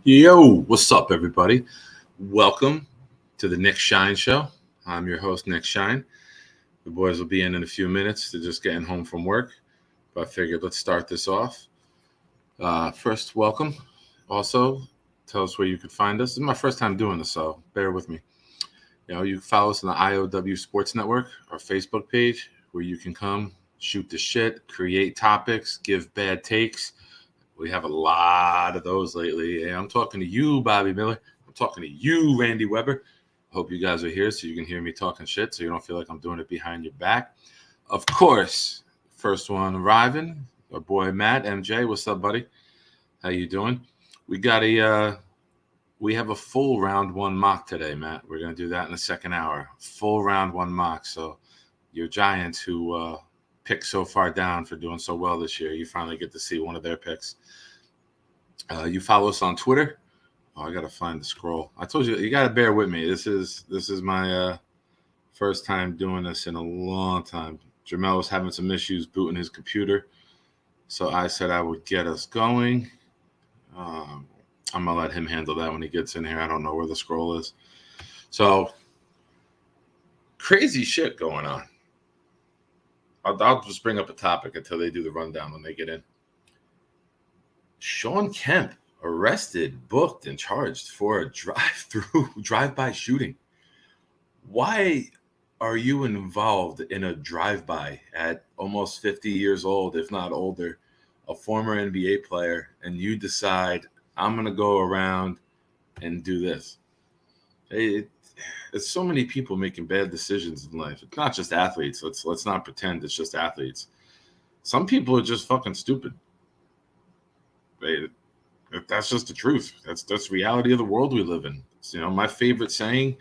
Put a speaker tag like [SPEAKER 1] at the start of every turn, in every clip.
[SPEAKER 1] Yo, what's up, everybody? Welcome to the Nick Shine Show. I'm your host, Nick Shine. The boys will be in a few minutes. They're just getting home from work, but I figured let's start this off. First, welcome. Also, tell us where you could find us. This is my first time doing this, so bear with me. You can follow us on the IOW Sports Network, our Facebook page, where you can come, shoot the shit, create topics, give bad takes. We have a lot of those lately. And I'm talking to you, Bobby Miller. I'm talking to you, Randy Weber. I hope you guys are here so you can hear me talking shit so you don't feel like I'm doing it behind your back. Of course, first one arriving, our boy Matt, MJ. What's up, buddy? How you doing? We have a full round one mock today, Matt. We're going to do that in the second hour. Full round one mock. So your Giants who picked so far down for doing so well this year, you finally get to see one of their picks. You follow us on Twitter. Oh, I gotta find the scroll. I told you gotta bear with me. This is my first time doing this in a long time. Jamel was having some issues booting his computer, so I said I would get us going. I'm gonna let him handle that when he gets in here. I don't know where the scroll is. So crazy shit going on. I'll just bring up a topic until they do the rundown when they get in. Sean Kemp arrested, booked, and charged for a drive-by shooting. Why are you involved in a drive-by at almost 50 years old, if not older, a former NBA player, and you decide I'm going to go around and do this? It's so many people making bad decisions in life. It's not just athletes. Let's not pretend it's just athletes. Some people are just fucking stupid. That's just the truth. That's the reality of the world we live in. My favorite saying,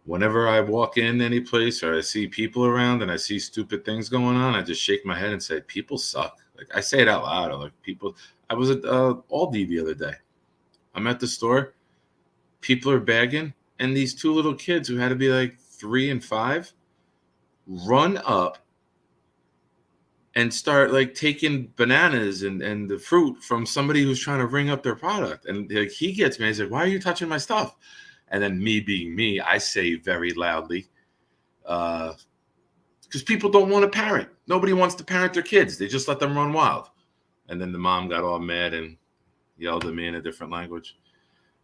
[SPEAKER 1] whenever I walk in any place or I see people around and I see stupid things going on, I just shake my head and say, people suck. Like, I say it out loud. I'm like, people. I was at Aldi the other day. I'm at the store. People are bagging. And these two little kids who had to be like 3 and 5 run up and start like taking bananas and the fruit from somebody who's trying to ring up their product. And like, he gets me. He's like, why are you touching my stuff? And then me being me, I say very loudly, because people don't want to parent. Nobody wants to parent their kids. They just let them run wild. And then the mom got all mad and yelled at me in a different language.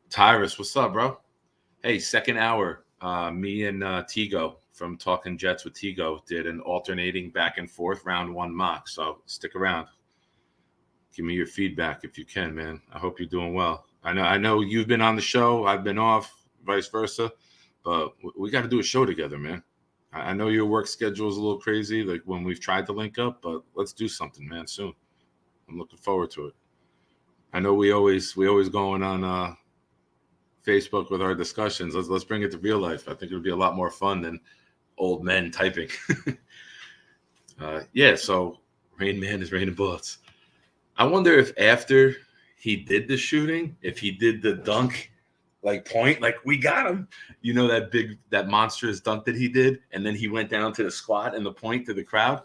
[SPEAKER 1] Tyrus, what's up, bro? Hey, second hour. Me and Tigo from Talking Jets with Tigo did an alternating back and forth round one mock. So stick around. Give me your feedback if you can, man. I hope you're doing well. I know you've been on the show. I've been off, vice versa. But we got to do a show together, man. I know your work schedule is a little crazy, like when we've tried to link up, but let's do something, man, soon. I'm looking forward to it. I know we always going on Facebook with our discussions. Let's bring it to real life. I think it would be a lot more fun than old men typing. So Rain Man is raining bullets. I wonder if after he did the shooting, if he did the dunk, like point, like we got him, that monstrous dunk that he did, and then he went down to the squat and the point to the crowd.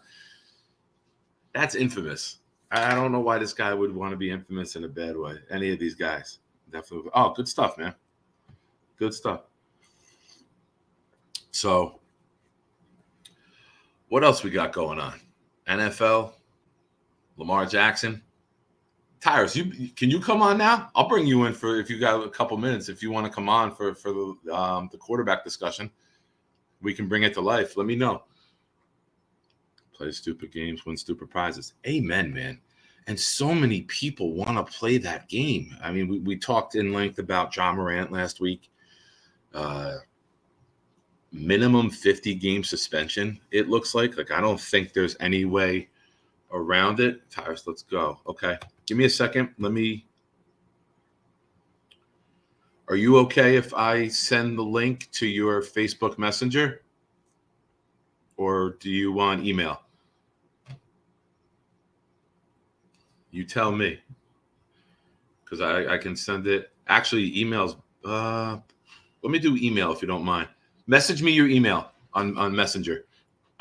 [SPEAKER 1] That's infamous. I don't know why this guy would want to be infamous in a bad way. Any of these guys. Definitely. Oh, good stuff, man. Good stuff. So, what else we got going on? NFL, Lamar Jackson. Tyrus, can you come on now? I'll bring you in for if you got a couple minutes. If you want to come on for the quarterback discussion, we can bring it to life. Let me know. Play stupid games, win stupid prizes. Amen, man. And so many people want to play that game. I mean, we talked in length about John Morant last week. Minimum 50-game suspension, it looks like. Like, I don't think there's any way around it. Tyrus, let's go. Okay. Give me a second. Are you okay if I send the link to your Facebook Messenger? Or do you want email? You tell me. Because I can send it. Actually, emails. Let me do email if you don't mind. Message me your email on Messenger.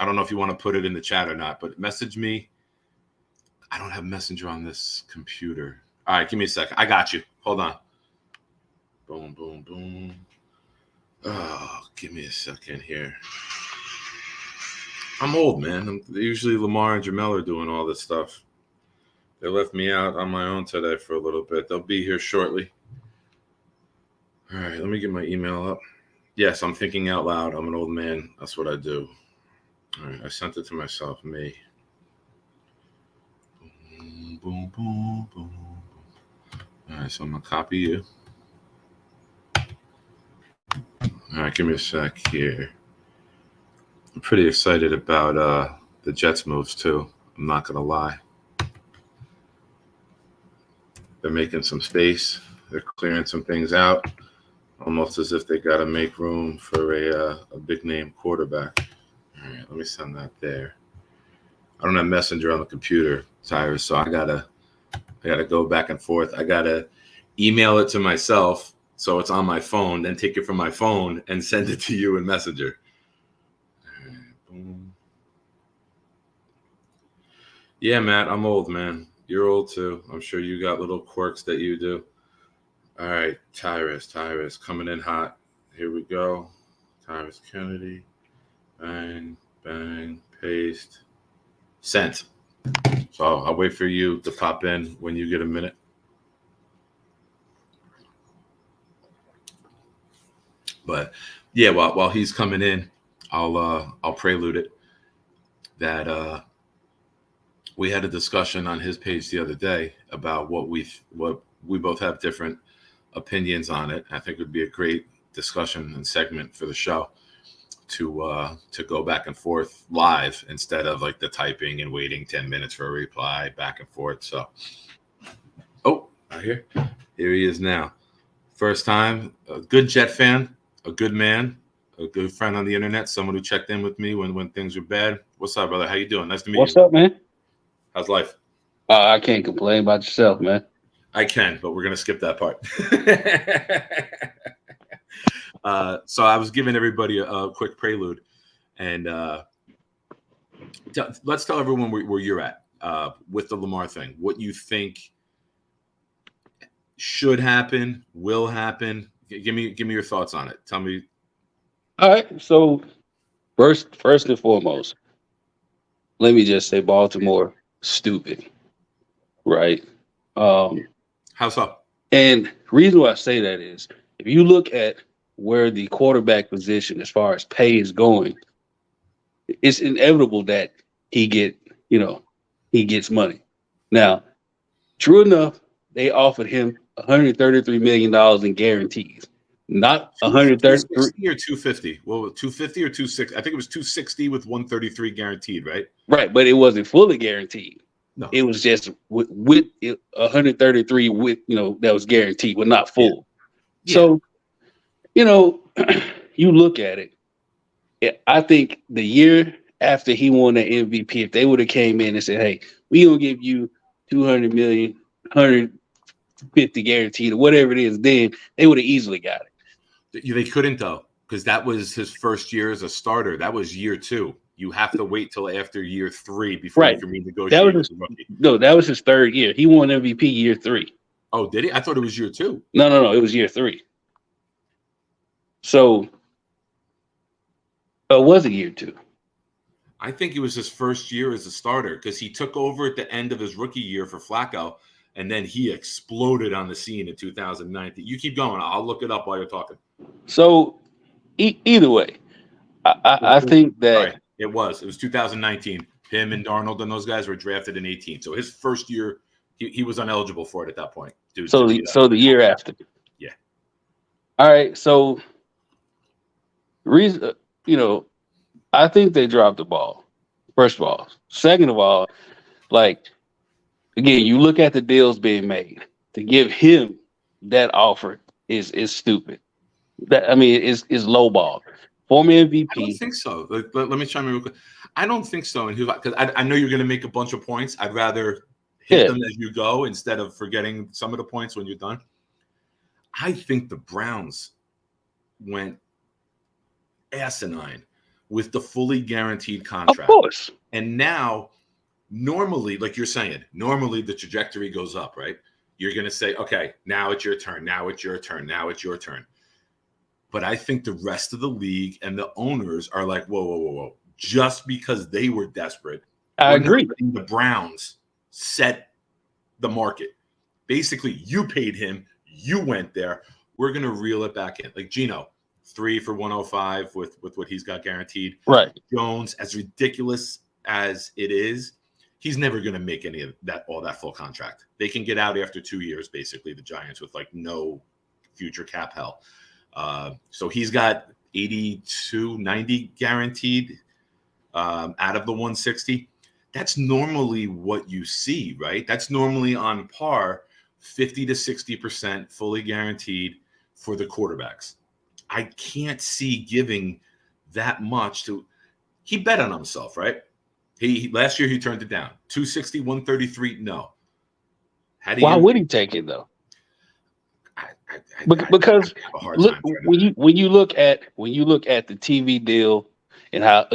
[SPEAKER 1] I don't know if you want to put it in the chat or not, but message me. I don't have Messenger on this computer. All right, give me a second. I got you. Hold on. Boom, boom, boom. Oh, give me a second here. I'm old, man. Usually Lamar and Jamel are doing all this stuff. They left me out on my own today for a little bit. They'll be here shortly. All right, let me get my email up. Yes, I'm thinking out loud. I'm an old man. That's what I do. All right, I sent it to myself. Me. Boom, boom, boom, boom. All right, so I'm going to copy you. All right, give me a sec here. I'm pretty excited about the Jets moves, too. I'm not going to lie. They're making some space. They're clearing some things out, almost as if they got to make room for a big-name quarterback. All right, let me send that there. I don't have Messenger on the computer, Tyrus, so I gotta go back and forth. I gotta email it to myself so it's on my phone, then take it from my phone and send it to you in Messenger. All right, boom. Yeah, Matt, I'm old, man. You're old too. I'm sure you got little quirks that you do. All right, Tyrus, coming in hot. Here we go. Tyrus Kennedy. Bang, bang, paste. Sent. So I'll wait for you to pop in when you get a minute. But yeah, while he's coming in, I'll prelude it that we had a discussion on his page the other day about what we both have different opinions on it. I think it would be a great discussion and segment for the show to go back and forth live instead of like the typing and waiting 10 minutes for a reply back and forth. So, here he is now. First time, a good Jet fan, a good man, a good friend on the internet, someone who checked in with me when things were bad. What's up, brother? How you doing? Nice to meet you.
[SPEAKER 2] What's up, man?
[SPEAKER 1] How's life?
[SPEAKER 2] I can't complain about yourself, man.
[SPEAKER 1] I can, but we're going to skip that part. So I was giving everybody a quick prelude, and let's tell everyone where you're at with the Lamar thing. What you think should happen, will happen. Give me your thoughts on it. Tell me.
[SPEAKER 2] All right. So first and foremost, let me just say Baltimore stupid, right?
[SPEAKER 1] How so?
[SPEAKER 2] And reason why I say that is if you look at where the quarterback position as far as pay is going, it's inevitable that he gets money. Now, true enough, they offered him $133 million in guarantees. Not 133
[SPEAKER 1] or 250. Well, 250 or 260. I think it was 260 with 133 guaranteed, right?
[SPEAKER 2] Right, but it wasn't fully guaranteed.
[SPEAKER 1] No,
[SPEAKER 2] it was just with 133 with that was guaranteed, but not full.
[SPEAKER 1] Yeah.
[SPEAKER 2] So, you look at it. I think the year after he won the MVP, if they would have came in and said, "Hey, we gonna give you 200 million, 150 guaranteed, or whatever it is," then they would have easily got it.
[SPEAKER 1] They couldn't though, because that was his first year as a starter. That was year 2. You have to wait till after year 3 before you can renegotiate with the rookie.
[SPEAKER 2] No, that was his third year. He won MVP year 3.
[SPEAKER 1] Oh, did he? I thought it was year 2.
[SPEAKER 2] No. It was year 3. So, was it year 2?
[SPEAKER 1] I think it was his first year as a starter because he took over at the end of his rookie year for Flacco, and then he exploded on the scene in 2019. You keep going. I'll look it up while you're talking.
[SPEAKER 2] So, either way, I think that...
[SPEAKER 1] Right. It was 2019. Him and Darnold and those guys were drafted in 18. So his first year, he was ineligible for it at that point.
[SPEAKER 2] So the year after.
[SPEAKER 1] Yeah.
[SPEAKER 2] All right. So reason, I think they dropped the ball. First of all. Second of all, again, you look at the deals being made. To give him that offer is stupid. Is lowball. Former MVP.
[SPEAKER 1] I don't think so. Let me chime in real quick. I don't think so. And because I know you're going to make a bunch of points. I'd rather hit them as you go instead of forgetting some of the points when you're done. I think the Browns went asinine with the fully guaranteed contract.
[SPEAKER 2] Of course.
[SPEAKER 1] And now, normally, like you're saying, normally the trajectory goes up, right? you're going to say, okay, now it's your turn. Now it's your turn. Now it's your turn. But I think the rest of the league and the owners are like, whoa, whoa, whoa, whoa. Just because they were desperate.
[SPEAKER 2] I agree.
[SPEAKER 1] The Browns set the market. Basically, you paid him. You went there. We're going to reel it back in. Like Geno, 3 for 105 with what he's got guaranteed.
[SPEAKER 2] Right.
[SPEAKER 1] Jones, as ridiculous as it is, he's never going to make any of that, all that full contract. They can get out after 2 years, basically, the Giants, with like no future cap hell. So he's got 82, 90 guaranteed out of the 160. That's normally what you see, right? That's normally on par, 50 to 60% fully guaranteed for the quarterbacks. I can't see giving that much to. He bet on himself, right? He last year he turned it down. 260, 133, no.
[SPEAKER 2] Why would he take it though? Because look, when you look at the TV deal and how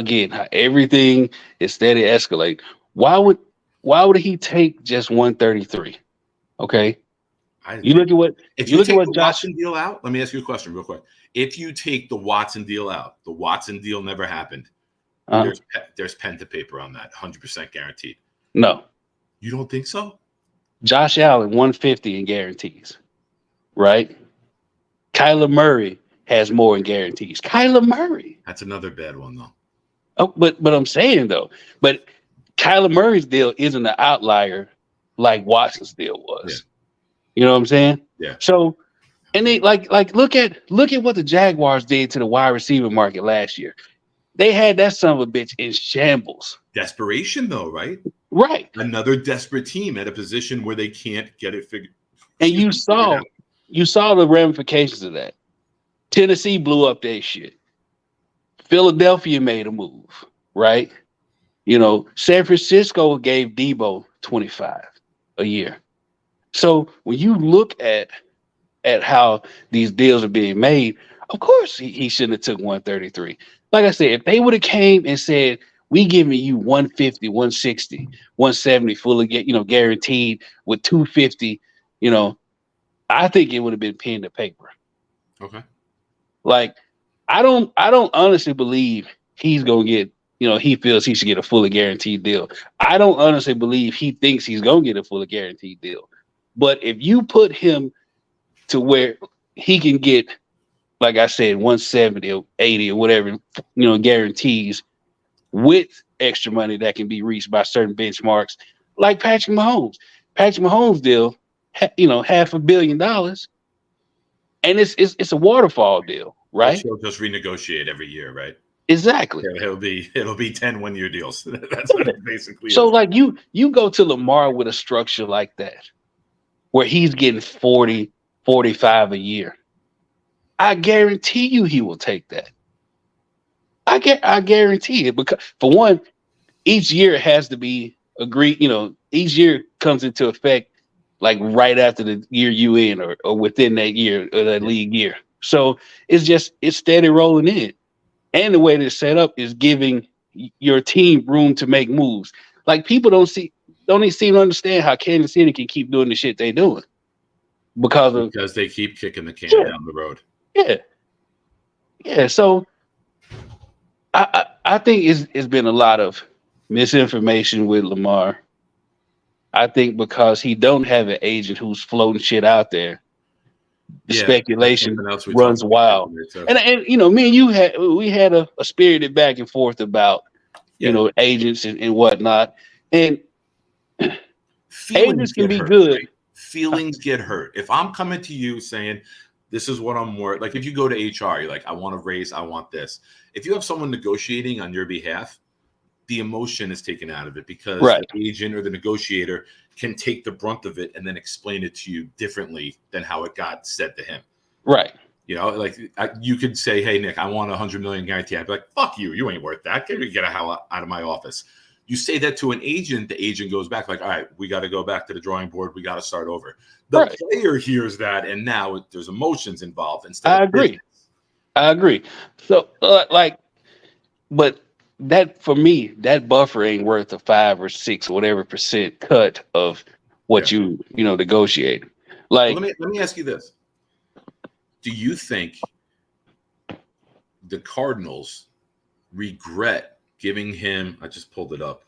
[SPEAKER 2] everything is steady escalate, why would he take just 133? Okay. You look at what
[SPEAKER 1] Watson deal out. Let me ask you a question real quick. If you take the Watson deal out, the Watson deal never happened. There's pen to paper on that, 100% guaranteed.
[SPEAKER 2] No,
[SPEAKER 1] you don't think so?
[SPEAKER 2] Josh Allen 150 in guarantees, right? Kyler Murray has more in guarantees. Kyler Murray.
[SPEAKER 1] That's another bad one though.
[SPEAKER 2] Oh, but I'm saying though, but Kyler Murray's deal isn't an outlier like Watson's deal was. Yeah. You know what I'm saying?
[SPEAKER 1] Yeah.
[SPEAKER 2] So, and they like look at what the Jaguars did to the wide receiver market last year. They had that son of a bitch in shambles.
[SPEAKER 1] Desperation though, right?
[SPEAKER 2] Right.
[SPEAKER 1] Another desperate team at a position where they can't get it figured.
[SPEAKER 2] And you saw the ramifications of that. Tennessee blew up their shit. Philadelphia made a move, right? You know, San Francisco gave Debo 25 a year. So when you look at how these deals are being made, of course he shouldn't have took 133. Like I said, if they would have came and said, we giving you 150, 160, 170 fully guaranteed with 250, I think it would have been pen to paper.
[SPEAKER 1] Okay.
[SPEAKER 2] Like I don't honestly believe he's gonna get, he feels he should get a fully guaranteed deal. I don't honestly believe he thinks he's gonna get a fully guaranteed deal. But if you put him to where he can get, like I said, 170 or 80 or whatever, guarantees with extra money that can be reached by certain benchmarks, like Patrick Mahomes. Patrick Mahomes deal, $500 million, and it's a waterfall deal, right?
[SPEAKER 1] He'll just renegotiate every year, right?
[SPEAKER 2] Exactly.
[SPEAKER 1] Yeah, it'll be 10 1-year deals. That's what it basically
[SPEAKER 2] so
[SPEAKER 1] is.
[SPEAKER 2] Like you go to Lamar with a structure like that, where he's getting 40, 45 a year. I guarantee you he will take that. I guarantee it, because for one, each year has to be agreed. Each year comes into effect like right after the year you in or within that year or that league year. So it's steady rolling in. And the way it's set up is giving your team room to make moves. Like people don't even seem to understand how Kansas City can keep doing the shit they're doing because
[SPEAKER 1] they keep kicking the can down the road.
[SPEAKER 2] Yeah. So I think it's been a lot of misinformation with Lamar. I think because he don't have an agent who's floating shit out there, the speculation runs wild. And me and you had a spirited back and forth about agents and whatnot. And agents can be good. Right?
[SPEAKER 1] Feelings get hurt. If I'm coming to you saying, this is what I'm worth, like if you go to HR, you're like, I want to raise, I want this. If you have someone negotiating on your behalf, the emotion is taken out of it because the agent or the negotiator can take the brunt of it and then explain it to you differently than how it got said to him.
[SPEAKER 2] Right.
[SPEAKER 1] You could say, hey, Nick, I want $100 million guarantee. I'd be like, fuck you. You ain't worth that. Get the hell out of my office. You say that to an agent, the agent goes back like, all right, we got to go back to the drawing board. We got to start over. The player hears that, and now there's emotions involved instead of business.
[SPEAKER 2] I agree. So, but that, for me, that buffer ain't worth a 5 or 6 or whatever % cut of what you negotiate. Like,
[SPEAKER 1] let me ask you this: do you think the Cardinals regret giving him? I just pulled it up.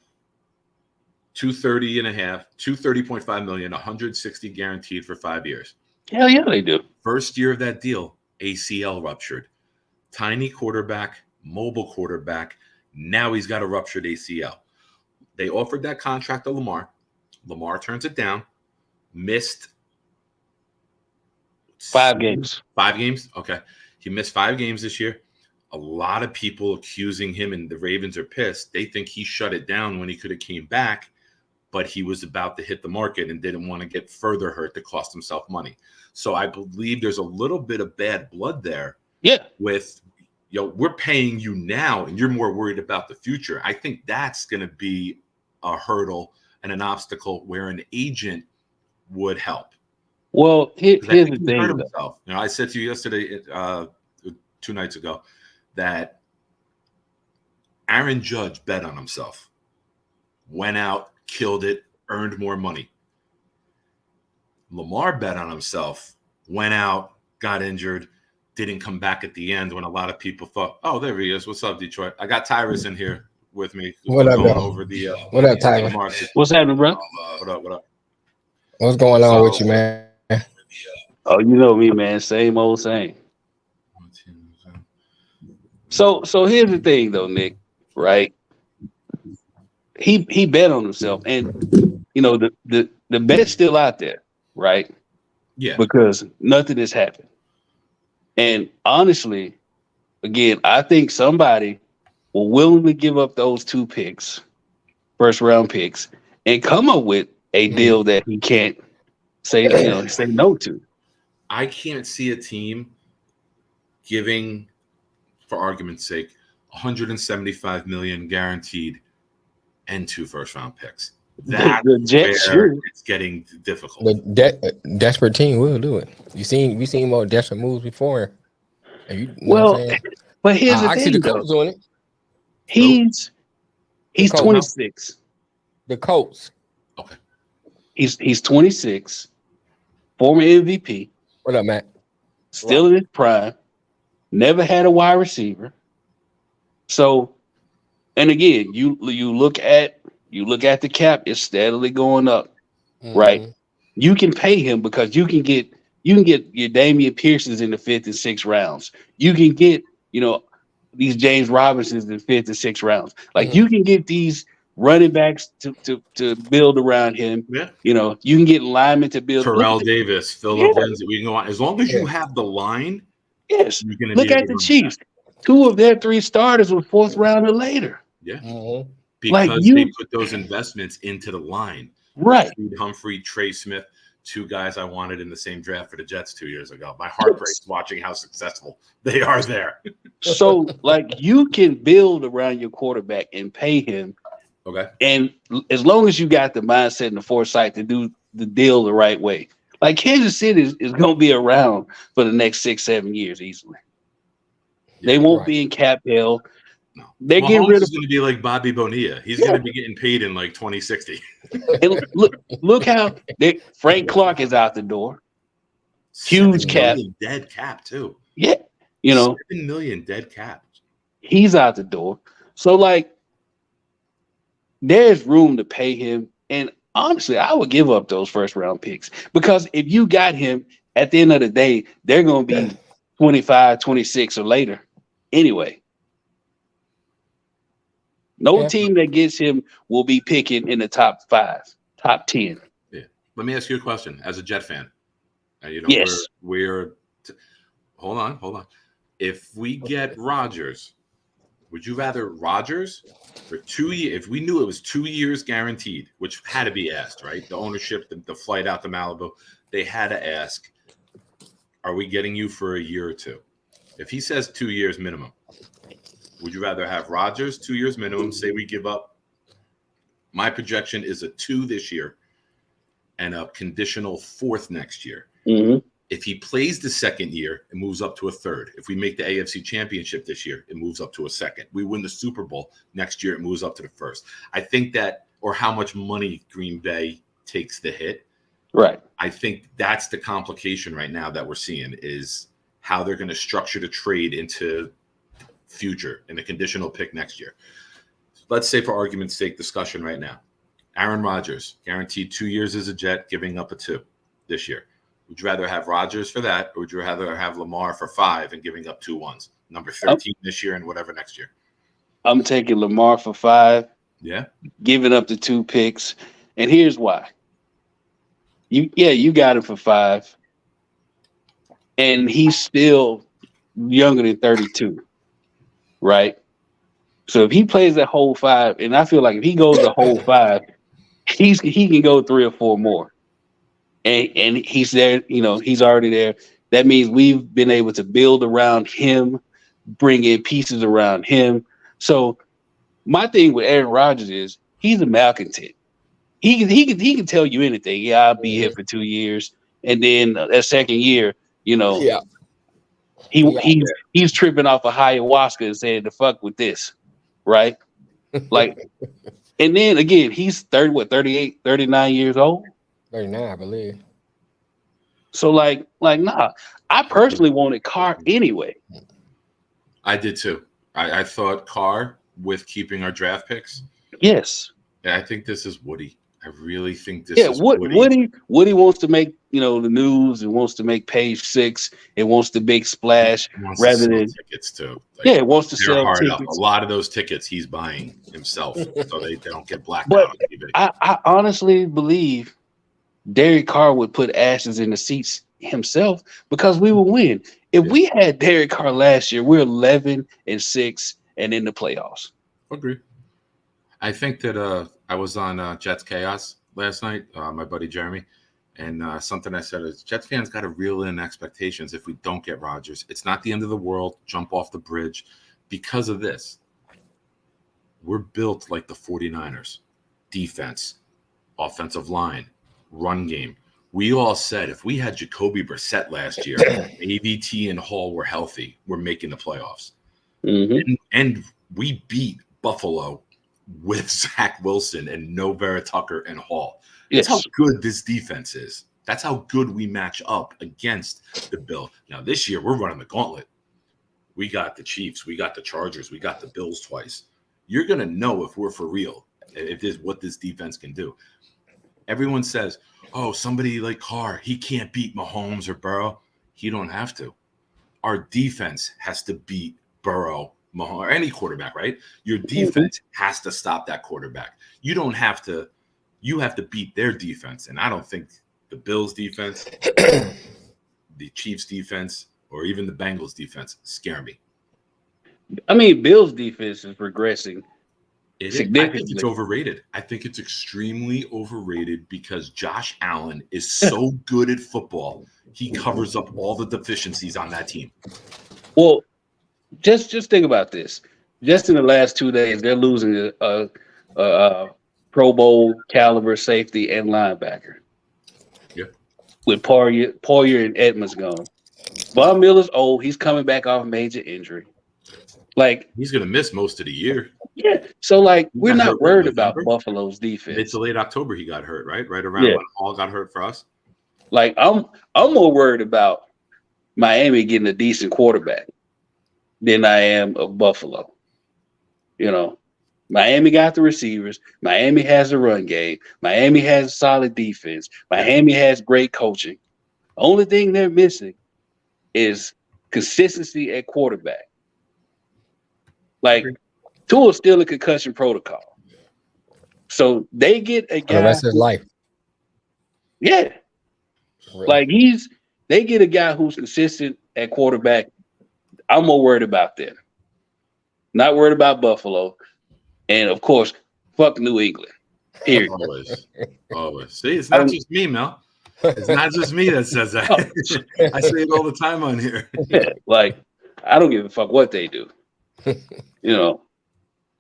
[SPEAKER 1] 230 and a half, 230.5 million, 160 guaranteed for 5 years.
[SPEAKER 2] hell yeah, they do.
[SPEAKER 1] First year of that deal, ACL ruptured. Tiny quarterback, mobile quarterback. Now he's got a ruptured ACL. They offered that contract to Lamar. Lamar turns it down. Missed
[SPEAKER 2] 5 games.
[SPEAKER 1] 5 games? Okay. He missed 5 games this year. A lot of people accusing him, and the Ravens are pissed. They think he shut it down when he could have came back, but he was about to hit the market and didn't want to get further hurt to cost himself money. So I believe there's a little bit of bad blood there.
[SPEAKER 2] Yeah.
[SPEAKER 1] With, we're paying you now and you're more worried about the future. I think that's going to be a hurdle and an obstacle where an agent would help.
[SPEAKER 2] Well, here's the thing.
[SPEAKER 1] Himself. I said to you yesterday, 2 nights ago, that Aaron Judge bet on himself, went out, killed it, earned more money. Lamar bet on himself, went out, got injured, didn't come back at the end when a lot of people thought, oh, there he is. What's up, Detroit? I got Tyrus in here with me.
[SPEAKER 3] What up,
[SPEAKER 1] going
[SPEAKER 3] bro?
[SPEAKER 1] over the
[SPEAKER 3] what up, Tyler?
[SPEAKER 2] What's happening, bro?
[SPEAKER 1] What up?
[SPEAKER 3] What's going on with you, man?
[SPEAKER 2] Oh, you know me, man. Same old same. So here's the thing, though, Nick. Right? He bet on himself, and the bet's still out there, right?
[SPEAKER 1] Yeah.
[SPEAKER 2] Because nothing has happened. And honestly, again, I think somebody will willingly give up those 2 picks, first round picks, and come up with a deal that he can't say no to.
[SPEAKER 1] I can't see a team giving, for argument's sake, 175 million guaranteed and 2 first-round picks. That's
[SPEAKER 2] the Jets,
[SPEAKER 1] where it's getting difficult.
[SPEAKER 3] The desperate team will do it. We seen more desperate moves before.
[SPEAKER 2] But here's the
[SPEAKER 3] I
[SPEAKER 2] thing,
[SPEAKER 3] see the Colts doing it.
[SPEAKER 2] He's 26.
[SPEAKER 3] The Colts.
[SPEAKER 1] Okay.
[SPEAKER 2] He's 26, former MVP.
[SPEAKER 3] What up, Matt?
[SPEAKER 2] Still in his prime. Never had a wide receiver. So, and again, you look at the cap, it's steadily going up, right? You can pay him because you can get your Damian Pearsons in the 5th and 6th rounds. You can get these James Robinsons in the 5th and 6th rounds. Like you can get these running backs to build around him.
[SPEAKER 1] Yeah.
[SPEAKER 2] You can get linemen to build.
[SPEAKER 1] Terrell Davis, Philip Lindsay. We can go on as long as you have the line.
[SPEAKER 2] Yes. Look at the Chiefs. 2 of their 3 starters were 4th round or later.
[SPEAKER 1] Yeah.
[SPEAKER 2] Because
[SPEAKER 1] they put those investments into the line.
[SPEAKER 2] Right.
[SPEAKER 1] Humphrey, Trey Smith, 2 guys I wanted in the same draft for the Jets 2 years ago. My heart breaks watching how successful they are there.
[SPEAKER 2] So, you can build around your quarterback and pay him.
[SPEAKER 1] Okay.
[SPEAKER 2] And as long as you got the mindset and the foresight to do the deal the right way, like Kansas City is going to be around for the next 6-7 years easily. They won't be in cap hell.
[SPEAKER 1] No.
[SPEAKER 2] They're getting rid of.
[SPEAKER 1] Going to be like Bobby Bonilla. He's going to be getting paid in like 2060.
[SPEAKER 2] And look how Frank Clark is out the door. Huge cap.
[SPEAKER 1] Dead cap too.
[SPEAKER 2] Yeah,
[SPEAKER 1] 7 million dead cap.
[SPEAKER 2] He's out the door. So there's room to pay him. And honestly, I would give up those first round picks because if you got him at the end of the day, they're going to be 25, 26 or later anyway. No team that gets him will be picking in the top 5, top 10.
[SPEAKER 1] Yeah. Let me ask you a question as a Jet fan.
[SPEAKER 2] Yes.
[SPEAKER 1] Hold on. If we get Rodgers, would you rather Rodgers for 2 years? If we knew it was 2 years guaranteed, which had to be asked, right? The ownership, the flight out to Malibu, they had to ask, are we getting you for a year or 2? If he says 2 years minimum, would you rather have Rodgers 2 years minimum? Say we give up. My projection is a 2 this year and a conditional 4th next year.
[SPEAKER 2] Mm-hmm.
[SPEAKER 1] If he plays the 2nd year, it moves up to a 3rd. If we make the AFC Championship this year, it moves up to a 2nd. We win the Super Bowl next year, it moves up to the 1st. I think that, or how much money Green Bay takes the hit.
[SPEAKER 2] Right.
[SPEAKER 1] I think that's the complication right now that we're seeing is how they're going to structure the trade into future in a conditional pick next year. Let's say, for argument's sake, discussion right now. Aaron Rodgers, guaranteed 2 years as a Jet, giving up a 2 this year. Would you rather have Rodgers for that, or would you rather have Lamar for 5 and giving up 2 1s? Number 13 this year and whatever next year.
[SPEAKER 2] I'm taking Lamar for 5.
[SPEAKER 1] Yeah.
[SPEAKER 2] Giving up the 2 picks. And here's why. You got him for 5. And he's still younger than 32. Right? So if he plays that whole 5, and I feel like if he goes the whole 5, he can go 3 or 4 more. And he's there, he's already there. That means we've been able to build around him, bring in pieces around him. So my thing with Aaron Rodgers is he's a malcontent. He can tell you anything. Yeah, I'll be here for 2 years, and then that second year, he's tripping off a ayahuasca and saying the fuck with this, right? Like, and then again, he's 38, 39 years old.
[SPEAKER 3] 39, I believe.
[SPEAKER 2] So like nah. I personally wanted Carr anyway.
[SPEAKER 1] I did too. I thought Carr with keeping our draft picks.
[SPEAKER 2] Yes.
[SPEAKER 1] Yeah, I think this is Woody. I really think this is
[SPEAKER 2] Woody. Woody wants to make the news. It wants to make page 6. It wants the big splash rather than
[SPEAKER 1] tickets too.
[SPEAKER 2] It wants to sell
[SPEAKER 1] hard
[SPEAKER 2] tickets.
[SPEAKER 1] Up. A lot of those tickets he's buying himself, so they don't get blacked
[SPEAKER 2] but
[SPEAKER 1] out.
[SPEAKER 2] I honestly believe Derek Carr would put ashes in the seats himself because we will win. If we had Derek Carr last year, we're 11-6 and in the playoffs.
[SPEAKER 1] Agree. I think that I was on Jets Chaos last night, my buddy Jeremy, and something I said is Jets fans got to reel in expectations if we don't get Rodgers. It's not the end of the world. Jump off the bridge. Because of this, we're built like the 49ers. Defense, offensive line, run game. We all said if we had Jacoby Brissett last year, AVT and Hall were healthy, we're making the playoffs.
[SPEAKER 2] Mm-hmm.
[SPEAKER 1] And we beat Buffalo with Zach Wilson and no Vera Tucker and Hall. That's how good this defense is. That's how good we match up against the Bill. Now, this year, we're running the gauntlet. We got the Chiefs. We got the Chargers. We got the Bills twice. You're going to know if we're for real, what this defense can do. Everyone says, oh, somebody like Carr, he can't beat Mahomes or Burrow. He don't have to. Our defense has to beat Burrow, Mahomes, or any quarterback, right? Your defense has to stop that quarterback. You don't have to. You have to beat their defense. And I don't think the Bills defense, the Chiefs defense, or even the Bengals defense scare me.
[SPEAKER 2] I mean, Bills defense is regressing.
[SPEAKER 1] I think it's overrated. I think it's extremely overrated because Josh Allen is so good at football. He covers up all the deficiencies on that team.
[SPEAKER 2] Well, just think about this. Just in the last 2 days, they're losing a Pro Bowl caliber safety and linebacker.
[SPEAKER 1] Yep.
[SPEAKER 2] With Poyer and Edmonds gone. Von Miller's old. He's coming back off a major injury. Like,
[SPEAKER 1] he's going to miss most of the year.
[SPEAKER 2] Yeah. So, like, we're not worried about Buffalo's defense.
[SPEAKER 1] It's late October he got hurt, right? Right around when Hall got hurt for us.
[SPEAKER 2] Like, I'm more worried about Miami getting a decent quarterback than I am of Buffalo. Miami got the receivers. Miami has the run game. Miami has a solid defense. Miami has great coaching. The only thing they're missing is consistency at quarterback. Like, Tua's still in concussion protocol. So they get a guy.
[SPEAKER 3] That's his life.
[SPEAKER 2] Yeah. Really? Like, they get a guy who's consistent at quarterback. I'm more worried about them. Not worried about Buffalo. And, of course, fuck New England. Period.
[SPEAKER 1] Always. See, it's not just me, Mel. It's not just me that says that. I say it all the time on here.
[SPEAKER 2] Yeah, like, I don't give a fuck what they do.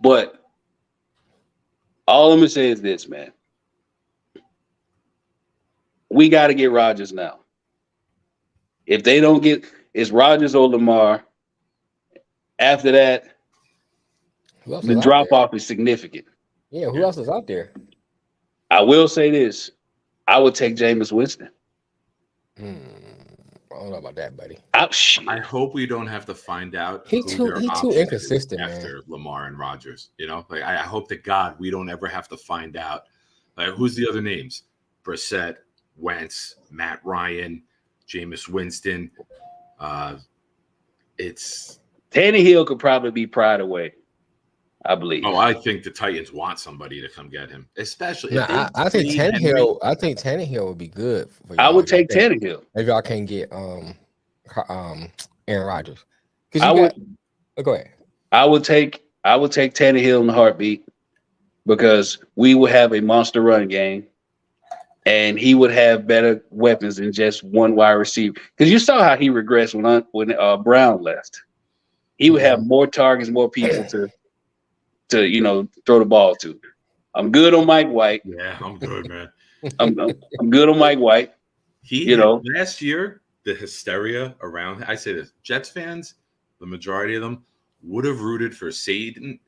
[SPEAKER 2] But all I'm going to say is this, man. We got to get Rodgers now. If they don't get, it's Rodgers or Lamar. After that, the drop off is significant.
[SPEAKER 3] Yeah, who else is out there?
[SPEAKER 2] I will say this. I would take Jameis Winston.
[SPEAKER 3] I don't know about that, buddy.
[SPEAKER 2] Oh, shit.
[SPEAKER 1] I hope we don't have to find out
[SPEAKER 3] He
[SPEAKER 1] who
[SPEAKER 3] too
[SPEAKER 1] their option
[SPEAKER 3] inconsistent,
[SPEAKER 1] is after Lamar and Rodgers. You know, like I hope to God we don't ever have to find out. Like who's the other names? Brissett, Wentz, Matt Ryan, Jameis Winston. It's
[SPEAKER 2] Tannehill could probably be pried away, I believe.
[SPEAKER 1] Oh, I think the Titans want somebody to come get him, especially.
[SPEAKER 3] No,
[SPEAKER 1] if
[SPEAKER 3] I think
[SPEAKER 1] trade Henry.
[SPEAKER 3] Tannehill. I think Tannehill would be good. For y'all.
[SPEAKER 2] I would take Tannehill
[SPEAKER 3] if y'all can't get Aaron Rodgers.
[SPEAKER 2] I would.
[SPEAKER 3] Go ahead.
[SPEAKER 2] I would take Tannehill in the heartbeat because we would have a monster run game, and he would have better weapons than just one wide receiver. Because you saw how he regressed when Brown left. He would have more targets, more people to throw the ball to. I'm good on Mike White.
[SPEAKER 1] Yeah, I'm good, man.
[SPEAKER 2] I'm good on Mike White.
[SPEAKER 1] Last year, the hysteria around, I say this, Jets fans, the majority of them would have rooted for Satan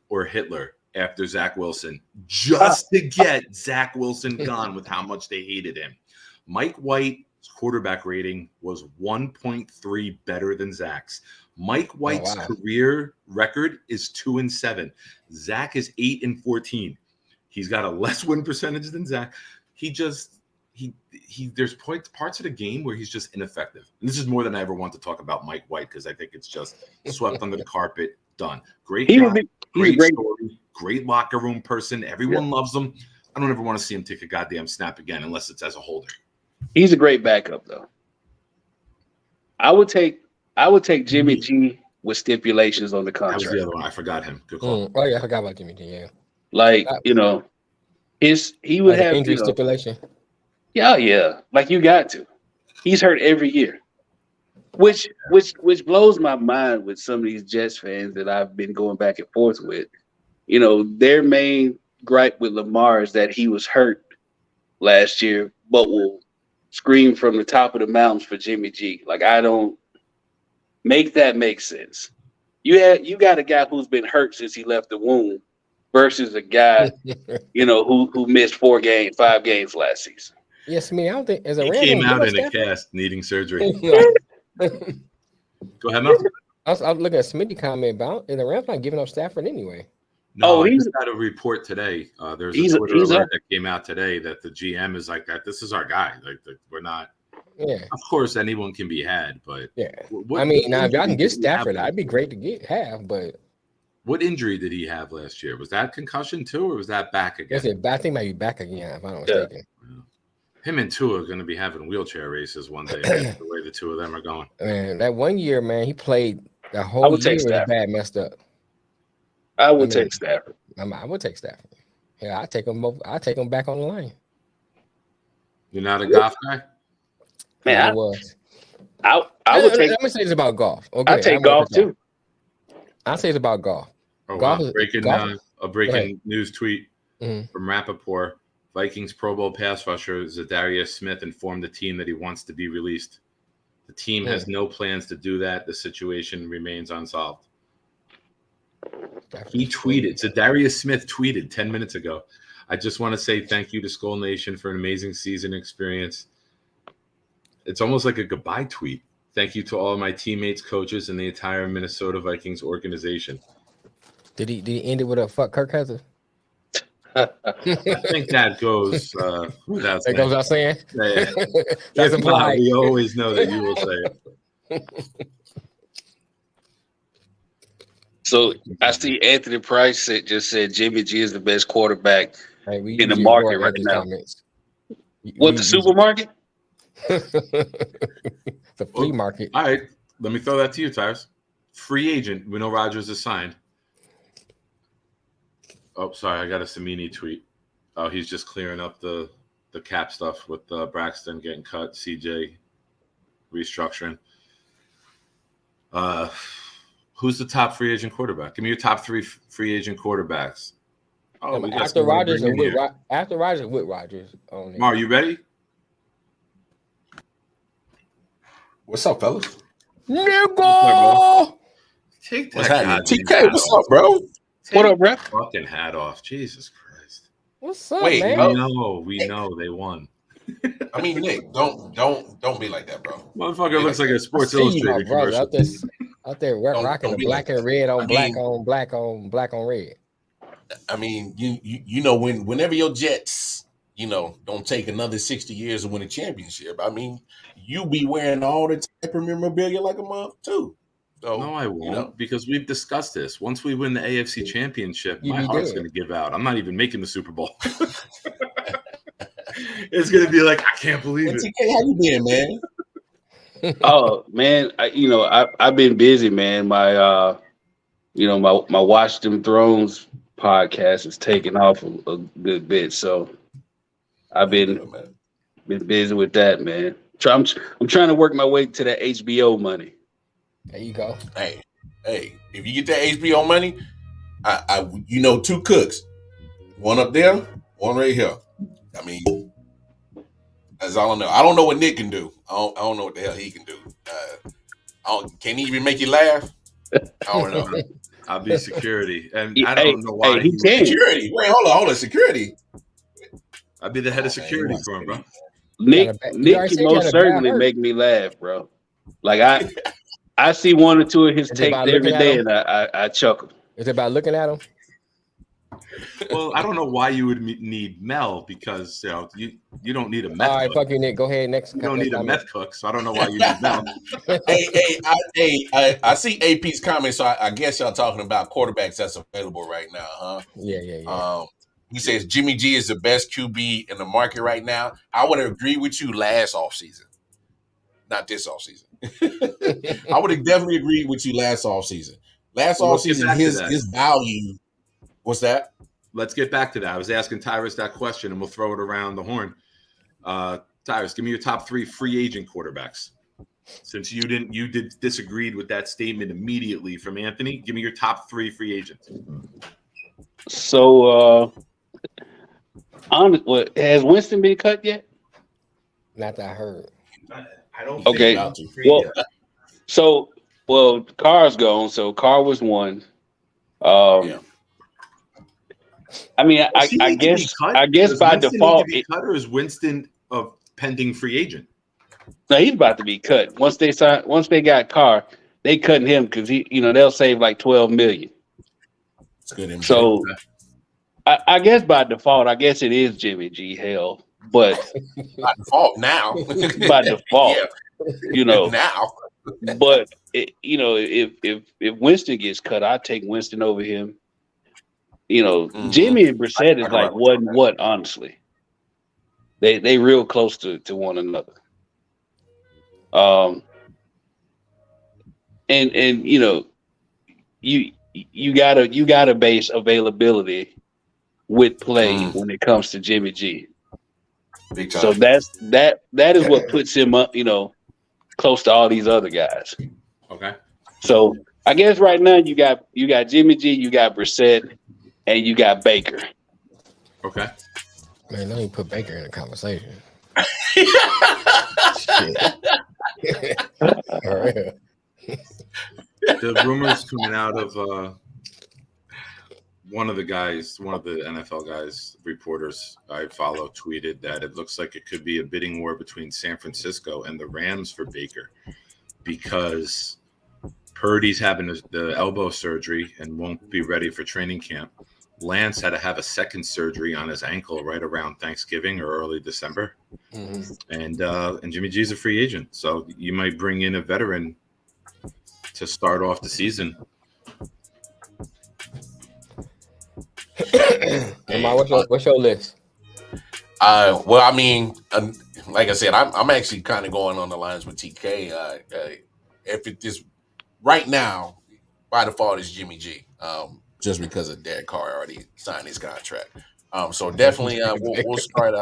[SPEAKER 1] or Hitler after Zach Wilson just to get Zach Wilson gone with how much they hated him. Mike White's quarterback rating was 1.3 better than Zach's. Mike White's career record is 2-7. Zach is 8-14. He's got a less win percentage than Zach. There's parts of the game where he's just ineffective. And this is more than I ever want to talk about Mike White because I think it's just swept under the carpet. Done. Great guy, great story, great locker room person. Everyone loves him. I don't ever want to see him take a goddamn snap again unless it's as a holder.
[SPEAKER 2] He's a great backup, though. I would take Jimmy G with stipulations on the contract.
[SPEAKER 1] That was the other one. I forgot him. Good call.
[SPEAKER 3] Oh yeah, I forgot about Jimmy G. Yeah,
[SPEAKER 2] he would have
[SPEAKER 3] injury stipulation.
[SPEAKER 2] Yeah. Like you got to. He's hurt every year, which blows my mind with some of these Jets fans that I've been going back and forth with. Their main gripe with Lamar is that he was hurt last year, but will scream from the top of the mountains for Jimmy G. Like I don't make that make sense. You got a guy who's been hurt since he left the womb versus a guy, who missed 5 games last season.
[SPEAKER 3] Yes, I don't think as a
[SPEAKER 1] he came out in a cast needing surgery. Go ahead, Mel.
[SPEAKER 3] I was looking at Smitty comment about, and the Rams not giving up Stafford anyway.
[SPEAKER 1] No, he's got a report today. There's a Twitter alert that came out today that the GM is like that. This is our guy. Like we're not. Yeah. Of course, anyone can be had, but
[SPEAKER 3] yeah. Now if y'all can get Stafford, that'd be great to have. But
[SPEAKER 1] what injury did he have last year? Was that concussion too, or was that back again?
[SPEAKER 3] I think might be back again, if I'm not mistaken.
[SPEAKER 1] Yeah. Him and Tua are going to be having wheelchair races one day. The way the two of them are going.
[SPEAKER 3] Man, that 1 year, man, he played the whole year with bad messed up.
[SPEAKER 2] I would take Stafford.
[SPEAKER 3] I would take Stafford. Yeah, I take them both. I take them back on the line.
[SPEAKER 1] You're not a golf guy,
[SPEAKER 2] man.
[SPEAKER 3] I was.
[SPEAKER 2] I would take.
[SPEAKER 3] Let me say it's about golf. Okay,
[SPEAKER 2] I take golf too.
[SPEAKER 3] I say it's about golf.
[SPEAKER 1] Oh,
[SPEAKER 3] golf
[SPEAKER 1] wow. A breaking news tweet from Rappaport. Vikings Pro Bowl pass rusher Zadarius Smith informed the team that he wants to be released. The team has no plans to do that. The situation remains unsolved. He tweeted, Zadarius Smith tweeted 10 minutes ago, I just want to say thank you to Skull Nation for an amazing season experience. It's almost like a goodbye tweet. Thank you to all of my teammates, coaches, and the entire Minnesota Vikings organization.
[SPEAKER 3] Did he end it with a fuck Kirk Cousins?
[SPEAKER 1] I think that goes without saying.
[SPEAKER 3] That goes without saying?
[SPEAKER 1] Yeah. That's implied. We always know that you will say it.
[SPEAKER 2] So I see Anthony Price just said Jimmy G is the best quarterback in the market right now. What, the supermarket?
[SPEAKER 3] The flea market.
[SPEAKER 1] All right. Let me throw that to you, Tyrus. Free agent. We know Rodgers is signed. Oh, sorry. I got a Samini tweet. Oh, he's just clearing up the cap stuff with Braxton getting cut, CJ restructuring. Who's the top free agent quarterback? Give me your top 3 free agent quarterbacks. Oh,
[SPEAKER 3] after Rodgers and with Rodgers.
[SPEAKER 1] Mar, you ready?
[SPEAKER 4] What's up, fellas?
[SPEAKER 3] Nigga!
[SPEAKER 1] Take that.
[SPEAKER 4] What's happening? TK, what's up, bro?
[SPEAKER 2] What up, bro?
[SPEAKER 1] Fucking hat off. Jesus Christ.
[SPEAKER 3] What's up,
[SPEAKER 4] Wait,
[SPEAKER 3] man?
[SPEAKER 1] We know they won.
[SPEAKER 4] I mean, Nick, don't be like that, bro.
[SPEAKER 1] Motherfucker looks like a
[SPEAKER 3] I
[SPEAKER 1] Sports
[SPEAKER 3] see you, my
[SPEAKER 1] Illustrated
[SPEAKER 3] brother,
[SPEAKER 1] commercial.
[SPEAKER 3] out there rocking
[SPEAKER 4] Don't
[SPEAKER 3] the
[SPEAKER 4] be like
[SPEAKER 3] black and
[SPEAKER 4] that.
[SPEAKER 3] red on
[SPEAKER 4] I
[SPEAKER 3] black
[SPEAKER 4] mean,
[SPEAKER 3] on black on red.
[SPEAKER 4] I mean, you know whenever your Jets, don't take another 60 years to win a championship. I mean, you be wearing all the type of memorabilia like a month too. So
[SPEAKER 1] No, I won't, because we've discussed this. Once we win the AFC Championship,
[SPEAKER 3] You
[SPEAKER 1] my
[SPEAKER 3] be
[SPEAKER 1] heart's
[SPEAKER 3] dead.
[SPEAKER 1] going to give out. I'm not even making the Super Bowl. It's going to be like, I can't believe
[SPEAKER 4] Hey,
[SPEAKER 1] it.
[SPEAKER 4] TK, how you been, man?
[SPEAKER 2] Oh man, I've been busy, man. My my Watch Them Thrones podcast is taking off a good bit, so I've been
[SPEAKER 4] Good, man.
[SPEAKER 2] busy with that, man. I'm trying to work my way to that HBO money.
[SPEAKER 3] There you go.
[SPEAKER 4] Hey, if you get that HBO money, I two cooks, one up there, one right here. I mean, that's all I know. I don't know what Nick can do. I don't know what the hell he can do. Can he even make you laugh? I don't know.
[SPEAKER 1] I'll be security. And I
[SPEAKER 2] Hey,
[SPEAKER 1] don't know why
[SPEAKER 2] he can.
[SPEAKER 4] Security. Wait, hold on. Security.
[SPEAKER 1] I'll be the head of
[SPEAKER 4] Oh, man,
[SPEAKER 1] security
[SPEAKER 4] you
[SPEAKER 1] for him, bro.
[SPEAKER 2] Nick
[SPEAKER 3] You already
[SPEAKER 2] can
[SPEAKER 3] said you
[SPEAKER 2] most
[SPEAKER 3] had a bad
[SPEAKER 2] certainly
[SPEAKER 3] hurt.
[SPEAKER 2] make me laugh, bro. Like I see one or two of his
[SPEAKER 3] Is it
[SPEAKER 2] takes
[SPEAKER 3] about
[SPEAKER 2] every
[SPEAKER 3] looking at
[SPEAKER 2] day,
[SPEAKER 3] him?
[SPEAKER 2] and I chuckle.
[SPEAKER 3] Is it about looking at him?
[SPEAKER 1] Well, I don't know why you would need Mel, because you don't need a meth
[SPEAKER 3] All right,
[SPEAKER 1] cook.
[SPEAKER 3] fuck you, Nick. Go ahead. Next.
[SPEAKER 1] You don't need a
[SPEAKER 3] comment.
[SPEAKER 1] meth cook, so I don't know why you need Mel.
[SPEAKER 4] I see AP's comments, so I guess y'all talking about quarterbacks that's available right now, huh?
[SPEAKER 3] Yeah.
[SPEAKER 4] He says Jimmy G is the best QB in the market right now. I would agree with you last offseason, not this offseason. I would have definitely agreed with you last offseason. Last
[SPEAKER 1] Well, let's get
[SPEAKER 4] offseason,
[SPEAKER 1] back to that.
[SPEAKER 4] his value. What's that?
[SPEAKER 1] Let's get back to that. I was asking Tyrus that question, and we'll throw it around the horn. Tyrus, give me your top 3 free agent quarterbacks. Since you disagreed with that statement immediately from Anthony, give me your top 3 free agents.
[SPEAKER 2] So, has Winston been cut yet?
[SPEAKER 3] Not that I heard.
[SPEAKER 1] I don't.
[SPEAKER 2] Okay. Carr's gone. So Carr was one.
[SPEAKER 4] Yeah.
[SPEAKER 2] I mean, I guess by default,
[SPEAKER 1] need to be cut, or is Winston a pending free agent?
[SPEAKER 2] No, he's about to be cut. Once they got Carr, they cutting him because they'll save like $12 million.
[SPEAKER 4] It's good.
[SPEAKER 2] So I guess by default, I guess it is Jimmy G. Hell, but
[SPEAKER 4] by default now.
[SPEAKER 2] By default,
[SPEAKER 4] now.
[SPEAKER 2] But if Winston gets cut, I take Winston over him. Jimmy and Brissett is like what? Honestly, they real close to one another. And you gotta base availability with play when it comes to Jimmy G.
[SPEAKER 4] Big time.
[SPEAKER 2] So that is what puts him up, close to all these other guys.
[SPEAKER 1] Okay.
[SPEAKER 2] So I guess right now you got Jimmy G, you got Brissett, and you got Baker.
[SPEAKER 1] Okay.
[SPEAKER 3] Man, let me put Baker in the conversation.
[SPEAKER 1] The rumors coming out of one of the NFL guys, reporters I follow, tweeted that it looks like it could be a bidding war between San Francisco and the Rams for Baker, because Purdy's having the elbow surgery and won't be ready for training camp. Lance had to have a second surgery on his ankle right around Thanksgiving or early December. Mm-hmm. And Jimmy G's a free agent. So you might bring in a veteran to start off the season.
[SPEAKER 3] What's your list?
[SPEAKER 4] Well, I mean, like I said, I'm actually kind of going on the lines with TK. If it is right now, by default, is Jimmy G. Just because of Derek Carr already signed his contract. So definitely, we'll start.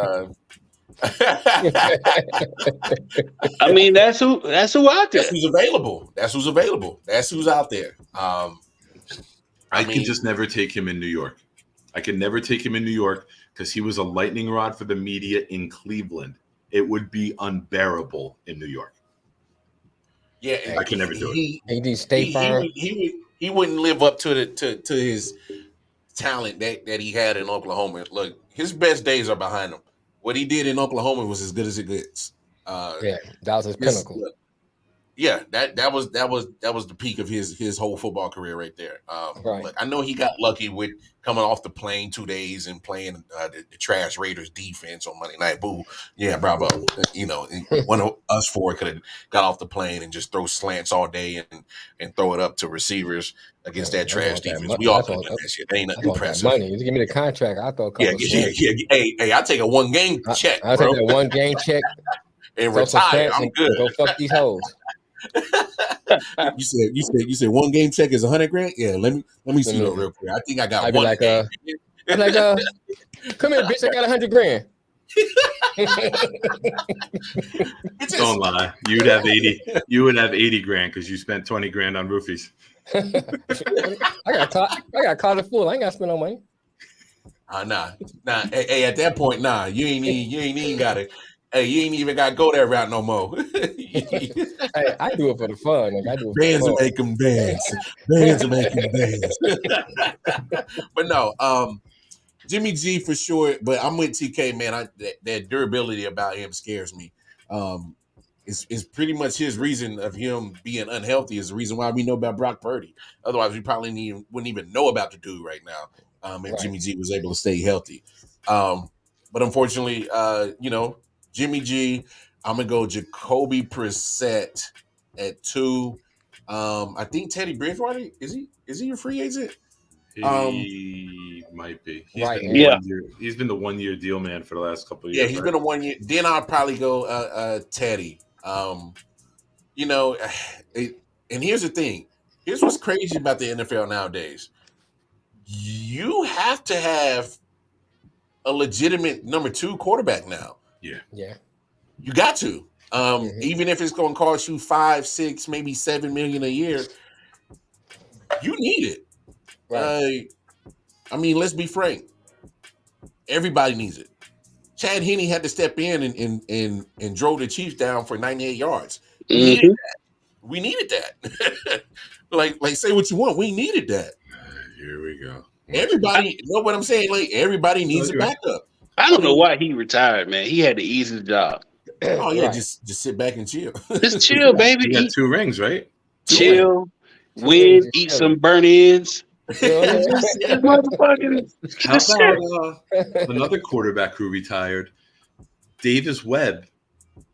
[SPEAKER 2] I mean, that's who out there.
[SPEAKER 4] That's who's available. That's who's out there.
[SPEAKER 1] I can just never take him in New York. I can never take him in New York because he was a lightning rod for the media in Cleveland. It would be unbearable in New York.
[SPEAKER 4] Yeah,
[SPEAKER 1] I can never do
[SPEAKER 4] it. He wouldn't live up to his talent that he had in Oklahoma. Look, his best days are behind him. what he did in Oklahoma was as good as it gets.
[SPEAKER 3] Yeah, that was his pinnacle.
[SPEAKER 4] Yeah, that was the peak of his whole football career right there.
[SPEAKER 3] Right.
[SPEAKER 4] Look, I know he got lucky with coming off the plane 2 days and playing the trash Raiders defense on Monday Night. Boo, yeah, bravo. You know, one of us four could have got off the plane and just throw slants all day and throw it up to receivers against that trash defense. We all could have done that shit. That ain't nothing impressive.
[SPEAKER 3] Money, you give me the contract. I throw a couple.
[SPEAKER 4] Yeah. Hey, I take a 1 game check.
[SPEAKER 3] I take that 1 game check
[SPEAKER 4] and retire. I'm good.
[SPEAKER 3] Go fuck these hoes.
[SPEAKER 4] You said 1 game check is $100,000. Yeah, let me see that real quick. I think I got one.
[SPEAKER 3] I'm like, come here, bitch. I got $100,000.
[SPEAKER 1] Don't lie. You would have 80 grand because you spent 20 grand on roofies.
[SPEAKER 3] I got caught full. I ain't got to spend no money.
[SPEAKER 4] Nah. Hey, at that point, nah. You ain't even got it. Hey, you ain't even got to go that route no more.
[SPEAKER 3] Hey, I do it for the fun. Like, I do it
[SPEAKER 4] bands will make them dance. Bands will make them dance. But no, Jimmy G for sure. But I'm with TK, man. That durability about him scares me. It's pretty much his reason of him being unhealthy is the reason why we know about Brock Purdy. Otherwise, we probably wouldn't even know about the dude right now. If Jimmy G was able to stay healthy. But unfortunately, Jimmy G, I'm gonna go Jacoby Brissett at 2. I think Teddy Bridgewater is he a free agent?
[SPEAKER 1] He might be. He's been the 1 year deal man for the last couple of years.
[SPEAKER 4] Yeah, he's been a 1 year. Then I'll probably go Teddy. And here's the thing. Here's what's crazy about the NFL nowadays. You have to have a legitimate number 2 quarterback now.
[SPEAKER 3] Yeah.
[SPEAKER 4] You got to. Even if it's going to cost you 5, 6, maybe $7 million a year, you need it. Right. I mean, let's be frank. Everybody needs it. Chad Henne had to step in and drove the Chiefs down for 98 yards. We needed that. like say what you want. We needed that.
[SPEAKER 1] Here we go.
[SPEAKER 4] Everybody, you know what I'm saying? Like everybody needs a backup.
[SPEAKER 2] I don't know why he retired, man. He had the easiest job.
[SPEAKER 4] Oh yeah, just sit back and chill.
[SPEAKER 2] Just chill, baby.
[SPEAKER 1] He got 2 rings, right?
[SPEAKER 2] Chill, win, eat some burnt ends.
[SPEAKER 1] How about another quarterback who retired? Davis Webb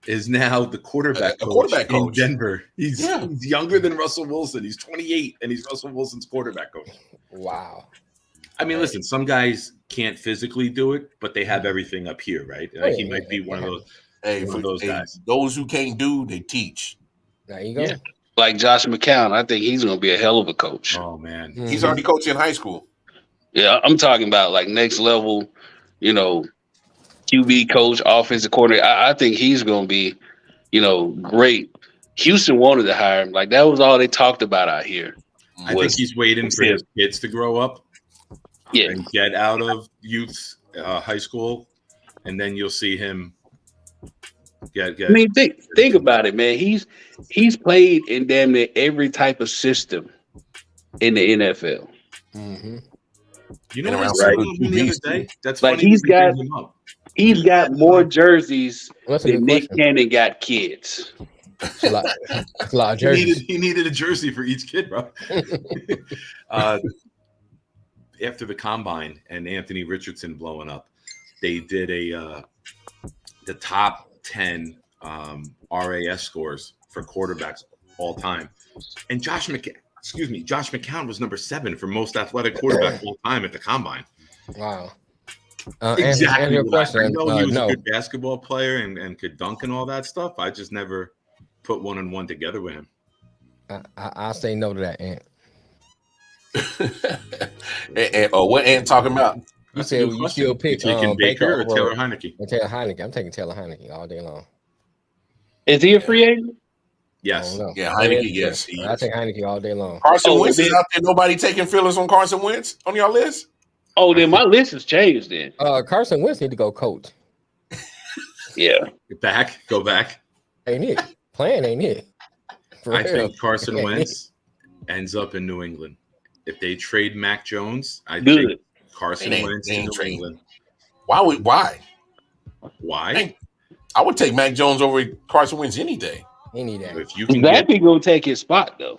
[SPEAKER 1] is now the quarterback coach in Denver. He's younger than Russell Wilson. He's 28, and he's Russell Wilson's quarterback coach.
[SPEAKER 3] Wow.
[SPEAKER 1] I mean, listen, some guys can't physically do it, but they have everything up here, right? Like he might be one of those guys.
[SPEAKER 4] Those who can't do, they teach.
[SPEAKER 3] There you go.
[SPEAKER 2] Yeah. Like Josh McCown, I think he's going to be a hell of a coach.
[SPEAKER 1] Oh, man.
[SPEAKER 4] He's already coaching in high school.
[SPEAKER 2] Yeah, I'm talking about like next level, QB coach, offensive coordinator. I think he's going to be, great. Houston wanted to hire him. Like that was all they talked about out here.
[SPEAKER 1] I think he's waiting for his kids to grow up.
[SPEAKER 2] Yeah.
[SPEAKER 1] And get out of youth high school, and then you'll see him get.
[SPEAKER 2] I mean, think about it, man. He's played in damn near every type of system in the NFL.
[SPEAKER 3] Mm-hmm.
[SPEAKER 1] You know what I the other day? That's
[SPEAKER 2] like
[SPEAKER 1] funny.
[SPEAKER 2] He's got more jerseys than Nick Cannon got kids.
[SPEAKER 3] It's a lot of jerseys.
[SPEAKER 1] He needed a jersey for each kid, bro. After the combine and Anthony Richardson blowing up, they did the top 10 RAS scores for quarterbacks all time, and Josh McCown was number 7 for most athletic quarterback all time at the combine.
[SPEAKER 3] Wow.
[SPEAKER 1] Exactly.
[SPEAKER 3] Your question.
[SPEAKER 1] I know he was a good basketball player and could dunk and all that stuff. I just never put 1 and 1 together with him.
[SPEAKER 3] I'll say no to that, Ant.
[SPEAKER 4] What Ant talking about?
[SPEAKER 3] You said you still pick
[SPEAKER 1] Baker or Taylor Heineke?
[SPEAKER 3] Taylor Heineke. I'm taking Taylor Heineke all day long.
[SPEAKER 2] Is he a free agent?
[SPEAKER 1] Yes.
[SPEAKER 4] Yeah, Heineke. Yes.
[SPEAKER 3] I take Heineke all day long.
[SPEAKER 4] Carson Wentz is out there. Nobody taking fillers on Carson Wentz on your list?
[SPEAKER 2] Oh, then my list has changed. Then
[SPEAKER 3] Carson Wentz need to go coach.
[SPEAKER 2] Yeah.
[SPEAKER 1] Go back.
[SPEAKER 3] Ain't it? Plan ain't it?
[SPEAKER 1] I think Carson Wentz ends up in New England. If they trade Mac Jones, I think Carson Wentz in New England.
[SPEAKER 4] Why?
[SPEAKER 1] Why?
[SPEAKER 4] I would take Mac Jones over Carson Wentz any day.
[SPEAKER 3] Any day.
[SPEAKER 1] If you can get
[SPEAKER 2] Zappy gonna take his spot though.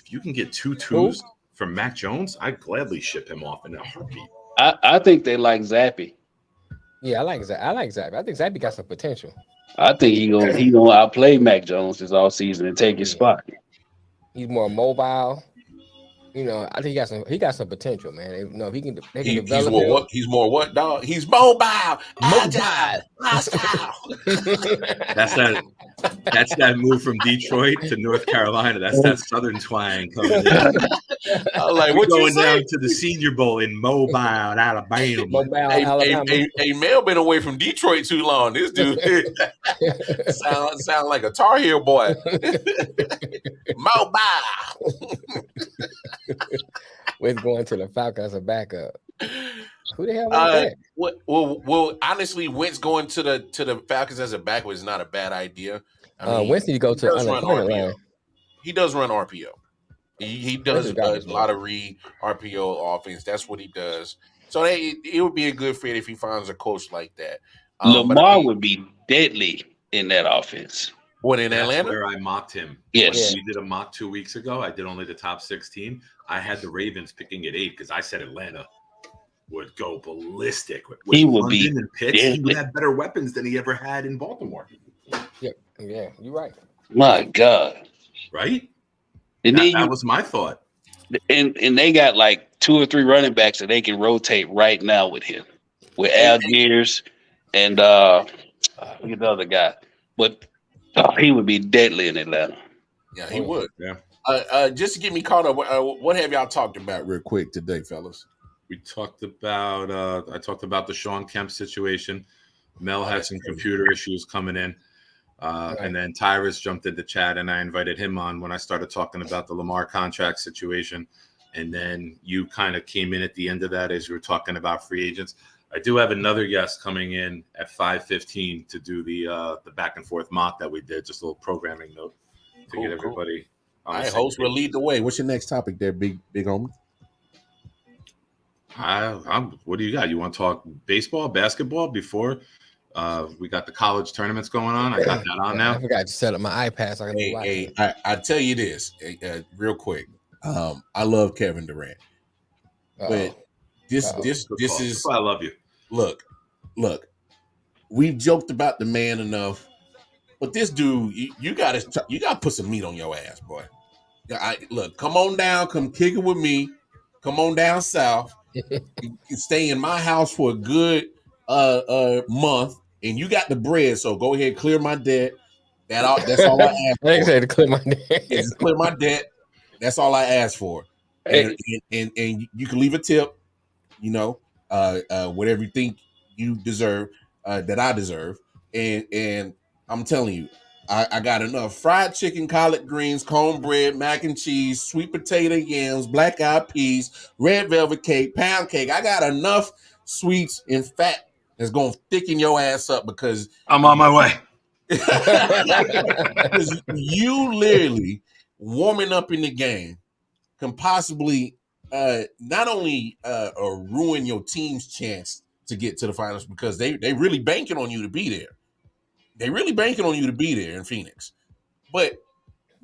[SPEAKER 1] if you can get 2 twos from Mac Jones, I'd gladly ship him off in a heartbeat.
[SPEAKER 2] I think they like Zappy.
[SPEAKER 3] Yeah, I like Zappy. I think Zappy got some potential.
[SPEAKER 2] I think he gonna outplay Mac Jones this all season and take his spot.
[SPEAKER 3] He's more mobile. You know, I think he got some potential, man. If he can, they can develop him.
[SPEAKER 4] He's more what, dog? He's mobile, agile, hostile.
[SPEAKER 1] That's that move from Detroit to North Carolina. That's that Southern twang coming in.
[SPEAKER 4] Like,
[SPEAKER 1] We're
[SPEAKER 4] what
[SPEAKER 1] going
[SPEAKER 4] you say?
[SPEAKER 1] down to the Senior Bowl in Mobile, Alabama.
[SPEAKER 3] Alabama.
[SPEAKER 4] Hey, Mel been away from Detroit too long. This dude sound like a Tar Heel boy. Mobile.
[SPEAKER 3] With going to the Falcons as a backup. Who the hell was that?
[SPEAKER 4] Well, honestly, Wentz going to the Falcons as a backup is not a bad idea. I mean,
[SPEAKER 3] Wentz need to go to unemployment line.
[SPEAKER 4] He does run RPO. He does a lot of RPO offense. That's what he does. So it would be a good fit if he finds a coach like that.
[SPEAKER 2] Lamar would be deadly in that offense.
[SPEAKER 4] What, in Atlanta?
[SPEAKER 1] That's where I mocked him.
[SPEAKER 2] Yes.
[SPEAKER 1] We did a mock 2 weeks ago. I did only the top 16. I had the Ravens picking at 8 because I said Atlanta would go ballistic.
[SPEAKER 2] He would be
[SPEAKER 1] in Pitts, he would have better weapons than he ever had in Baltimore.
[SPEAKER 3] Yeah, you're right.
[SPEAKER 2] My God.
[SPEAKER 1] Right?
[SPEAKER 2] And
[SPEAKER 1] that was my thought.
[SPEAKER 2] And they got like 2 or 3 running backs that they can rotate right now with him. With Algiers and look at the other guy. But he would be deadly in Atlanta.
[SPEAKER 4] Yeah, he would.
[SPEAKER 1] Yeah.
[SPEAKER 4] Just to get me caught up, what have y'all talked about real quick today, fellas?
[SPEAKER 1] We talked about I talked about the Sean Kemp situation. Mel had some computer issues coming in. And then Tyrus jumped in the chat and I invited him on when I started talking about the Lamar contract situation. And then you kind of came in at the end of that as we were talking about free agents. I do have another guest coming in at 5:15 to do the back and forth mock that we did, just a little programming note to get everybody.
[SPEAKER 4] All right, host will lead the way. What's your next topic there, big homie?
[SPEAKER 1] What do you got? You want to talk baseball, basketball before we got the college tournaments going on? I got that on now.
[SPEAKER 3] I forgot to set up my iPad so I can watch.
[SPEAKER 4] I tell you this real quick. I love Kevin Durant, but this is.
[SPEAKER 1] I love you.
[SPEAKER 4] Look. We've joked about the man enough, but this dude, you gotta put some meat on your ass, boy. Look, come on down, come kick it with me. Come on down south. You stay in my house for a good month, and you got the bread. So go ahead, clear my debt. That's all I ask for.
[SPEAKER 3] I said to clear my debt.
[SPEAKER 4] Yeah, just clear my debt. That's all I ask for. And you can leave a tip. You know, whatever you think you deserve, that I deserve. And I'm telling you, I got enough fried chicken, collard greens, cornbread, mac and cheese, sweet potato yams, black eyed peas, red velvet cake, pound cake. I got enough sweets and fat that's going to thicken your ass up because
[SPEAKER 1] I'm on my way.
[SPEAKER 4] Because you literally warming up in the game can possibly not only ruin your team's chance to get to the finals because they really banking on you to be there. They really banking on you to be there in Phoenix. But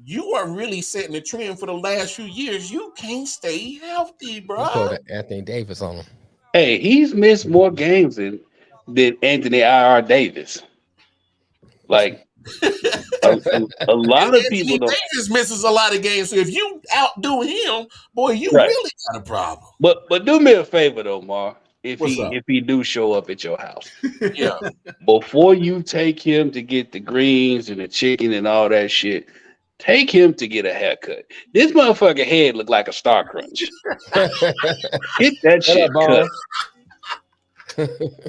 [SPEAKER 4] you are really setting the trend for the last few years. You can't stay healthy, bro.
[SPEAKER 3] Put Anthony Davis on him.
[SPEAKER 2] Hey, he's missed more games than Anthony I.R. Davis. Like a lot of people don't.
[SPEAKER 4] Davis misses a lot of games. So if you outdo him, boy, you really got a problem.
[SPEAKER 2] But do me a favor though, Mar. If he do show up at your house,
[SPEAKER 4] yeah,
[SPEAKER 2] before you take him to get the greens and the chicken and all that shit, take him to get a haircut. This motherfucker head look like a Star Crunch. Get that shit cut.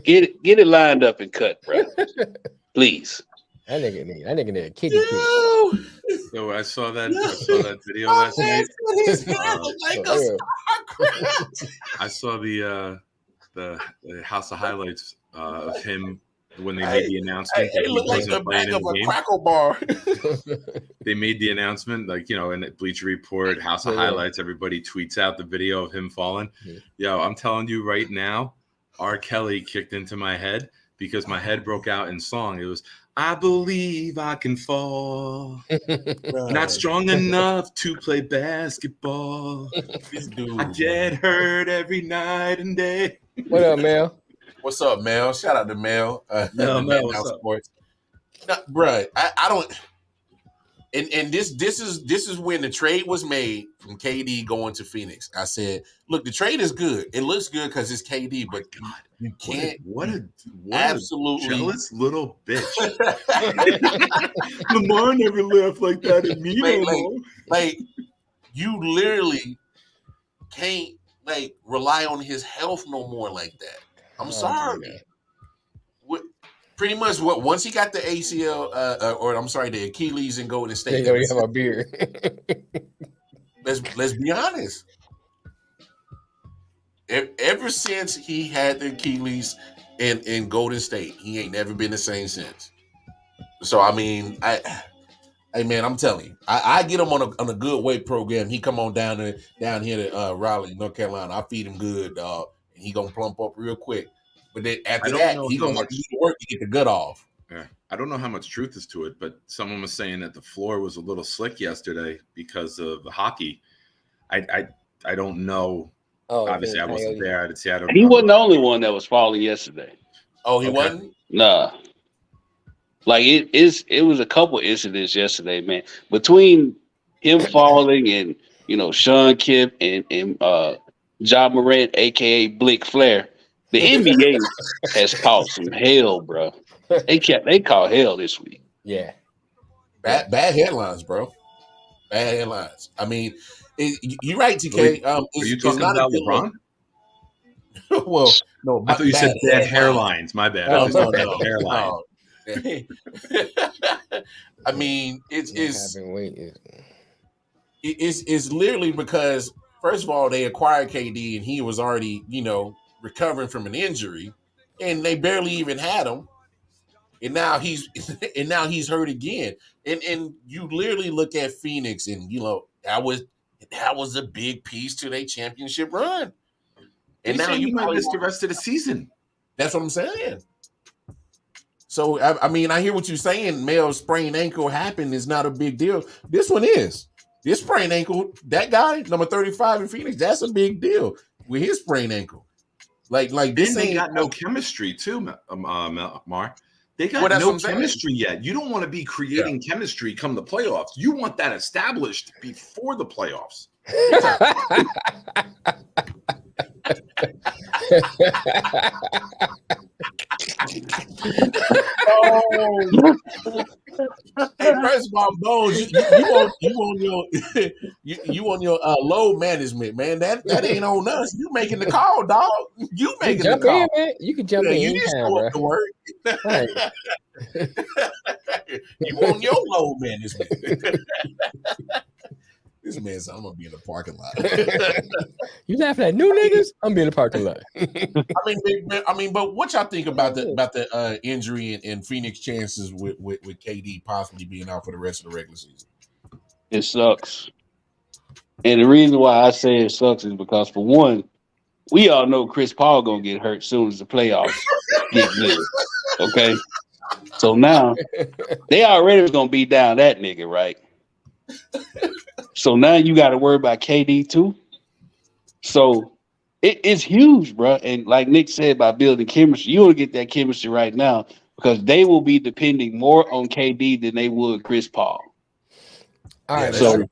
[SPEAKER 2] Get it lined up and cut, bro. Please.
[SPEAKER 3] That nigga need a kitty kid.
[SPEAKER 1] So I saw that video last night. I saw the House of Highlights of him when they made the announcement that he wasn't playing in the game.
[SPEAKER 4] Crackle bar.
[SPEAKER 1] They made the announcement, like, you know, in the Bleacher Report, House of Highlights, everybody tweets out the video of him falling. Yo, I'm telling you right now, R. Kelly kicked into my head. because my head broke out in song. It was, I believe I can fall. Not strong enough to play basketball.
[SPEAKER 4] This dude,
[SPEAKER 1] I get hurt every night and day.
[SPEAKER 3] What up, Mel?
[SPEAKER 4] What's up, Mel? Shout out to Mel.
[SPEAKER 1] Mel,
[SPEAKER 4] IOW
[SPEAKER 1] what's up?
[SPEAKER 4] Sports. No, bro, I don't. And this is when the trade was made from KD going to Phoenix. I said, look, the trade is good. It looks good because it's KD, but you can't.
[SPEAKER 1] What a
[SPEAKER 4] absolutely
[SPEAKER 1] jealous little bitch. Lamar never laughed like that at me no more.
[SPEAKER 4] Like you literally can't rely on his health no more like that. I'm sorry. Pretty much once he got the ACL or I'm sorry, the Achilles in Golden State.
[SPEAKER 3] You have a beard.
[SPEAKER 4] let's be honest. Ever since he had the Achilles in Golden State, he ain't never been the same since. So I mean, hey man, I'm telling you, I get him on a good weight program. He come on down here to Raleigh, North Carolina. I feed him good, dog, and he gonna plump up real quick. But then after that, he gonna have to do the work to get the gut off.
[SPEAKER 1] Yeah, I don't know how much truth is to it, but someone was saying that the floor was a little slick yesterday because of the hockey. I don't know.
[SPEAKER 3] Oh,
[SPEAKER 1] obviously, I wasn't there. I don't
[SPEAKER 2] he
[SPEAKER 1] know.
[SPEAKER 2] wasn't the only one that was falling yesterday.
[SPEAKER 4] Oh, he wasn't?
[SPEAKER 2] Nah. Like it was a couple incidents yesterday, man. Between him falling and Sean Kemp and Ja Morant, aka Blick Flair, the NBA has caught some hell, bro. They caught hell this week.
[SPEAKER 3] Yeah,
[SPEAKER 4] bad headlines, bro. Bad headlines. I mean, you're right, TK.
[SPEAKER 1] Are you talking about LeBron?
[SPEAKER 4] Well, no,
[SPEAKER 1] I thought you said bad hairlines. My bad.
[SPEAKER 4] No.
[SPEAKER 1] Hairline.
[SPEAKER 4] I mean, it's literally because first of all they acquired KD and he was already recovering from an injury, and they barely even had him, and now he's hurt again, and you literally look at Phoenix and that was a big piece to their championship run, and now you
[SPEAKER 1] might miss the rest of the season.
[SPEAKER 4] That's what I'm saying. So, I mean, I hear what you're saying. Mel's sprained ankle happened is not a big deal. This one is. This sprained ankle, that guy, number 35 in Phoenix, that's a big deal with his sprained ankle. Like this ain't
[SPEAKER 1] got no chemistry too, Mark. They got no chemistry yet. You don't want to be creating chemistry come the playoffs. You want that established before the playoffs.
[SPEAKER 4] Hey, first of all, Bones, you on your load management, man. That ain't on us. You making the call, dog. You making the call.
[SPEAKER 3] In, man. You can jump in.
[SPEAKER 4] You just go up to work. Right. You on your load management. This man said, I'm gonna be in the parking lot.
[SPEAKER 3] You laughing at new niggas? I'm be in the parking lot.
[SPEAKER 4] I mean, but what y'all think about the injury and Phoenix chances with KD possibly being out for the rest of the regular season?
[SPEAKER 2] It sucks. And the reason why I say it sucks is because, for one, we all know Chris Paul gonna get hurt soon as the playoffs get good. Okay, so now they already was gonna beat down that nigga, right? So now you got to worry about KD too. So it's huge, bro. And like Nick said, by building chemistry, you will get that chemistry right now because they will be depending more on KD than they would Chris Paul.
[SPEAKER 3] All right,
[SPEAKER 2] so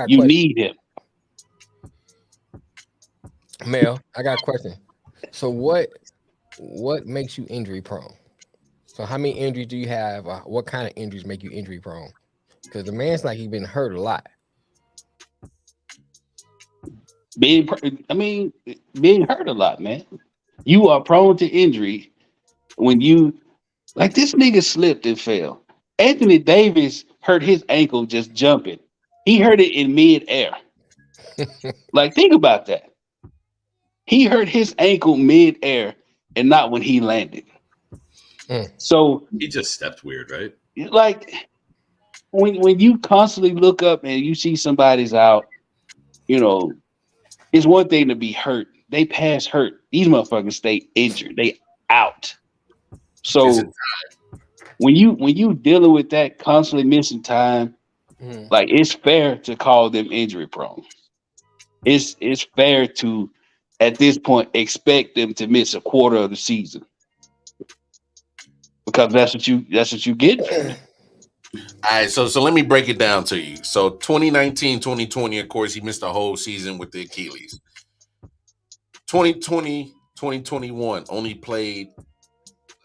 [SPEAKER 2] you need him.
[SPEAKER 3] Mel, I got a question. So what makes you injury prone? So how many injuries do you have? What kind of injuries make you injury prone? Because the man's like he's been hurt a lot.
[SPEAKER 2] Being hurt a lot, man. You are prone to injury when you like this nigga slipped and fell. Anthony Davis hurt his ankle just jumping. He hurt it in midair. Like, think about that. He hurt his ankle midair and not when he landed. So
[SPEAKER 1] he just stepped weird, right?
[SPEAKER 2] Like when you constantly look up and you see somebody's out, it's one thing to be hurt. They pass hurt. These motherfuckers stay injured. They out. So when you dealing with that constantly missing time, like it's fair to call them injury prone. It's fair to at this point expect them to miss a quarter of the season because that's what you get from them.
[SPEAKER 4] All right, so let me break it down to you. So 2019, 2020, of course, he missed the whole season with the Achilles. 2020, 2021 only played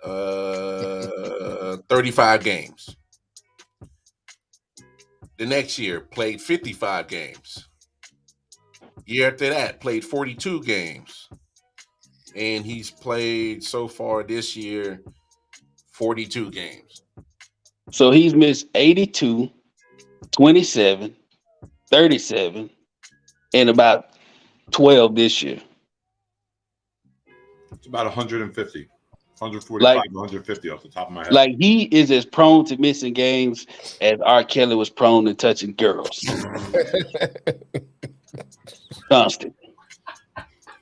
[SPEAKER 4] 35 games. The next year played 55 games. Year after that played 42 games. And he's played so far this year 42 games.
[SPEAKER 2] So he's missed 82, 27, 37, and about 12 this year.
[SPEAKER 1] It's about 150, 145, 150 off the top of my head.
[SPEAKER 2] Like he is as prone to missing games as R. Kelly was prone to touching girls. Constant.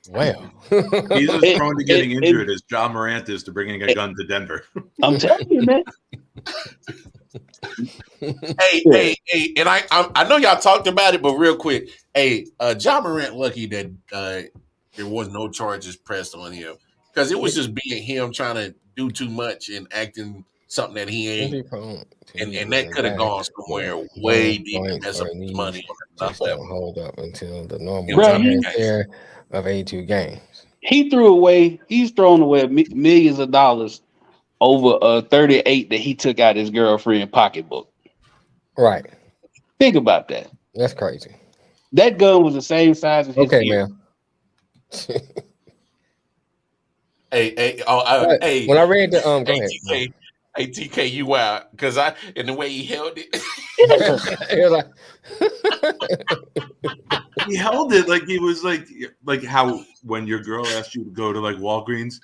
[SPEAKER 3] Wow.
[SPEAKER 1] He's as prone to getting injured as John Morant is to bringing a gun to Denver.
[SPEAKER 2] I'm telling you, man.
[SPEAKER 4] Hey, and I know y'all talked about it, but real quick, John Morant lucky that there was no charges pressed on him because it was just being him trying to do too much and acting something that he ain't, and that could have gone somewhere way deep and mess up his money.
[SPEAKER 3] Just don't hold up until the normal share of 82 games.
[SPEAKER 2] He's thrown away millions of dollars over a 38 that he took out his girlfriend's pocketbook.
[SPEAKER 3] Right.
[SPEAKER 2] Think about that.
[SPEAKER 3] That's crazy.
[SPEAKER 2] That gun was the same size as his ear.
[SPEAKER 3] Man.
[SPEAKER 4] Hey,
[SPEAKER 3] when I read the go ahead.
[SPEAKER 4] TK, you wild because and the way he held it.
[SPEAKER 1] He held it like he was like how when your girl asked you to go to like Walgreens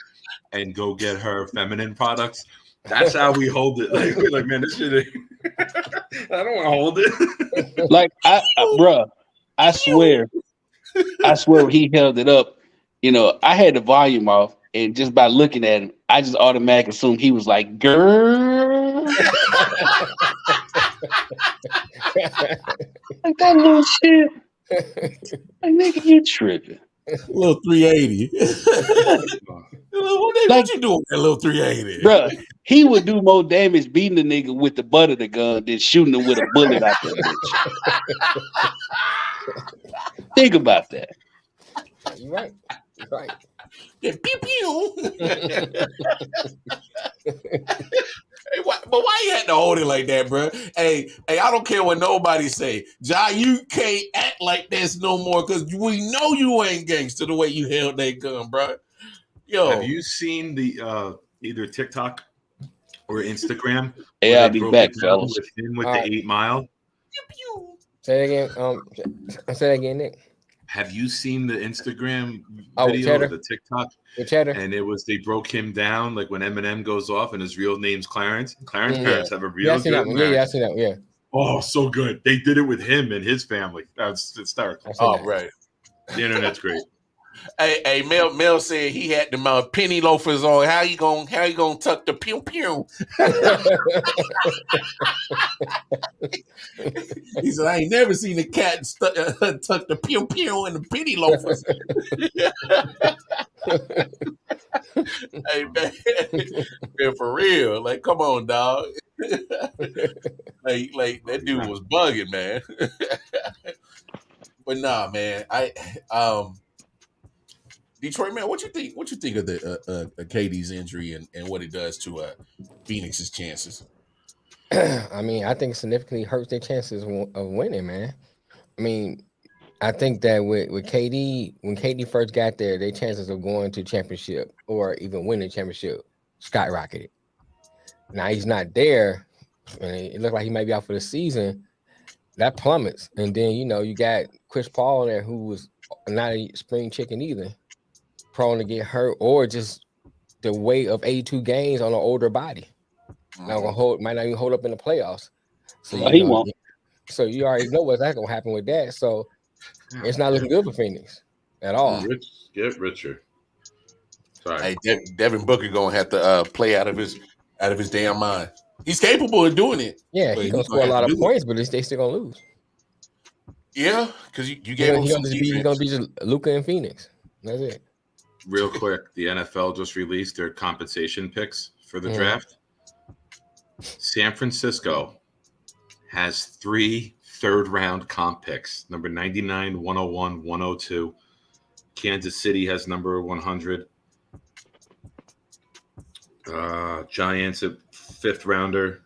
[SPEAKER 1] and go get her feminine products. That's how we hold it. Like man, this shit. I don't want to hold it.
[SPEAKER 2] Like I swear he held it up. You know, I had the volume off, and just by looking at him, I just automatically assumed he was like, "Girl." Like that little shit. Like nigga, you tripping.
[SPEAKER 4] Little 380. What you doing with that little 380?
[SPEAKER 2] Bro, he would do more damage beating the nigga with the butt of the gun than shooting him with a bullet out the bitch. Think about that.
[SPEAKER 3] You're right. You're right.
[SPEAKER 4] Yeah, pew pew. But why you had to hold it like that, bro? Hey, I don't care what nobody say. Ja, you can't act like this no more because we know you ain't gangster the way you held that gun, bro. Yo,
[SPEAKER 1] have you seen the either TikTok or Instagram?
[SPEAKER 2] Yeah, I'll be back, fellas.
[SPEAKER 1] With him with the 8 Mile.
[SPEAKER 3] Say it again. Say it again, Nick.
[SPEAKER 1] Have you seen the Instagram video or the TikTok?
[SPEAKER 3] With Cheddar?
[SPEAKER 1] And it was they broke him down like when Eminem goes off and his real name's Clarence. Clarence parents have a real
[SPEAKER 3] I seen that one. Yeah, I seen that one. Yeah.
[SPEAKER 1] Oh, so good. They did it with him and his family. That's hysterical.
[SPEAKER 4] Oh, right.
[SPEAKER 1] The internet's great.
[SPEAKER 4] Hey, Mel said he had them penny loafers on. How you gonna tuck the pew pew? He said, I ain't never seen a cat tuck the pew pew in the penny loafers. Hey man, for real, like come on, dog. like that dude was bugging, man. But nah, man, Detroit, man, what you think? What you think of the KD's injury and what it does to Phoenix's chances?
[SPEAKER 3] I mean, I think it significantly hurts their chances of winning, man. I mean, I think that with KD, when KD first got there, their chances of going to championship or even winning championship skyrocketed. Now he's not there, and it looked like he might be out for the season. That plummets, and then you got Chris Paul there, who was not a spring chicken either, prone to get hurt, or just the weight of 82 games on an older body. Not gonna might not even hold up in the playoffs. So
[SPEAKER 2] he won't.
[SPEAKER 3] So you already know what's gonna happen with that. So it's not looking good for Phoenix at all.
[SPEAKER 1] Get richer. Sorry.
[SPEAKER 4] Hey, Devin Booker gonna have to play out of his damn mind. He's capable of doing it.
[SPEAKER 3] Yeah,
[SPEAKER 4] but
[SPEAKER 3] he's gonna score a
[SPEAKER 4] have
[SPEAKER 3] lot
[SPEAKER 4] to
[SPEAKER 3] of
[SPEAKER 4] do it.
[SPEAKER 3] points, but they still gonna lose.
[SPEAKER 4] Yeah, because you
[SPEAKER 3] He's
[SPEAKER 4] gave him some
[SPEAKER 3] gonna be just Luka and Phoenix. That's it.
[SPEAKER 1] Real quick, the NFL just released their compensation picks for the draft. San Francisco has 3 third-round comp picks: number 99, 101, 102. Kansas City has number 100. Giants a 5th rounder.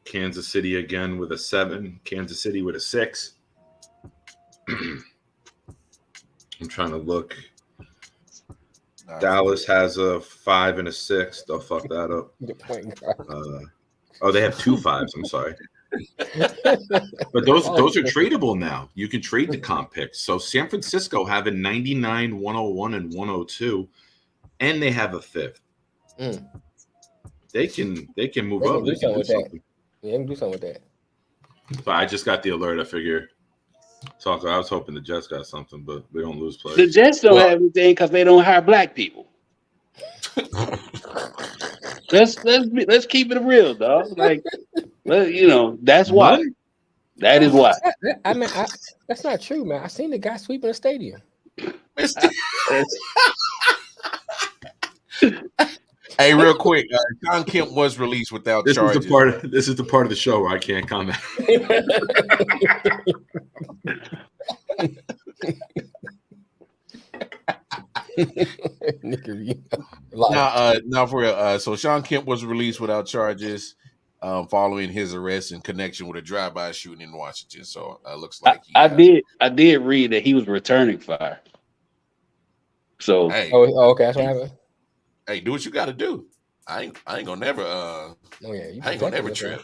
[SPEAKER 1] Kansas City again with a 7. Kansas City with a 6. I'm trying to look. Dallas has a 5 and a 6. They'll fuck that up. They have 2 5s. I'm sorry. But those are tradable now. You can trade the comp picks. So San Francisco have a 99, 101, and 102, and they have a 5th. They can move up. They can do something.
[SPEAKER 3] Yeah, they can do something with that.
[SPEAKER 1] But I just got the alert. I figure. I was hoping the Jets got something, but we don't lose players.
[SPEAKER 2] The Jets don't have anything because they don't hire black people. let's keep it real, dog. Like, that's why. That is why.
[SPEAKER 3] I mean, that's not true, man. I seen the guy sweeping the stadium.
[SPEAKER 4] Hey, real quick, Sean Kemp was released without charges.
[SPEAKER 1] This is the part of the show where I can't comment.
[SPEAKER 4] Now for real. So Sean Kemp was released without charges following his arrest in connection with a drive-by shooting in Washington. So looks like
[SPEAKER 2] I did read that he was returning fire. So
[SPEAKER 3] okay, that's what happened.
[SPEAKER 4] Hey, do what you got to do. I ain't gonna never. I ain't gonna never trip.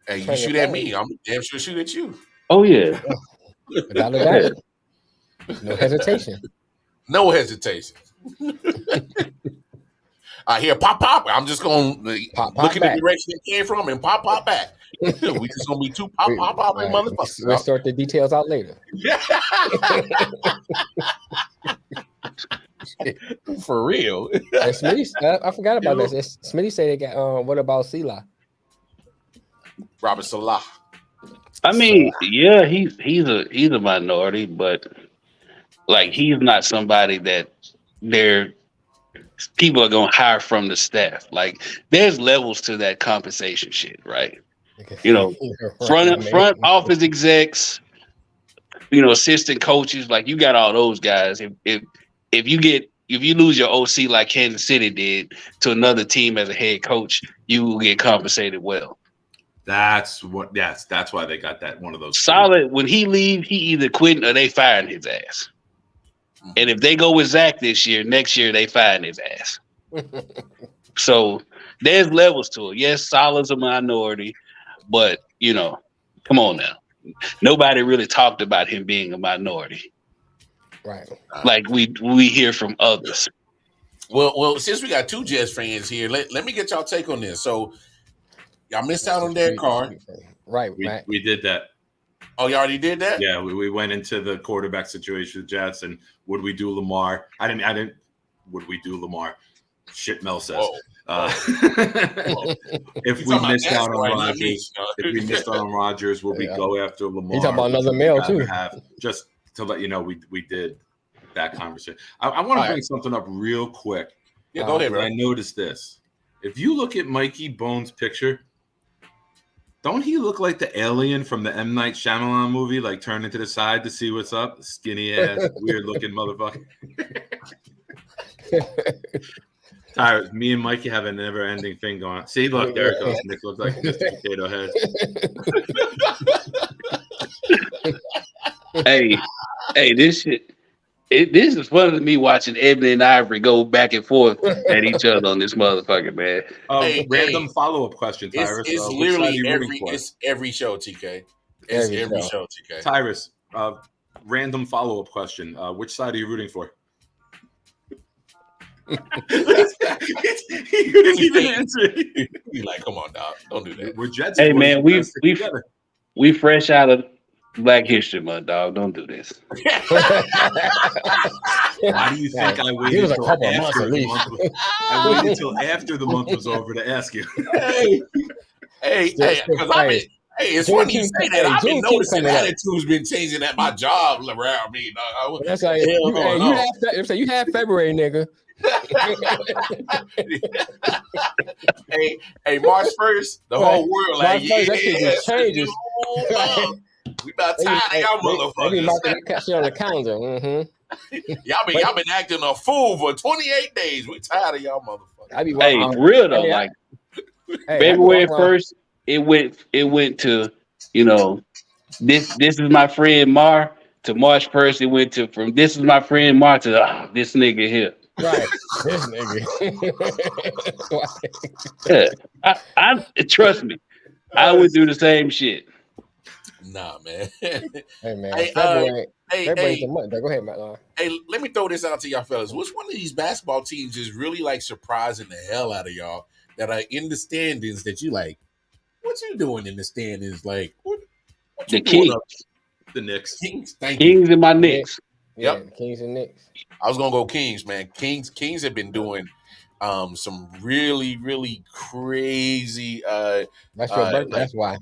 [SPEAKER 4] Hey, you shoot at me, I'm damn sure shoot at you.
[SPEAKER 2] Oh yeah.
[SPEAKER 3] No hesitation.
[SPEAKER 4] No hesitation. I hear pop. I'm just gonna look in the direction it came from and pop back. We just gonna be 2 pop motherfuckers.
[SPEAKER 3] We'll sort the details out later.
[SPEAKER 4] For real.
[SPEAKER 3] And Smitty, I forgot about that. Smitty said they got. What about Sela?
[SPEAKER 4] Robert Salah.
[SPEAKER 2] I mean, yeah, he's a minority, but like he's not somebody that people are gonna hire from the staff. Like there's levels to that compensation shit, right? Front office execs, assistant coaches, like you got all those guys. If you lose your OC like Kansas City did to another team as a head coach, you will get compensated well.
[SPEAKER 1] That's why they got that one of those.
[SPEAKER 2] Solid. When he leaves, he either quitting or they firing his ass. And if they go with Zach this year, next year they firing his ass. So there's levels to it. Yes, Salah's a minority, but come on now. Nobody really talked about him being a minority.
[SPEAKER 3] Right.
[SPEAKER 2] Like we hear from others.
[SPEAKER 4] Well, since we got 2 Jets fans here, let me get y'all take on this. So y'all missed out on Derek Carr.
[SPEAKER 3] Right.
[SPEAKER 1] We did that.
[SPEAKER 4] Oh, you already did that?
[SPEAKER 1] Yeah, we went into the quarterback situation with Jets and would we do Lamar? I didn't. Would we do Lamar? Shit, Mel says. If we missed out on Rodgers, will we go after Lamar?
[SPEAKER 3] He's talking about another male too.
[SPEAKER 1] Just to let you know, we did that conversation. I want to bring something up real quick.
[SPEAKER 4] Yeah, go ahead, bro.
[SPEAKER 1] I noticed this. If you look at Mikey Bones' picture, don't he look like the alien from the M. Night Shyamalan movie, like turning to the side to see what's up? Skinny ass, weird looking motherfucker. Tyler, me and Mikey have a never ending thing going on. See, look, there it goes. Nick looks like Mr. Potato
[SPEAKER 2] Head. Hey, this shit. This is fun to me watching Ebony and Ivory go back and forth at each other on this motherfucker, man.
[SPEAKER 1] Random follow-up question, Tyrus.
[SPEAKER 4] It's literally every show, TK. It's every show, TK.
[SPEAKER 1] Tyrus, random follow-up question. Which side are you rooting for? He couldn't even answer.
[SPEAKER 4] He's like, come on, dog. Don't do that.
[SPEAKER 1] We're Jets.
[SPEAKER 2] Hey, man, we fresh out of Black History Month, dog. Don't do this.
[SPEAKER 1] Why do you think I waited
[SPEAKER 3] Give us a
[SPEAKER 1] till
[SPEAKER 3] couple of months
[SPEAKER 1] after
[SPEAKER 3] at
[SPEAKER 1] the
[SPEAKER 3] least.
[SPEAKER 1] month? I waited till after the month was over to ask you.
[SPEAKER 4] hey, because I've been. Hey, it's funny you say that. I've been noticing attitudes been changing at my job around me. Dog.
[SPEAKER 3] That's like you have February, nigga.
[SPEAKER 4] hey, March 1st, the whole world like,
[SPEAKER 3] March 1st, that shit just changes.
[SPEAKER 4] We about tired of y'all motherfuckers.
[SPEAKER 3] They be marking that shit on the calendar. Mm-hmm.
[SPEAKER 4] Y'all been acting a fool for 28 days. We tired of y'all motherfuckers.
[SPEAKER 2] Hey, for real though, like February 1st, it went to, you know, this is my friend Mar, to March 1st. It went to from this is my friend Mar to this nigga here.
[SPEAKER 3] Right, this nigga.
[SPEAKER 2] Yeah, I trust me, I would do the same shit.
[SPEAKER 4] Nah, man.
[SPEAKER 3] Hey, man. February's a month. Go ahead, Matt.
[SPEAKER 4] Hey, let me throw this out to y'all fellas. Which one of these basketball teams is really like surprising the hell out of y'all that are in the standings that you like? What you doing in the standings? Like, what you
[SPEAKER 2] The
[SPEAKER 4] doing
[SPEAKER 2] Kings.
[SPEAKER 4] up?
[SPEAKER 1] The Knicks.
[SPEAKER 4] Kings, thank
[SPEAKER 2] Kings
[SPEAKER 4] you.
[SPEAKER 2] and my Knicks.
[SPEAKER 3] Yeah,
[SPEAKER 4] Yep.
[SPEAKER 3] Kings and Knicks.
[SPEAKER 4] I was gonna go Kings, man. Kings have been doing some really, really crazy
[SPEAKER 3] That's your birthday. That's why.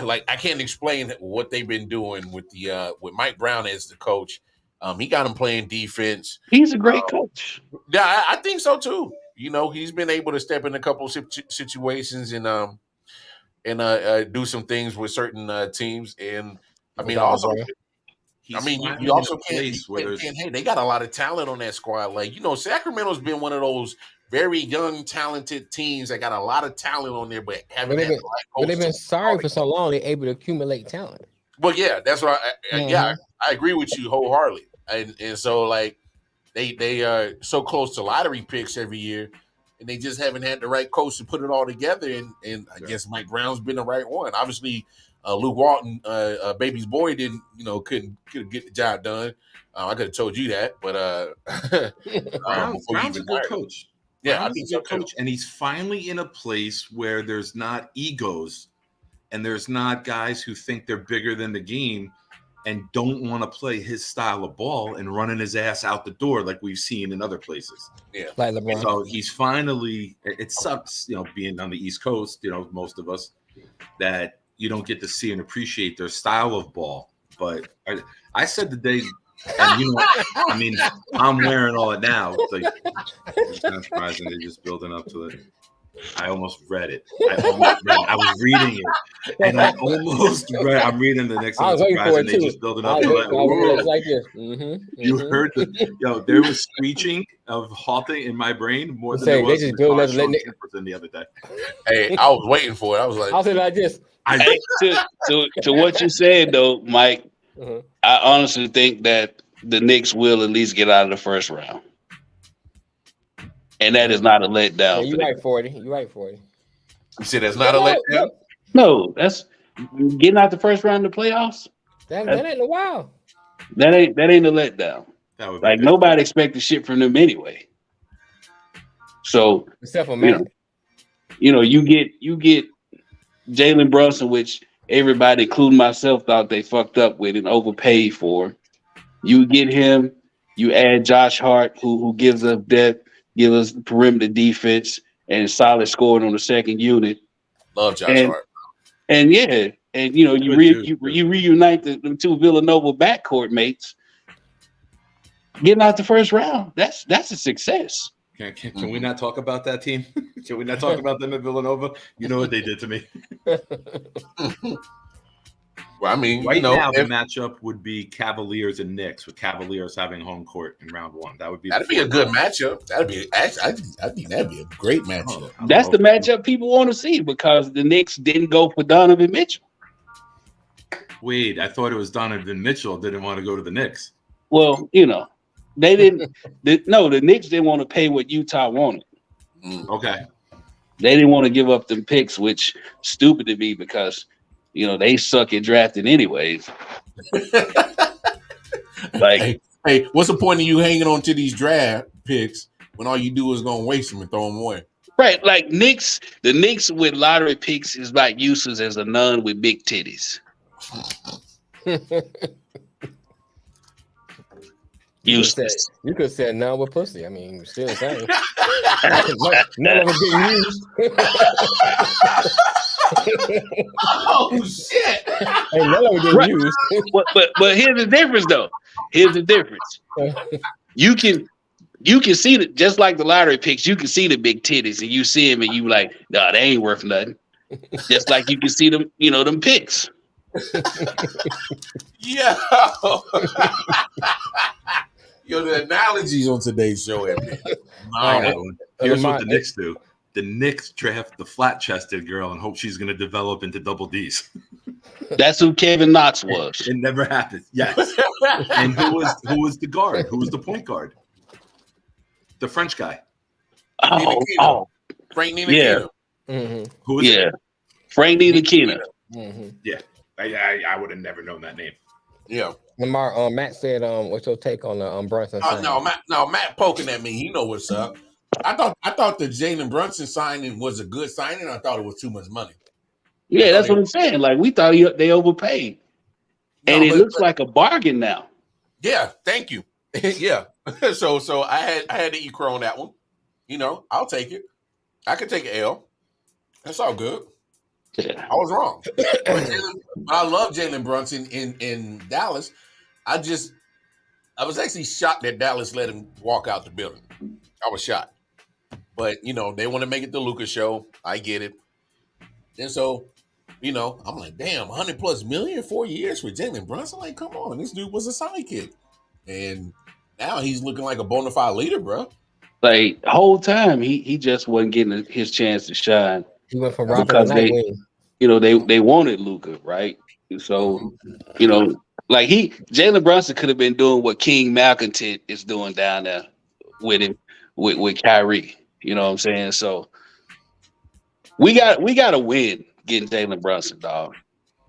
[SPEAKER 4] Like I can't explain what they've been doing with the with Mike Brown as the coach. He got him playing defense.
[SPEAKER 2] He's a great coach.
[SPEAKER 4] Yeah, I think so too. You know, he's been able to step in a couple of situations and do some things with certain teams. And I mean, also, you also can't. Hey, they got a lot of talent on that squad. Like, you know, Sacramento's been one of those very young, talented teams that got a lot of talent on there, but haven't had the right coach.
[SPEAKER 3] But they've been sorry for so long. They're able to accumulate talent.
[SPEAKER 4] Well, yeah, that's what I agree with you wholeheartedly. And so like they are so close to lottery picks every year, and they just haven't had the right coach to put it all together. And I guess Mike Brown's been the right one. Obviously, Luke Walton, baby's boy, couldn't get the job done. I could have told you that, but
[SPEAKER 1] Brown's a good coach.
[SPEAKER 4] Yeah, I think so,
[SPEAKER 1] coach, and he's finally in a place where there's not egos, and there's not guys who think they're bigger than the game and don't want to play his style of ball and running his ass out the door like we've seen in other places.
[SPEAKER 4] Yeah,
[SPEAKER 3] like LeBron.
[SPEAKER 1] So he's finally. It sucks, being on the East Coast. Most of us that you don't get to see and appreciate their style of ball. But I said the day. And I mean, I'm wearing all it now. It's not surprising they're just building up to it. I almost read it. I was reading it, and I almost read. I'm reading the next one.
[SPEAKER 3] I was waiting for it too.
[SPEAKER 1] Just building up to it.
[SPEAKER 3] Like this. Mm-hmm.
[SPEAKER 1] You heard there was screeching of halting in my brain more than there was
[SPEAKER 3] they just build
[SPEAKER 1] than the other day.
[SPEAKER 4] Hey, I was waiting for it. I was like,
[SPEAKER 3] I'll say like this.
[SPEAKER 2] To what you said though, Mike. Mm-hmm. I honestly think that the Knicks will at least get out of the first round. And that is not a letdown.
[SPEAKER 3] You're right, 40. You're right, 40.
[SPEAKER 4] You said that's not a letdown?
[SPEAKER 2] No, that's getting out the first round of the playoffs.
[SPEAKER 3] That ain't a while.
[SPEAKER 2] That ain't a letdown. Like nobody expected shit from them anyway. So
[SPEAKER 3] except for Matt.
[SPEAKER 2] You get Jalen Brunson, which everybody, including myself, thought they fucked up with and overpaid for. You get him, you add Josh Hart, who gives us depth, gives us perimeter defense, and solid scoring on the second unit.
[SPEAKER 4] Love Josh Hart.
[SPEAKER 2] And you reunite the two Villanova backcourt mates. Getting out the first round, that's a success.
[SPEAKER 1] Can we not talk about that team? Can we not talk about them at Villanova? You know what they did to me.
[SPEAKER 4] Well, I mean,
[SPEAKER 1] now the matchup would be Cavaliers and Knicks, with Cavaliers having home court in round one. That'd be
[SPEAKER 4] a good matchup. I think that'd be a great matchup.
[SPEAKER 2] That's the matchup people want to see because the Knicks didn't go for Donovan Mitchell.
[SPEAKER 1] Wait, I thought it was Donovan Mitchell didn't want to go to the Knicks.
[SPEAKER 2] Well, they didn't. The Knicks didn't want to pay what Utah wanted.
[SPEAKER 1] Okay.
[SPEAKER 2] They didn't want to give up them picks, which stupid to me because they suck at drafting anyways. Like,
[SPEAKER 4] hey, what's the point of you hanging on to these draft picks when all you do is gonna waste them and throw them away?
[SPEAKER 2] Right, like the Knicks with lottery picks is like useless as a nun with big titties.
[SPEAKER 3] You could have said no with pussy. I mean, still the same. None of it getting used.
[SPEAKER 4] Oh shit!
[SPEAKER 3] Ain't none of it getting used.
[SPEAKER 2] But here's the difference, though. Here's the difference. You can see that, just like the lottery picks. You can see the big titties, and you see them, and you like, nah, they ain't worth nothing. Just like you can see them, them picks.
[SPEAKER 4] Yeah. Yo, the analogies on today's show have been.
[SPEAKER 1] Here's what the Knicks do. The Knicks draft the flat-chested girl and hope she's going to develop into double D's.
[SPEAKER 2] That's who Kevin Knox was.
[SPEAKER 1] It never happened. Yes. And who was the guard? Who was the point guard? The French guy.
[SPEAKER 4] Frank Ntilikina.
[SPEAKER 2] Yeah.
[SPEAKER 3] Mm-hmm.
[SPEAKER 1] Who is it?
[SPEAKER 2] Frank Ntilikina.
[SPEAKER 3] Mm-hmm.
[SPEAKER 1] Yeah. I would have never known that name.
[SPEAKER 4] Yeah.
[SPEAKER 3] Lamar, Matt said, "What's your take on the Brunson?"
[SPEAKER 4] Matt poking at me. He know what's up. I thought the Jalen Brunson signing was a good signing. I thought it was too much money.
[SPEAKER 2] Yeah, that's what I'm saying. Like, we thought they overpaid, and it looks like a bargain now.
[SPEAKER 4] Yeah, thank you. Yeah. So I had to eat crow on that one. I'll take it. I could take an L. That's all good.
[SPEAKER 2] Yeah.
[SPEAKER 4] I was wrong. But I love Jalen Brunson in Dallas. I was actually shocked that Dallas let him walk out the building. I was shocked. But, they want to make it the Lucas show. I get it. And so, I'm like, damn, 100 plus million, 4 years for Jalen Brunson? Like, come on. This dude was a sidekick. And now he's looking like a bona fide leader, bro.
[SPEAKER 2] Like, the whole time, he just wasn't getting his chance to shine.
[SPEAKER 3] He went from Robert
[SPEAKER 2] because
[SPEAKER 3] to Nightwing.
[SPEAKER 2] They wanted Luka, right? So, like Jalen Brunson could have been doing what King Malcontent is doing down there with him, with Kyrie. You know what I'm saying? So we got to win getting Jalen Brunson, dog.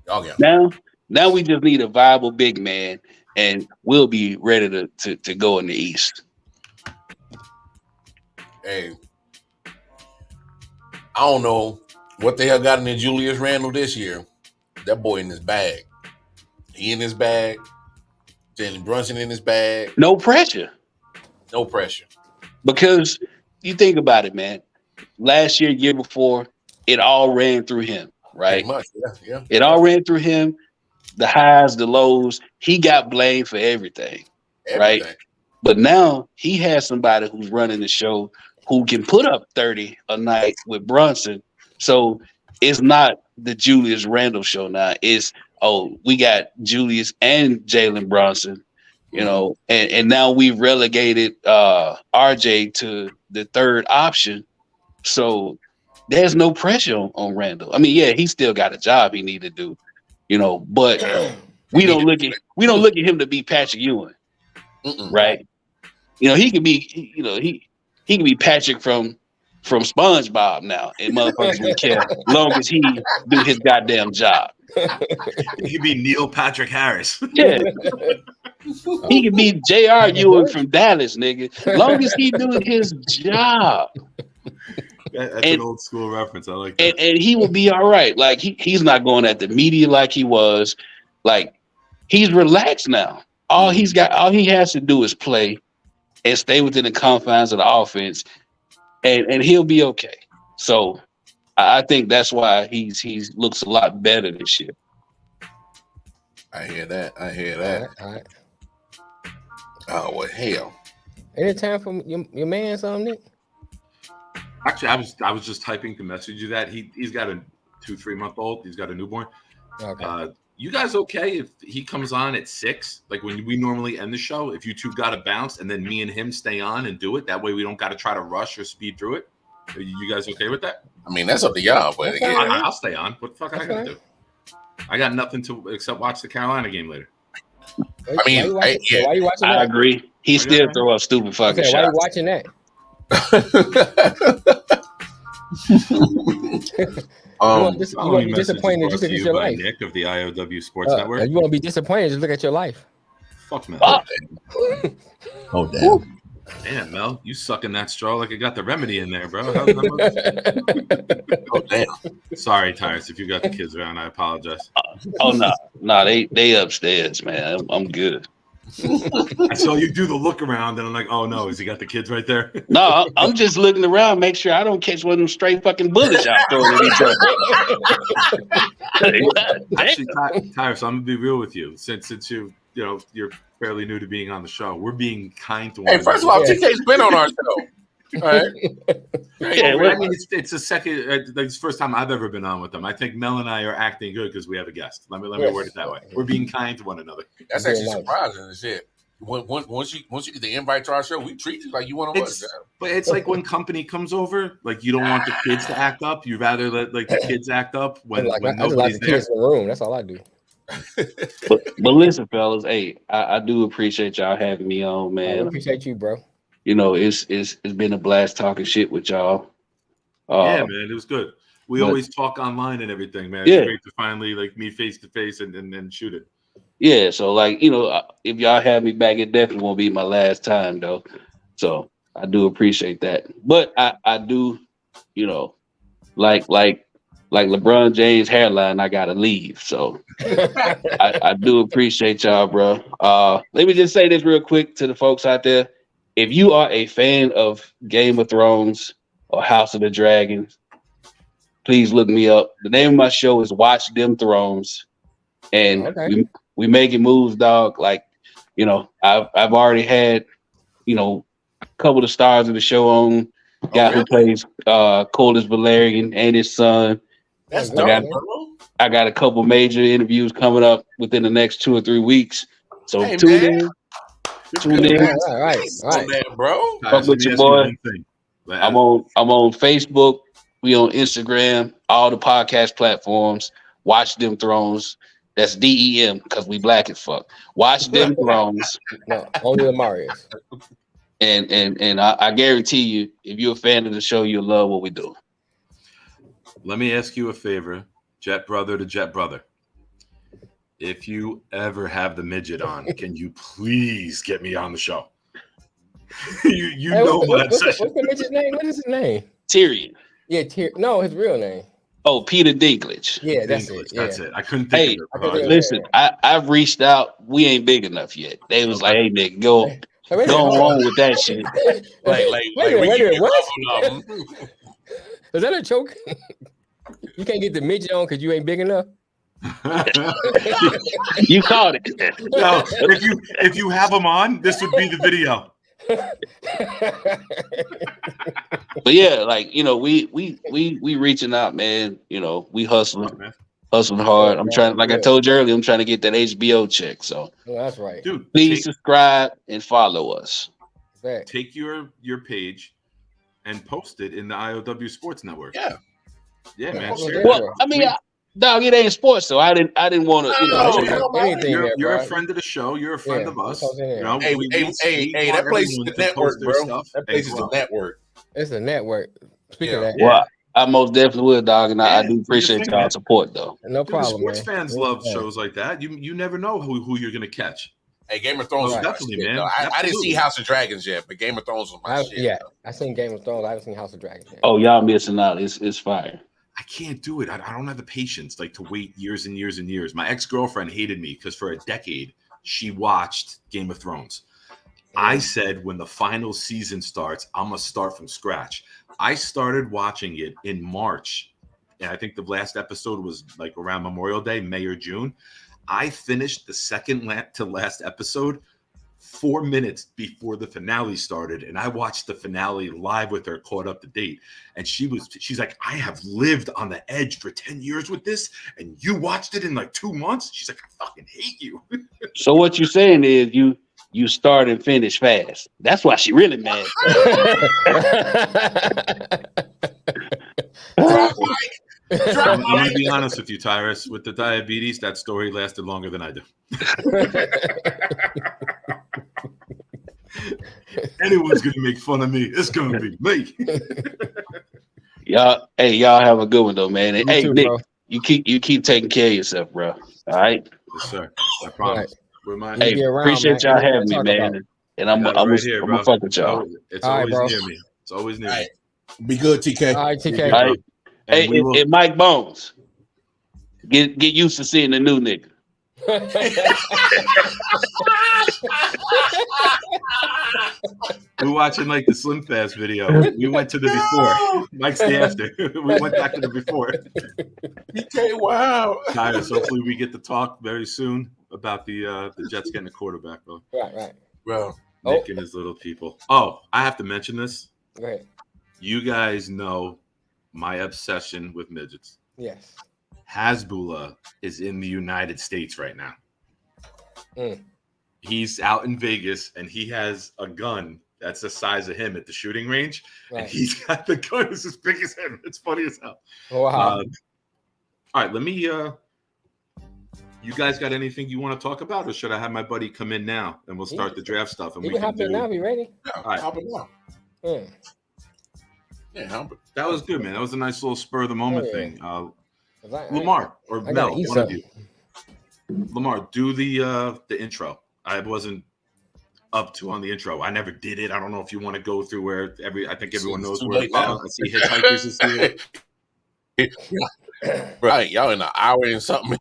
[SPEAKER 4] Oh yeah.
[SPEAKER 2] Now we just need a viable big man, and we'll be ready to go in the East.
[SPEAKER 4] Hey, I don't know what the hell got into Julius Randle this year. That boy in his bag. He in his bag. Jalen Brunson in his bag.
[SPEAKER 2] No pressure.
[SPEAKER 4] No pressure.
[SPEAKER 2] Because you think about it, man. Last year before, it all ran through him, right?
[SPEAKER 4] Pretty much, yeah.
[SPEAKER 2] It all ran through him. The highs, the lows. He got blamed for everything. Right? But now he has somebody who's running the show who can put up 30 a night with Brunson. So it's not the Julius Randle show now. It's, we got Julius and Jalen Brunson, and now we've relegated RJ to the third option. So there's no pressure on Randle. I mean, yeah, he still got a job he need to do, but we don't look at him to be Patrick Ewing. Right? He can be, he can be Patrick from SpongeBob now, and motherfuckers wouldn't care long as he do his goddamn job.
[SPEAKER 1] He could be Neil Patrick Harris.
[SPEAKER 2] Yeah. He could be J.R. Ewing from Dallas, nigga. Long as he doing his job.
[SPEAKER 1] That's an old school reference. I like that.
[SPEAKER 2] And he will be all right. Like, he's not going at the media like he was. Like, he's relaxed now. All he has to do is play and stay within the confines of the offense, and he'll be okay. So I think that's why he looks a lot better this year.
[SPEAKER 4] I hear that.
[SPEAKER 3] All right.
[SPEAKER 4] Oh, well, hell.
[SPEAKER 3] Any time for your man, something, Nick?
[SPEAKER 1] Actually, I was just typing to message you that he's got a 2-3 month old. He's got a newborn.
[SPEAKER 3] Okay.
[SPEAKER 1] You guys okay if he comes on at 6? Like when we normally end the show, if you two got to bounce and then me and him stay on and do it, that way we don't got to try to rush or speed through it. Are you guys okay with that?
[SPEAKER 4] I mean, that's up to y'all, but again,
[SPEAKER 1] I'll stay on. What the fuck I gotta do? I got nothing to except watch the Carolina game later.
[SPEAKER 4] I mean,
[SPEAKER 3] why you watching that?
[SPEAKER 2] I agree. He still throw up stupid fucking shots.
[SPEAKER 3] Why you watching that? You want to be disappointed just look at your life.
[SPEAKER 1] Nick of the IOW Sports Network.
[SPEAKER 3] You want to be disappointed just look at your life.
[SPEAKER 1] Fuck man.
[SPEAKER 4] Oh damn.
[SPEAKER 1] Damn, Mel, you sucking that straw like it got the remedy in there, bro.
[SPEAKER 4] Oh damn!
[SPEAKER 1] Sorry, Tyrus, if you got the kids around, I apologize.
[SPEAKER 2] Oh no, they upstairs, man. I'm good.
[SPEAKER 1] I saw you do the look around, and I'm like, oh no, has he got the kids right there?
[SPEAKER 2] No, I'm just looking around, make sure I don't catch one of them straight fucking bullets y'all throwing at each other.
[SPEAKER 1] Actually, Tyrus, I'm gonna be real with you. Since you're fairly new to being on the show, we're being kind to one
[SPEAKER 4] Hey, first of all, TK's been on our show. All right.
[SPEAKER 2] Yeah,
[SPEAKER 1] I mean, it's the second, it's the first time I've ever been on with them. I think Mel and I are acting good because we have a guest. Let me word it that way. We're being kind to one another.
[SPEAKER 4] That's actually surprising and shit. Once you get the invite to our show, we treat you like you one of us.
[SPEAKER 1] But it's like when company comes over, like you don't want the kids to act up. You rather let like the kids act up when nobody's
[SPEAKER 3] the
[SPEAKER 1] there.
[SPEAKER 3] kids in the room. That's all I do.
[SPEAKER 2] but listen, fellas, hey, I do appreciate y'all having me on, man.
[SPEAKER 3] I appreciate you, bro.
[SPEAKER 2] You know, it's been a blast talking shit with y'all.
[SPEAKER 1] Yeah, man, it was good. We always talk online and everything, man.
[SPEAKER 2] Yeah.
[SPEAKER 1] It's great to finally like meet face to face and shoot it.
[SPEAKER 2] Yeah, so like, you know, if y'all have me back, it definitely won't be my last time though. So I do appreciate that. But I do, you know, like LeBron James hairline, I gotta leave. So I do appreciate y'all, bro. Let me just say this real quick to the folks out there. If you are a fan of Game of Thrones or House of the Dragons, please look me up. The name of my show is Watch Them Thrones. And we making moves, dog. Like, you know, I've already had, you know, a couple of stars of the show on. Guy who plays Corlys Valerian and his son.
[SPEAKER 4] That's
[SPEAKER 2] I got a couple major interviews coming up within the next 2 or 3 weeks. So tune in. Tune in.
[SPEAKER 3] All right.
[SPEAKER 4] Bro.
[SPEAKER 2] Fuck with your boy. I'm on Facebook. We on Instagram. All the podcast platforms. Watch Them Thrones. That's DEM because we black as fuck. Watch Them Thrones.
[SPEAKER 3] No, only the Marios.
[SPEAKER 2] And I guarantee you, if you're a fan of the show, you'll love what we do.
[SPEAKER 1] Let me ask you a favor, Jet Brother to Jet Brother. If you ever have the midget on, can you please get me on the show? you know what obsession.
[SPEAKER 3] What's the midget's name? What is his name?
[SPEAKER 2] Tyrion.
[SPEAKER 3] Yeah, no, his real name.
[SPEAKER 2] Oh, Peter Dinklage.
[SPEAKER 3] Yeah, that's
[SPEAKER 1] Dinklage,
[SPEAKER 3] it.
[SPEAKER 1] That's it. I couldn't think of it.
[SPEAKER 2] Listen, I've reached out. We ain't big enough yet. They was like, hey, nigga, go on with that shit.
[SPEAKER 3] Wait a minute, what? Is that a joke? You can't get the midget on because you ain't big enough?
[SPEAKER 2] You caught it.
[SPEAKER 1] No, if you have them on, this would be the video.
[SPEAKER 2] But yeah, like, you know, we reaching out, man. You know, we hustling hard. I'm trying, like I told you earlier, I'm trying to get that HBO check. So
[SPEAKER 3] that's right,
[SPEAKER 1] dude.
[SPEAKER 2] Please subscribe and follow us.
[SPEAKER 1] Take your page and post it in the IOW Sports Network. Yeah, man.
[SPEAKER 2] Well, I mean, dog, it ain't sports, so I didn't want to. You know,
[SPEAKER 1] you're a friend of the show. You're a friend of us.
[SPEAKER 4] You know, hey, that place is the network, bro. That place is the network.
[SPEAKER 3] It's a network. Speaking of that,
[SPEAKER 2] well, I most definitely would, dog, and I do appreciate y'all support, though.
[SPEAKER 3] No problem.
[SPEAKER 1] Sports fans love shows like that. You never know who you're gonna catch.
[SPEAKER 4] Hey, Game of Thrones, definitely, man. I didn't see House of Dragons yet, but Game of Thrones was my shit.
[SPEAKER 3] Yeah, I seen Game of Thrones. I haven't seen House of Dragons yet.
[SPEAKER 2] Oh, y'all missing out. It's fire.
[SPEAKER 1] I can't do it. I don't have the patience like to wait years and years and years. My ex-girlfriend hated me because for a decade she watched Game of Thrones. I said when the final season starts, I'm gonna start from scratch. I started watching it in March, and I think the last episode was like around Memorial Day, May or June. I finished the second to last episode 4 minutes before the finale started, and I watched the finale live with her, caught up to date. And she's like, I have lived on the edge for 10 years with this, and you watched it in like 2 months. She's like, I fucking hate you.
[SPEAKER 2] So what you're saying is you start and finish fast. That's why she really mad.
[SPEAKER 1] I'm going to be honest with you, Tyrus. With the diabetes, that story lasted longer than I do. Anyone's going to make fun of me. It's going to be me.
[SPEAKER 2] Y'all have a good one, though, man. And, hey,
[SPEAKER 3] too,
[SPEAKER 2] Nick,
[SPEAKER 3] bro.
[SPEAKER 2] you keep taking care of yourself, bro. All right?
[SPEAKER 1] Yes, sir. I promise.
[SPEAKER 3] Right.
[SPEAKER 1] Hey,
[SPEAKER 2] appreciate y'all having me, man. And I'm
[SPEAKER 1] got it
[SPEAKER 2] I'm
[SPEAKER 1] right
[SPEAKER 2] gonna
[SPEAKER 1] here,
[SPEAKER 2] I'm
[SPEAKER 1] bro.
[SPEAKER 2] gonna fuck with y'all.
[SPEAKER 1] It's
[SPEAKER 3] All right,
[SPEAKER 1] always
[SPEAKER 3] bro.
[SPEAKER 1] near me. It's always near
[SPEAKER 4] All
[SPEAKER 1] me.
[SPEAKER 4] right. Be good, TK.
[SPEAKER 3] All right,
[SPEAKER 1] Take
[SPEAKER 3] TK.
[SPEAKER 1] care,
[SPEAKER 2] All
[SPEAKER 1] bro.
[SPEAKER 2] right.
[SPEAKER 1] And
[SPEAKER 2] Hey,
[SPEAKER 1] we will.
[SPEAKER 2] and Mike Bones, get used to seeing the new nigga.
[SPEAKER 1] We're watching like the Slim Fast video. We went to the before. Mike's the after. We went back to the before.
[SPEAKER 4] TK, wow.
[SPEAKER 1] Guys, hopefully we get to talk very soon about the Jets getting a quarterback, bro.
[SPEAKER 3] Right.
[SPEAKER 4] Bro.
[SPEAKER 1] Nick and his little people. Oh, I have to mention this.
[SPEAKER 3] Go ahead.
[SPEAKER 1] You guys know my obsession with midgets.
[SPEAKER 3] Yes.
[SPEAKER 1] Hasbullah is in the United States right now.
[SPEAKER 3] Mm.
[SPEAKER 1] He's out in Vegas and he has a gun that's the size of him at the shooting range.
[SPEAKER 3] Right.
[SPEAKER 1] And he's got the gun that's as big as him. It's funny as hell.
[SPEAKER 3] Wow.
[SPEAKER 1] All right, let me you guys got anything you want to talk about, or should I have my buddy come in now and we'll start the draft stuff and
[SPEAKER 3] You
[SPEAKER 1] we
[SPEAKER 3] can
[SPEAKER 1] can
[SPEAKER 3] hop in now.
[SPEAKER 1] do.
[SPEAKER 3] Be ready.
[SPEAKER 4] Yeah,
[SPEAKER 1] All right.
[SPEAKER 4] hop it now.
[SPEAKER 3] Mm.
[SPEAKER 4] Yeah, hop it.
[SPEAKER 1] That was good, man. That was a nice little spur of the moment
[SPEAKER 3] Oh, yeah.
[SPEAKER 1] thing.
[SPEAKER 3] 'Cause
[SPEAKER 1] Lamar or
[SPEAKER 3] I
[SPEAKER 1] Mel,
[SPEAKER 3] gotta eat
[SPEAKER 1] one of
[SPEAKER 3] something.
[SPEAKER 1] you. Lamar, do the intro. I wasn't up to on the intro. I never did it. I don't know if you want to go through where I think everyone
[SPEAKER 4] It's
[SPEAKER 1] knows
[SPEAKER 4] too
[SPEAKER 1] where
[SPEAKER 4] late
[SPEAKER 1] it's
[SPEAKER 4] now.
[SPEAKER 1] I see hitchhikers is here.
[SPEAKER 4] Right, y'all in an hour and something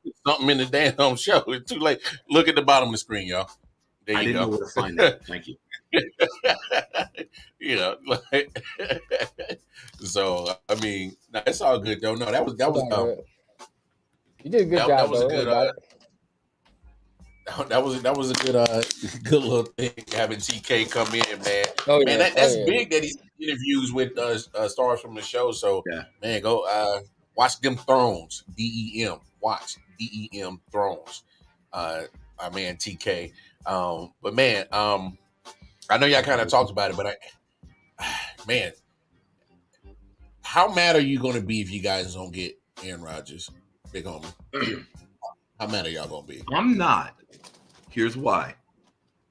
[SPEAKER 4] in the damn show. It's too late. Look at the bottom of the screen, y'all. There
[SPEAKER 1] I
[SPEAKER 4] you
[SPEAKER 1] didn't know
[SPEAKER 4] go.
[SPEAKER 1] where to find that. Thank you.
[SPEAKER 4] Yeah, like, so I mean, no, it's all good though. No, that was
[SPEAKER 3] All good. You did a good
[SPEAKER 4] that
[SPEAKER 3] job,
[SPEAKER 4] was a
[SPEAKER 3] though.
[SPEAKER 4] good
[SPEAKER 3] About it.
[SPEAKER 4] that was a good good little thing having TK come in, man.
[SPEAKER 3] Oh, yeah.
[SPEAKER 4] Man, that's
[SPEAKER 3] Oh, yeah.
[SPEAKER 4] big that he's interviews with stars from the show. So
[SPEAKER 1] Yeah.
[SPEAKER 4] man, go watch them Thrones. DEM. Watch DEM Thrones. Our man TK. But man, I know y'all kind of talked about it, but man, how mad are you going to be if you guys don't get Aaron Rodgers, big homie? How mad are y'all going to be?
[SPEAKER 1] I'm not. Here's why.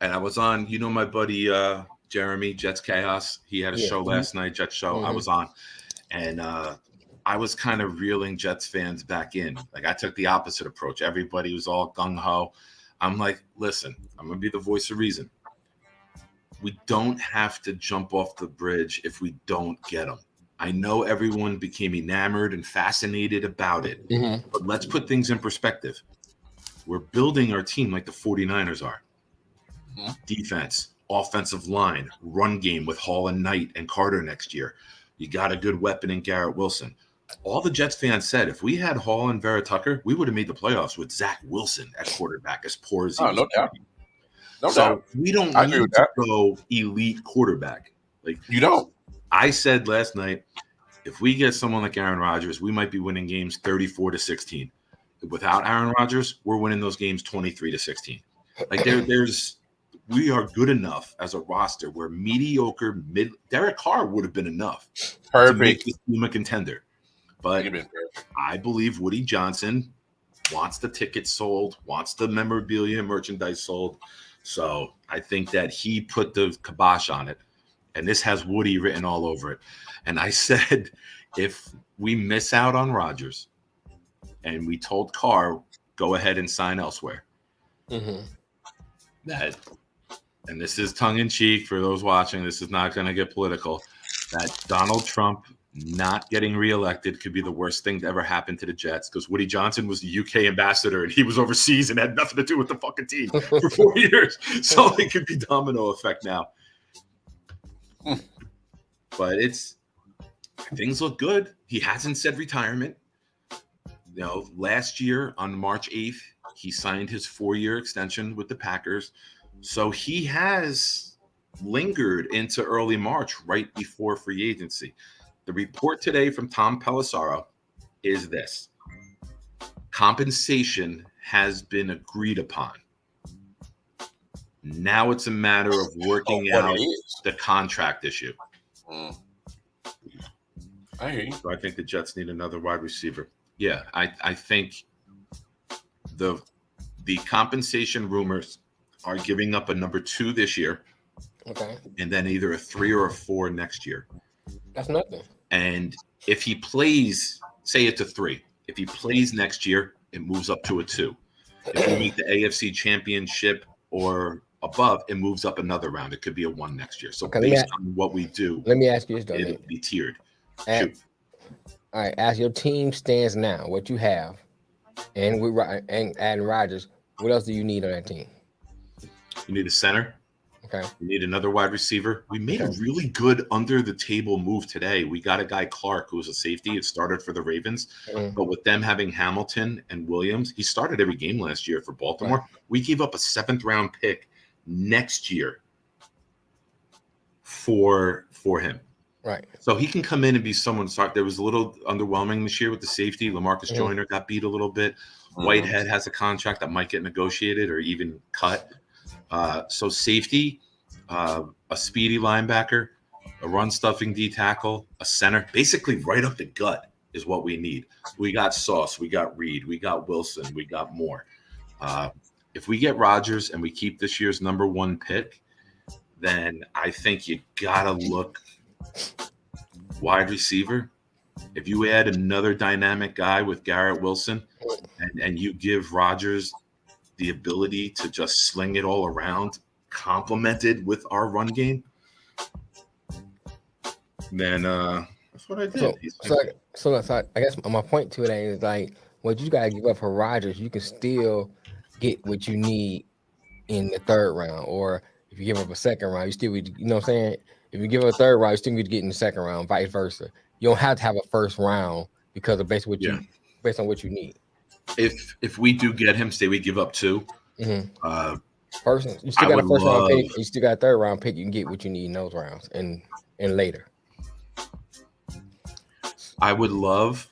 [SPEAKER 1] And I was on, my buddy Jeremy, Jets Chaos. He had a show last night, Jets show. I was on. And I was kind of reeling Jets fans back in. Like, I took the opposite approach. Everybody was all gung-ho. I'm like, listen, I'm going to be the voice of reason. We don't have to jump off the bridge if we don't get them. I know everyone became enamored and fascinated about it, but let's put things in perspective. We're building our team like the 49ers are. Defense, offensive line, run game with Hall and Knight and Carter next year. You got a good weapon in Garrett Wilson. All the Jets fans said if we had Hall and Vera Tucker, we would have made the playoffs with Zach Wilson at quarterback, as poor as he was.
[SPEAKER 4] No doubt. No
[SPEAKER 1] So
[SPEAKER 4] doubt.
[SPEAKER 1] we don't
[SPEAKER 4] I agree
[SPEAKER 1] need
[SPEAKER 4] with
[SPEAKER 1] to
[SPEAKER 4] that.
[SPEAKER 1] go elite quarterback. Like,
[SPEAKER 4] You don't.
[SPEAKER 1] I said last night, if we get someone like Aaron Rodgers, we might be winning games 34-16. Without Aaron Rodgers, we're winning those games 23-16. Like we are good enough as a roster where mediocre Derek Carr would have been enough to make this team a contender. But I believe Woody Johnson wants the tickets sold, wants the memorabilia and merchandise sold. So I think that he put the kibosh on it. And this has Woody written all over it. And I said, if we miss out on Rodgers and we told Carr, go ahead and sign elsewhere, that, and this is tongue in cheek for those watching, this is not going to get political, that Donald Trump not getting reelected could be the worst thing to ever happen to the Jets, because Woody Johnson was the UK ambassador and he was overseas and had nothing to do with the fucking team for 4 years. So it could be domino effect now. But things look good. He hasn't said retirement. Last year on March 8th, he signed his 4-year extension with the Packers. So he has lingered into early March, right before free agency. The report today from Tom Pelissero is this: compensation has been agreed upon. Now it's a matter of working out the contract issue.
[SPEAKER 4] I hear you.
[SPEAKER 1] So I think the Jets need another wide receiver. Yeah, I think the compensation rumors are giving up a number 2 this year.
[SPEAKER 3] Okay.
[SPEAKER 1] And then either a 3 or a 4 next year.
[SPEAKER 3] That's nothing.
[SPEAKER 1] And if he plays, say it's a 3. If he plays next year, it moves up to a 2. If we make the AFC Championship or above, it moves up another round. It could be a 1 next year. So
[SPEAKER 3] Okay,
[SPEAKER 1] based on what we do,
[SPEAKER 3] let me ask you this though.
[SPEAKER 1] it'll
[SPEAKER 3] Nate.
[SPEAKER 1] be tiered.
[SPEAKER 3] All right, as your team stands now, what you have, and and adding Rodgers, what else do you need on that team?
[SPEAKER 1] You need a center.
[SPEAKER 3] Okay.
[SPEAKER 1] You need another wide receiver. We made a really good under the table move today. We got a guy, Clark, who was a safety. It started for the Ravens. But with them having Hamilton and Williams, he started every game last year for Baltimore. Right. We gave up a 7th round pick next year for him.
[SPEAKER 3] Right.
[SPEAKER 1] So he can come in and be someone. There was a little underwhelming this year with the safety. LaMarcus Joyner got beat a little bit. Whitehead has a contract that might get negotiated or even cut. So safety, a speedy linebacker, a run-stuffing D tackle, a center, basically right up the gut is what we need. We got Sauce, we got Reed, we got Wilson, we got more. If we get Rodgers and we keep this year's number 1 pick, then I think you gotta look wide receiver. If you add another dynamic guy with Garrett Wilson and you give Rodgers the ability to just sling it all around, complemented with our run game, then that's what I did.
[SPEAKER 3] So I guess my point to it is like what you gotta give up for Rodgers, you can still get what you need in the 3rd round, or if you give up a 2nd round, you still would, you know what I'm saying? If you give up a 3rd round, you still would get in the 2nd round, vice versa. You don't have to have a 1st round because of based on what you need.
[SPEAKER 1] If we do get him, say we give up 2.
[SPEAKER 3] Person, you still got a 1st round pick. You still got a 3rd round pick. You can get what you need in those rounds and later.
[SPEAKER 1] I would love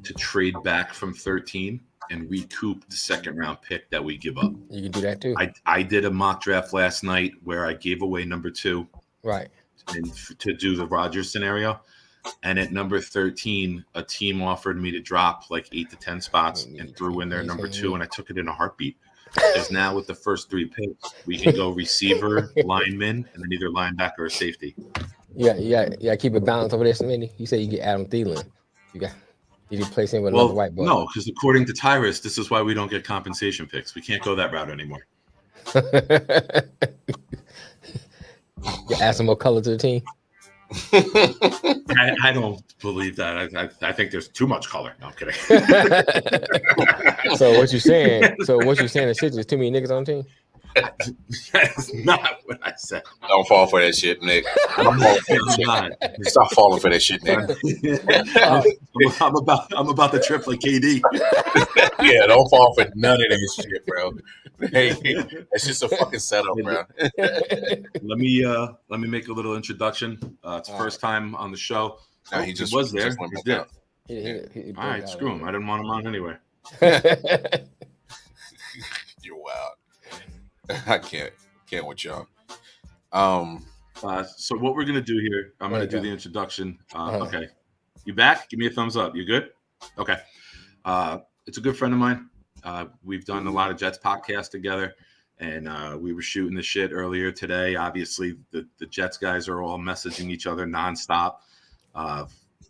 [SPEAKER 1] to trade back from 13 and recoup the 2nd round pick that we give up.
[SPEAKER 3] You can do that too.
[SPEAKER 1] I did a mock draft last night where I gave away number 2,
[SPEAKER 3] right,
[SPEAKER 1] and to do the Rodgers scenario. And at number 13, a team offered me to drop like 8 to 10 spots and threw in their number 2, and I took it in a heartbeat. Because now with the first 3 picks, we can go receiver, lineman, and then either linebacker or safety.
[SPEAKER 3] Yeah. Keep it balanced over there, Smitty. You say you get Adam Thielen. You replace him with another white boy.
[SPEAKER 1] No, because according to Tyrus, this is why we don't get compensation picks. We can't go that route anymore.
[SPEAKER 3] You add some more color to the team.
[SPEAKER 1] I don't believe that. I think there's too much color. No, I'm kidding.
[SPEAKER 3] So what you're saying? There's too many niggas on the team.
[SPEAKER 1] That's not what I said.
[SPEAKER 4] Don't fall for that shit, Nick. Stop falling for that shit, Nick.
[SPEAKER 1] I'm about the triplet KD.
[SPEAKER 4] Yeah, don't fall for none of that shit, bro. Hey, that's just a fucking setup, bro.
[SPEAKER 1] Let me make a little introduction. It's first time on the show.
[SPEAKER 4] No,
[SPEAKER 1] he was there. He's there. All right, screw him. I didn't want him on anyway.
[SPEAKER 4] You're wild. I can't with y'all.
[SPEAKER 1] So what we're gonna do here, I'm gonna do the introduction. Okay, you back? Give me a thumbs up. You good? Okay. It's a good friend of mine. We've done a lot of Jets podcasts together, and we were shooting the shit earlier today. Obviously, the Jets guys are all messaging each other nonstop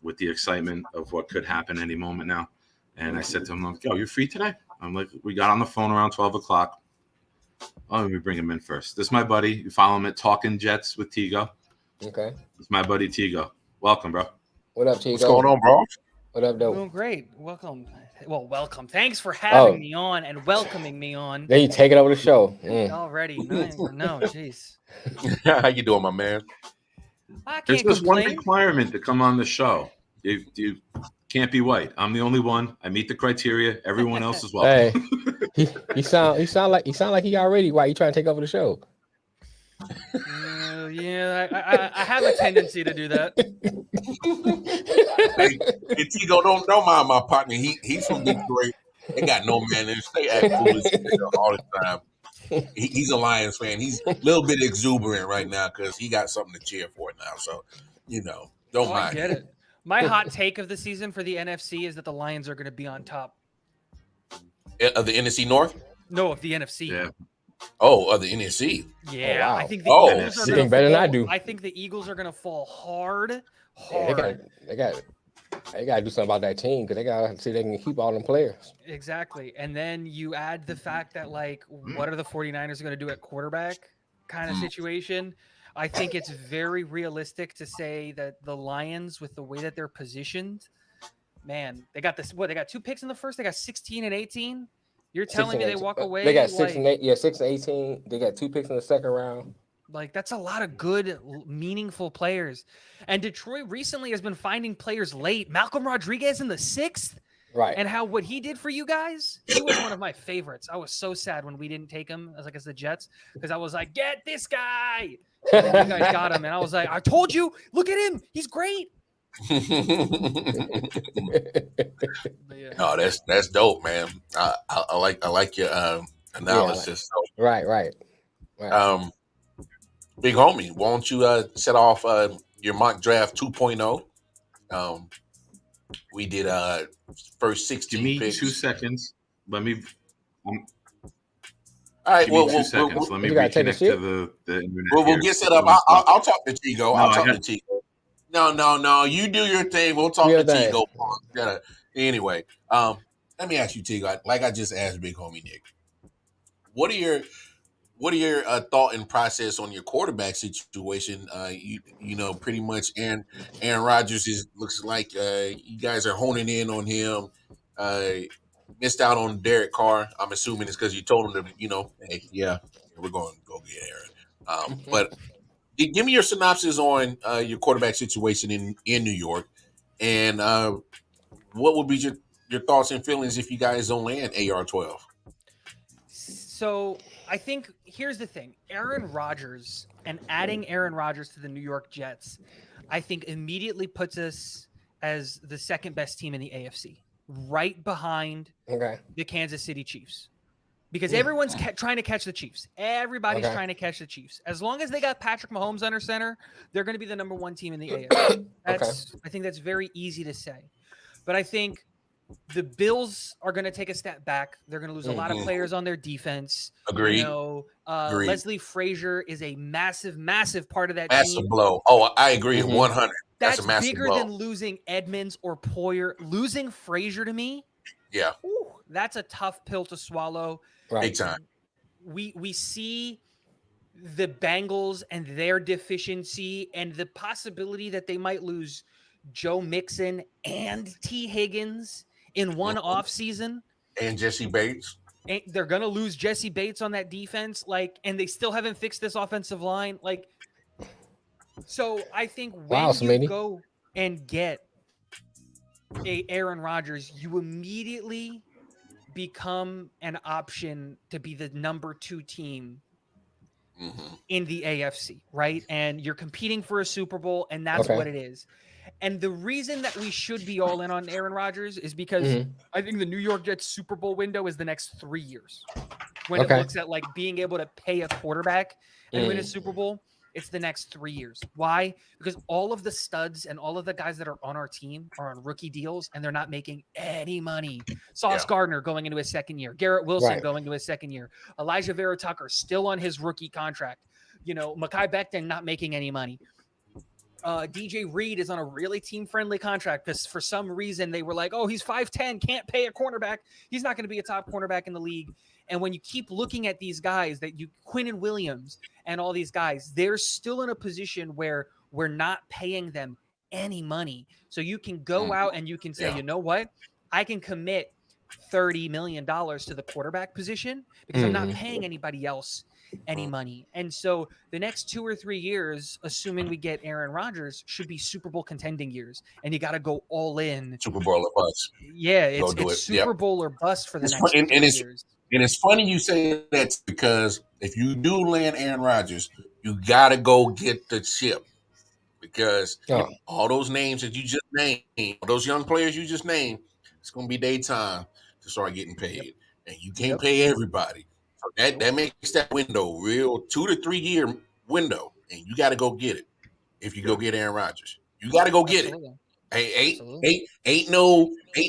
[SPEAKER 1] with the excitement of what could happen any moment now. And I said to him, like, yo, you're free today? I'm like, we got on the phone around 12 o'clock. Oh, let me bring him in first. This is my buddy. You follow him at Talking Jets with Tigo.
[SPEAKER 3] Okay.
[SPEAKER 1] It's my buddy Tigo. Welcome, bro.
[SPEAKER 3] What up, Tigo?
[SPEAKER 4] What's going on, bro?
[SPEAKER 3] What up, dope?
[SPEAKER 5] Doing great. Welcome. Well, welcome. Thanks for having me on and welcoming me on.
[SPEAKER 3] Then you take it over the show.
[SPEAKER 5] Already. No, jeez.
[SPEAKER 4] How you doing, my man?
[SPEAKER 1] There's just one requirement to come on the show. You can't be white. I'm the only one. I meet the criteria. Everyone else is welcome.
[SPEAKER 3] Hey, he sound like he already white. You trying to take over the show?
[SPEAKER 5] Yeah, I have a tendency to do that.
[SPEAKER 4] Hey, Tigo, don't mind my partner. He's from Detroit. They got no manners. They act foolish all the time. He's a Lions fan. He's a little bit exuberant right now because he got something to cheer for now. So, don't mind.
[SPEAKER 5] I get it. My hot take of the season for the NFC is that the Lions are going to be on top.
[SPEAKER 4] Of the NFC North?
[SPEAKER 5] No, of the NFC.
[SPEAKER 4] Yeah. Oh, of the NFC.
[SPEAKER 5] Yeah,
[SPEAKER 3] wow.
[SPEAKER 5] I think the Eagles are
[SPEAKER 3] better than I do.
[SPEAKER 5] I think the Eagles are going to fall hard.
[SPEAKER 3] Yeah, they got it. They gotta do something about that team because they gotta see if they can keep all them players.
[SPEAKER 5] Exactly. And then you add the fact that, like, what are the 49ers going to do at quarterback kind of situation? I think it's very realistic to say that the Lions, with the way that they're positioned, man, they got this. What, they got 2 picks in the first? They got 16 and 18. You're
[SPEAKER 3] 6
[SPEAKER 5] telling
[SPEAKER 3] and
[SPEAKER 5] me they
[SPEAKER 3] 18.
[SPEAKER 5] walk away
[SPEAKER 3] They got 6
[SPEAKER 5] like,
[SPEAKER 3] and 8. Yeah, 6 and 18. They got 2 picks in the second round.
[SPEAKER 5] like that's a lot of good, meaningful players. And Detroit recently has been finding players late. Malcolm Rodriguez in the 6th.
[SPEAKER 3] Right.
[SPEAKER 5] And how what he did for you guys, he was one of my favorites. I was so sad when we didn't take him as the Jets, because I was like, get this guy. And then you guys got him, and I was like, I told you, look at him, he's great.
[SPEAKER 4] No, that's dope, man. I like your analysis.
[SPEAKER 3] Right.
[SPEAKER 4] Big homie, why don't you set off your mock draft 2.0? We did first 16
[SPEAKER 1] Give me
[SPEAKER 4] picks.
[SPEAKER 1] 2 seconds. Let me.
[SPEAKER 4] All right,
[SPEAKER 1] Give me 2 seconds. Let me reconnect to the internet.
[SPEAKER 4] We'll get set up. I'll talk to Chigo. I'll talk to Chigo. No. You do your thing. We'll talk to Chigo. Anyway, let me ask you, Chigo. Like I just asked Big Homie Nick, what are your thought and process on your quarterback situation? You know, pretty much Aaron Rodgers looks like you guys are honing in on him. Missed out on Derek Carr. I'm assuming it's because you told him to, hey, yeah, we're going to go get Aaron. But give me your synopsis on your quarterback situation in New York, and what would be your thoughts and feelings if you guys don't land AR-12?
[SPEAKER 5] So I think here's the thing. Aaron Rodgers and adding Aaron Rodgers to the New York Jets, I think immediately puts us as the second best team in the AFC, right behind the Kansas City Chiefs. Because everyone's trying to catch the Chiefs. Everybody's trying to catch the Chiefs. As long as they got Patrick Mahomes under center, they're going to be the number 1 team in the AFC. I think that's very easy to say. But I think the Bills are going to take a step back. They're going to lose a lot of players on their defense.
[SPEAKER 4] Agreed.
[SPEAKER 5] Leslie Frazier is a massive, massive part of that
[SPEAKER 4] massive
[SPEAKER 5] team.
[SPEAKER 4] Blow. Oh, I agree 100.
[SPEAKER 5] That's
[SPEAKER 4] a massive
[SPEAKER 5] bigger
[SPEAKER 4] blow.
[SPEAKER 5] than losing Edmonds or Poyer. Losing Frazier to me, that's a tough pill to swallow.
[SPEAKER 3] Right.
[SPEAKER 4] Big time.
[SPEAKER 5] We see the Bengals and their deficiency and the possibility that they might lose Joe Mixon and T. Higgins in one offseason.
[SPEAKER 4] And Jesse Bates.
[SPEAKER 5] And they're going to lose Jesse Bates on that defense. And they still haven't fixed this offensive line. So I think when you go and get a Aaron Rodgers, you immediately become an option to be the number 2 team in the AFC, right? And you're competing for a Super Bowl, and that's what it is. And the reason that we should be all in on Aaron Rodgers is because I think the New York Jets Super Bowl window is the next 3 years. When it looks at being able to pay a quarterback and win a Super Bowl, it's the next 3 years. Why? Because all of the studs and all of the guys that are on our team are on rookie deals, and they're not making any money. Sauce Gardner going into his second year. Garrett Wilson going to his second year. Elijah Vera Tucker still on his rookie contract. Mekhi Becton not making any money. DJ Reed is on a really team-friendly contract because for some reason they were like, oh, he's 5'10", can't pay a cornerback. He's not going to be a top cornerback in the league. And when you keep looking at these guys, Quinnen Williams and all these guys, they're still in a position where we're not paying them any money. So you can go out and you can say, you know what? I can commit $30 million to the quarterback position because I'm not paying anybody else any money. And so the next 2 or 3 years, assuming we get Aaron Rodgers, should be Super Bowl contending years. And you got to go all in.
[SPEAKER 4] Super Bowl or bust.
[SPEAKER 5] Yeah, it's Super Bowl or bust for the next 2 years.
[SPEAKER 4] And it's funny you say that because if you do land Aaron Rodgers, you got to go get the chip. Because all those names that you just named, all those young players you just named, it's going to be daytime to start getting paid. And you can't pay everybody. So that makes that window real 2 to 3 year window. And you got to go get it if you go get Aaron Rodgers. You got to go get it. Ain't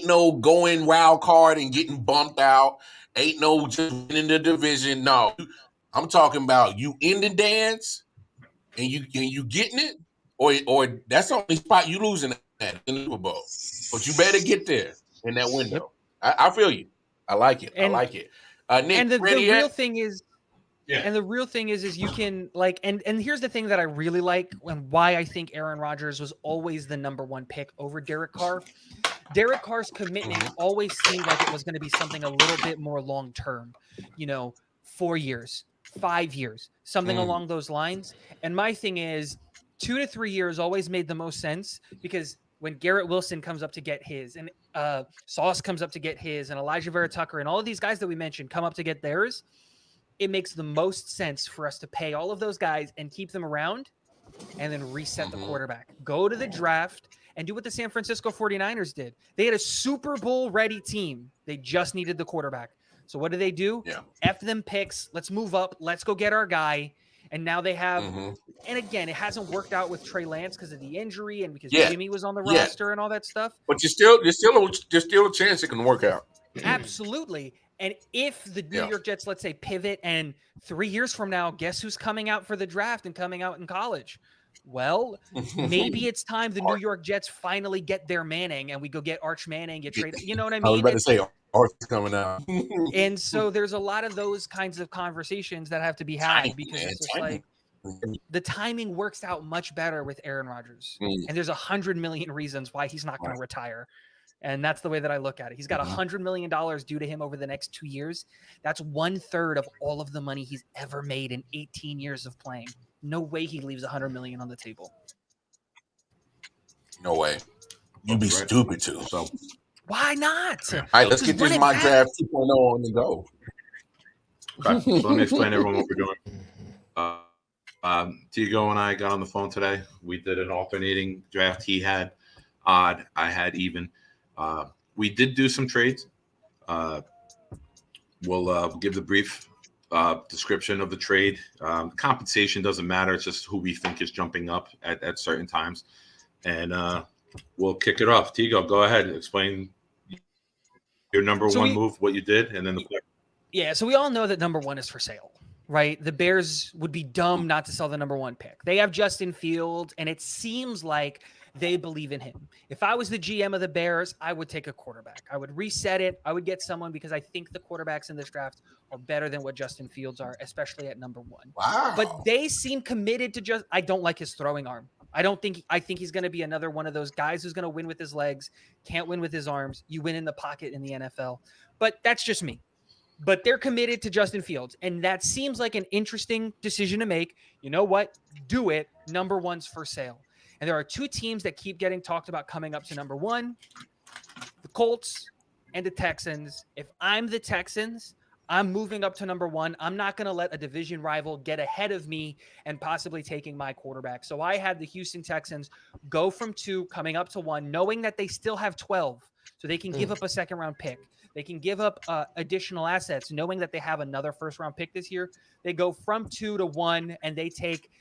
[SPEAKER 4] no going wild card and getting bumped out. Ain't no just winning the division. No, I'm talking about you in the dance and you getting it, or that's the only spot you losing in the Super Bowl, but you better get there in that window. I feel you. I like it.
[SPEAKER 5] And,
[SPEAKER 4] I like it. Nick,
[SPEAKER 5] and the
[SPEAKER 4] ready
[SPEAKER 5] real
[SPEAKER 4] yet?
[SPEAKER 5] thing is,
[SPEAKER 4] Yeah.
[SPEAKER 5] And the real thing is you can like, and here's the thing that I really like and why I think Aaron Rodgers was always the number one pick over Derek Carr. Derek Carr's commitment always seemed like it was going to be something a little bit more long-term, 4 years, 5 years, something along those lines. And my thing is 2 to 3 years always made the most sense because when Garrett Wilson comes up to get his and Sauce comes up to get his and Elijah Vera Tucker and all of these guys that we mentioned come up to get theirs, it makes the most sense for us to pay all of those guys and keep them around and then reset the quarterback. Go to the draft and do what the San Francisco 49ers did. They had a Super Bowl ready team. They just needed the quarterback. So what do?
[SPEAKER 4] Yeah.
[SPEAKER 5] F them picks. Let's move up. Let's go get our guy. And now they have, and again, it hasn't worked out with Trey Lance because of the injury and because Jimmy was on the roster and all that stuff.
[SPEAKER 4] But there's still a chance it can work out.
[SPEAKER 5] Absolutely. And if the New York Jets, let's say, pivot and 3 years from now, guess who's coming out for the draft and coming out in college? Well, maybe it's time the New York Jets finally get their Manning and we go get Arch Manning, get traded. You know what I mean?
[SPEAKER 4] I was about to say Arch coming out.
[SPEAKER 5] And so there's a lot of those kinds of conversations that have to be had because it's just like the timing works out much better with Aaron Rodgers. And there's 100 million reasons why he's not going to retire. And that's the way that I look at it. He's got $100 million due to him over the next 2 years. That's 1/3 of all of the money he's ever made in 18 years of playing. No way he leaves $100 million on the table.
[SPEAKER 4] No way. You'd be stupid too. So
[SPEAKER 5] why not?
[SPEAKER 4] All right, let's get this mock draft 2.0 on the go.
[SPEAKER 1] Okay, so let me explain to everyone what we're doing. Tigo and I got on the phone today. We did an alternating draft. He had odd. I had even. We did do some trades. We'll give the brief description of the trade. Compensation doesn't matter. It's just who we think is jumping up at certain times. And we'll kick it off. Tigo, go ahead and explain your number one move, what you did, and then the player.
[SPEAKER 5] Yeah, so we all know that number one is for sale, right? The Bears would be dumb not to sell the number one pick. They have Justin Fields, and it seems like they believe in him. If I was the GM of the Bears, I would take a quarterback. I would reset it. I would get someone because I think the quarterbacks in this draft are better than what Justin Fields are, especially at number one.
[SPEAKER 4] Wow.
[SPEAKER 5] But they seem committed to I don't like his throwing arm. I think he's going to be another one of those guys who's going to win with his legs, can't win with his arms. You win in the pocket in the NFL. But that's just me. But they're committed to Justin Fields. And that seems like an interesting decision to make. You know what? Do it. Number one's for sale. And there are two teams that keep getting talked about coming up to number one, the Colts and the Texans. If I'm the Texans, I'm moving up to number one. I'm not going to let a division rival get ahead of me and possibly taking my quarterback. So I had the Houston Texans go from 2 coming up to 1, knowing that they still have 12. So they can give up a second-round pick. They can give up additional assets, knowing that they have another first-round pick this year. They go from 2 to 1, and they take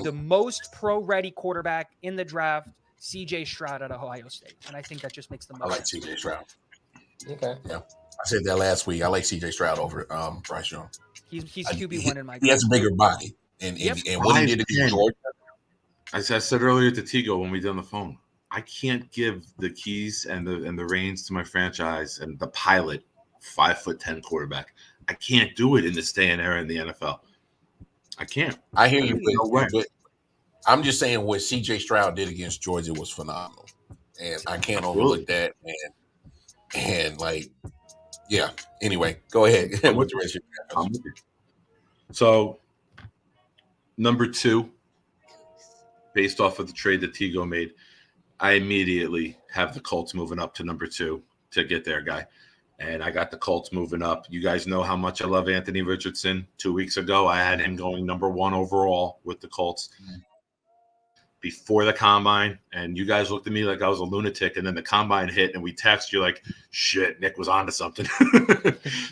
[SPEAKER 5] the most pro-ready quarterback in the draft, C.J. Stroud at Ohio State. And I think that just makes the most
[SPEAKER 4] I like C.J. Stroud.
[SPEAKER 3] Okay.
[SPEAKER 4] Yeah. I said that last week. I like C.J. Stroud over Bryce Young.
[SPEAKER 5] He's QB1 in my
[SPEAKER 4] He has a bigger body. And what he did against Georgia.
[SPEAKER 1] As I said earlier to Tigo when we did on the phone, I can't give the keys and the reins to my franchise and the pilot 5'10" quarterback. I can't do it in this day and era in the NFL. I can't.
[SPEAKER 4] I hear you, but I'm just saying what C.J. Stroud did against Georgia was phenomenal, and I can't overlook that. And like, yeah. Anyway, go ahead. What's the rest of your
[SPEAKER 1] So, number 2, based off of the trade that Tigo made, I immediately have the Colts moving up to number 2 to get their guy. And I got the Colts moving up. You guys know how much I love Anthony Richardson. 2 weeks ago, I had him going number 1 overall with the Colts before the combine. And you guys looked at me like I was a lunatic. And then the combine hit, and we text you like, shit, Nick was onto something.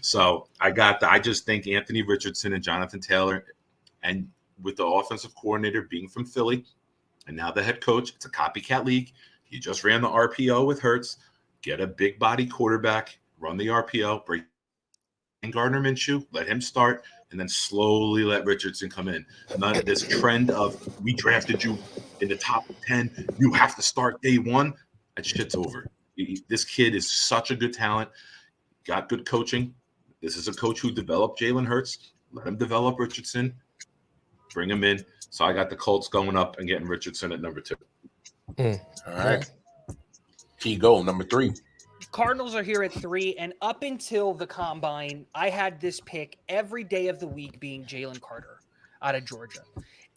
[SPEAKER 1] So I just think Anthony Richardson and Jonathan Taylor, and with the offensive coordinator being from Philly, and now the head coach, it's a copycat league. He just ran the RPO with Hurts. Get a big body quarterback, run the RPO, bring in Gardner Minshew, let him start, and then slowly let Richardson come in. None of this trend of we drafted you in the top 10. You have to start day 1. That shit's over. This kid is such a good talent. Got good coaching. This is a coach who developed Jalen Hurts. Let him develop Richardson. Bring him in. So I got the Colts going up and getting Richardson at number 2.
[SPEAKER 4] All right. Key goal, number 3.
[SPEAKER 5] Cardinals are here at 3, and up until the combine, I had this pick every day of the week being Jalen Carter out of Georgia.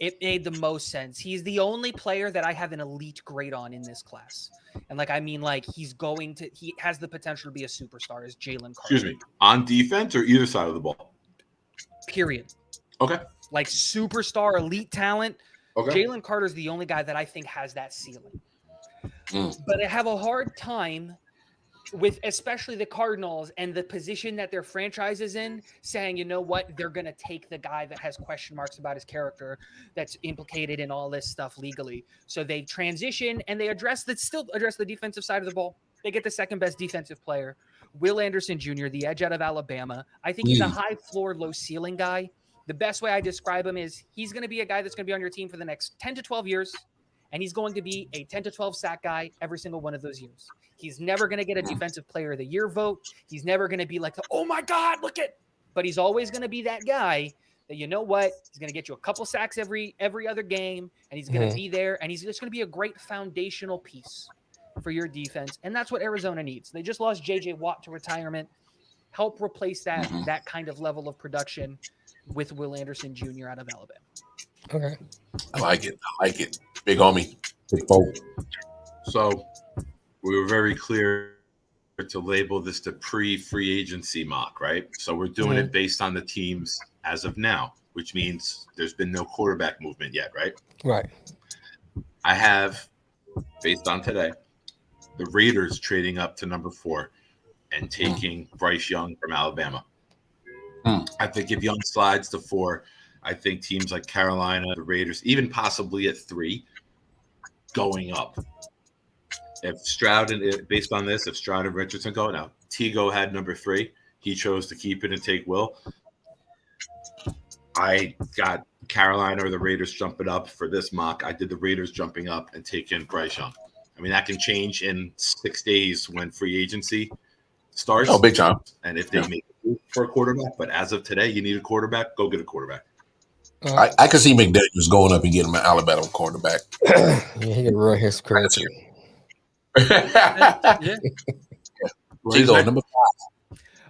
[SPEAKER 5] It made the most sense. He's the only player that I have an elite grade on in this class. And he has the potential to be a superstar as Jalen Carter.
[SPEAKER 1] Excuse me. On defense or either side of the ball?
[SPEAKER 5] Period.
[SPEAKER 1] Okay.
[SPEAKER 5] Like superstar, elite talent.
[SPEAKER 1] Okay.
[SPEAKER 5] Jalen Carter is the only guy that I think has that ceiling. But I have a hard time with especially the Cardinals and the position that their franchise is in, saying, you know what, they're going to take the guy that has question marks about his character, that's implicated in all this stuff legally. So they transition and they still address the defensive side of the ball. They get the second best defensive player, Will Anderson Jr., the edge out of Alabama. I think he's a high floor, low ceiling guy. The best way I describe him is he's going to be a guy that's going to be on your team for the next 10 to 12 years. And he's going to be a 10 to 12 sack guy every single one of those years. He's never going to get a defensive player of the year vote. He's never going to be like, oh my God, look at, but he's always going to be that guy that, you know what, he's going to get you a couple sacks every other game, and he's going to be there, and he's just going to be a great foundational piece for your defense. And that's what Arizona needs. They just lost J.J. Watt to retirement. Help replace that kind of level of production with Will Anderson Jr. out of Alabama.
[SPEAKER 3] Okay.
[SPEAKER 4] I like it. Big homie. Big boat.
[SPEAKER 1] So we were very clear to label this the pre-free agency mock, right? So we're doing it based on the teams as of now, which means there's been no quarterback movement yet, right?
[SPEAKER 3] Right.
[SPEAKER 1] I have, based on today, the Raiders trading up to number 4 and taking Bryce Young from Alabama. I think if Young slides to 4, I think teams like Carolina, the Raiders, even possibly at 3, going up. If Stroud, based on this, if Stroud and Richardson go, now Tego had number 3. He chose to keep it and take Will. I got Carolina or the Raiders jumping up for this mock. I did the Raiders jumping up and taking Bryce Young. I mean, that can change in 6 days when free agency starts.
[SPEAKER 4] Oh, big time.
[SPEAKER 1] And if they make a move for a quarterback, but as of today, you need a quarterback, go get a quarterback.
[SPEAKER 4] I can see McDaniels going up and getting an Alabama quarterback.
[SPEAKER 3] Yeah, he can ruin his career too.
[SPEAKER 5] Yeah.
[SPEAKER 4] Number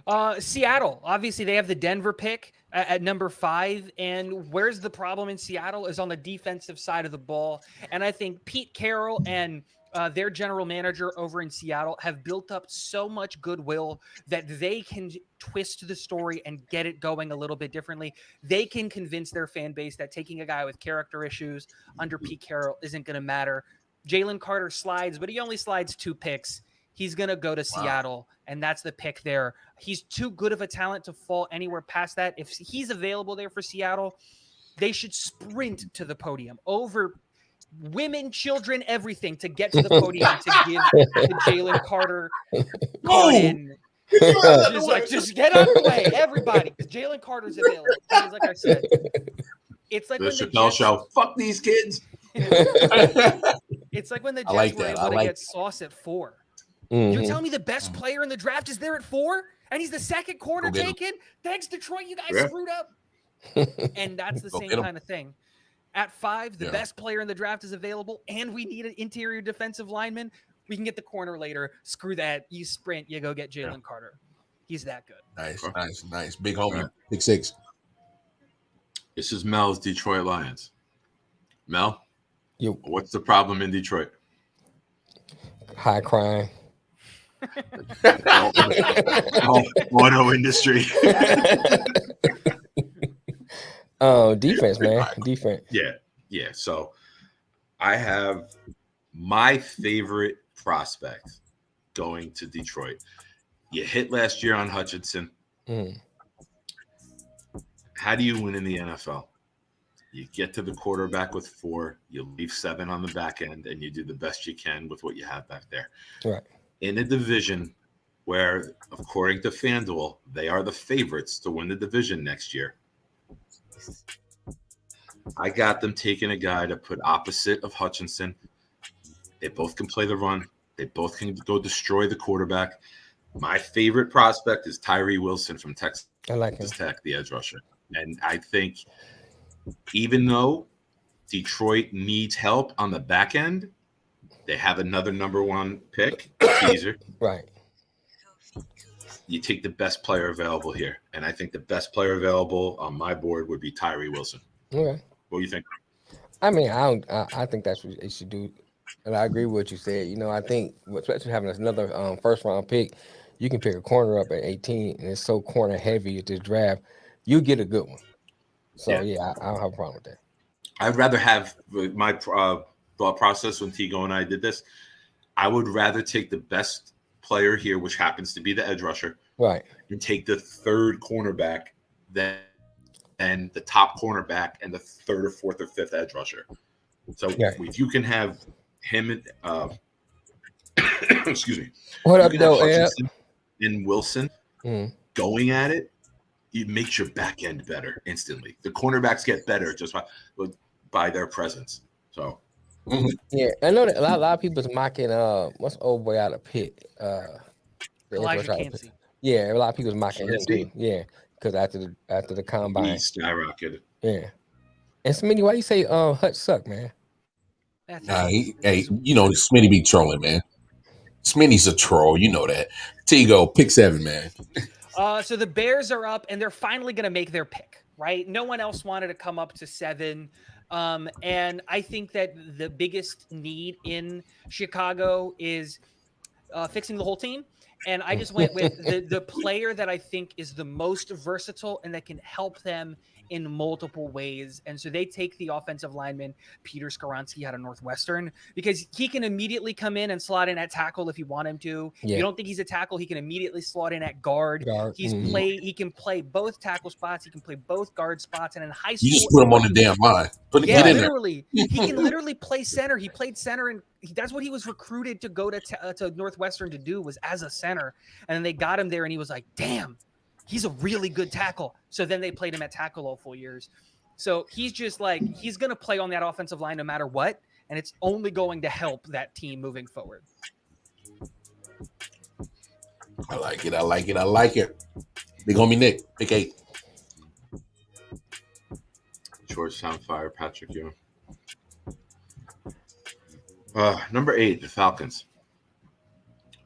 [SPEAKER 5] 5. Seattle. Obviously, they have the Denver pick at number 5. And where's the problem in Seattle is on the defensive side of the ball. And I think Pete Carroll and their general manager over in Seattle have built up so much goodwill that they can twist the story and get it going a little bit differently. They can convince their fan base that taking a guy with character issues under Pete Carroll isn't going to matter. Jalen Carter slides, but he only slides 2 picks. He's going to go to Seattle, and that's the pick there. He's too good of a talent to fall anywhere past that. If he's available there for Seattle, they should sprint to the podium over women, children, everything to get to the podium to give to Jalen Carter. Just get out of the way, everybody. Jalen Carter's available. Like I said, it's like
[SPEAKER 1] the
[SPEAKER 5] when
[SPEAKER 1] Chappelle Show. Fuck these kids.
[SPEAKER 5] It's like when the Jets were able to get Sauce at 4. You tell me the best player in the draft is there at 4, and he's the second corner taken. Thanks, Detroit. You guys screwed up. And that's the same kind of thing. At 5, the best player in the draft is available, and we need an interior defensive lineman. We can get the corner later. Screw that. You sprint. You go get Jalen Carter. He's that good.
[SPEAKER 4] Nice. Big homie. Big 6.
[SPEAKER 1] This is Mel's Detroit Lions. Mel, what's the problem in Detroit?
[SPEAKER 3] High crime.
[SPEAKER 1] Auto industry.
[SPEAKER 3] Defense, man. Defense.
[SPEAKER 1] Yeah. So I have my favorite prospect going to Detroit. You hit last year on Hutchinson. How do you win in the NFL? You get to the quarterback with 4, you leave 7 on the back end, and you do the best you can with what you have back there.
[SPEAKER 3] Right.
[SPEAKER 1] In a division where, according to FanDuel, they are the favorites to win the division next year. I got them taking a guy to put opposite of Hutchinson. They both can play the run. They both can go destroy the quarterback. My favorite prospect is Tyree Wilson from Texas Tech, the edge rusher. And I think even though Detroit needs help on the back end, they have another number one pick, teaser.
[SPEAKER 3] Right.
[SPEAKER 1] You take the best player available here. And I think the best player available on my board would be Tyree Wilson.
[SPEAKER 3] Okay.
[SPEAKER 1] What do you think?
[SPEAKER 3] I mean, I think that's what it should do. And I agree with what you said. You know, I think, especially having another first round pick, you can pick a corner up at 18, and it's so corner heavy at this draft. You get a good one. So, yeah I don't have a problem with that.
[SPEAKER 1] I'd rather have my thought process when Tigo and I did this. I would rather take the best player here, which happens to be the edge rusher,
[SPEAKER 3] right,
[SPEAKER 1] and take the third cornerback than the top cornerback and the third or fourth or fifth edge rusher. So if you can have him, excuse me,
[SPEAKER 3] what up, though,
[SPEAKER 1] and Wilson going at it, it makes your back end better instantly. The cornerbacks get better just by their presence. So.
[SPEAKER 3] Yeah, I know that a lot of people's mocking what's old boy out of Pitt?
[SPEAKER 5] Elijah Cansey.
[SPEAKER 3] Yeah, a lot of people's mocking him too. Yeah, because after the combine,
[SPEAKER 1] he skyrocketed.
[SPEAKER 3] Yeah, and Smitty, why you say Hutch suck, man?
[SPEAKER 4] Smitty be trolling, man. Smitty's a troll, you know that. Tigo, pick 7, man.
[SPEAKER 5] So the Bears are up, and they're finally going to make their pick, right? No one else wanted to come up to 7. And I think that the biggest need in Chicago is fixing the whole team. And I just went with the player that I think is the most versatile and that can help them in multiple ways. And so they take the offensive lineman, Peter Skoronski, out of Northwestern, because he can immediately come in and slot in at tackle if you want him to. Yeah. You don't think he's a tackle, he can immediately slot in at guard. He can play both tackle spots, he can play both guard spots, and in high school
[SPEAKER 4] you just put him on the damn line. Get in
[SPEAKER 5] literally there. He can literally play center. He played center, and that's what he was recruited to go to Northwestern to do, was as a center. And then they got him there, and he was like, damn, he's a really good tackle. So then they played him at tackle all 4 years. So he's just like, he's going to play on that offensive line no matter what. And it's only going to help that team moving forward.
[SPEAKER 4] I like it. Big homie Nick, pick 8.
[SPEAKER 1] Georgetown Fire, Patrick Ewing. Number 8, the Falcons.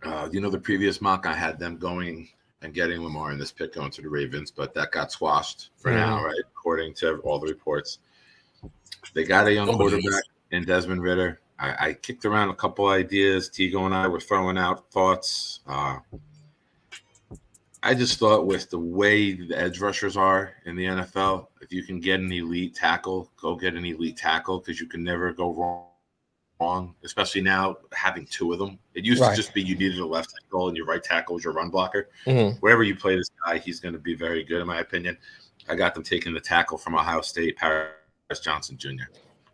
[SPEAKER 1] The previous mock, I had them going and getting Lamar in this pick going to the Ravens, but that got squashed for now, right? According to all the reports. They got a young quarterback in Desmond Ridder. I kicked around a couple ideas. Tigo and I were throwing out thoughts. I just thought with the way the edge rushers are in the NFL, if you can get an elite tackle, go get an elite tackle, because you can never go wrong, especially now having 2 of them. It used to just be you needed a left tackle and your right tackle was your run blocker. Wherever you play this guy, he's going to be very good, in my opinion. I got them taking the tackle from Ohio State, Paris Johnson Jr.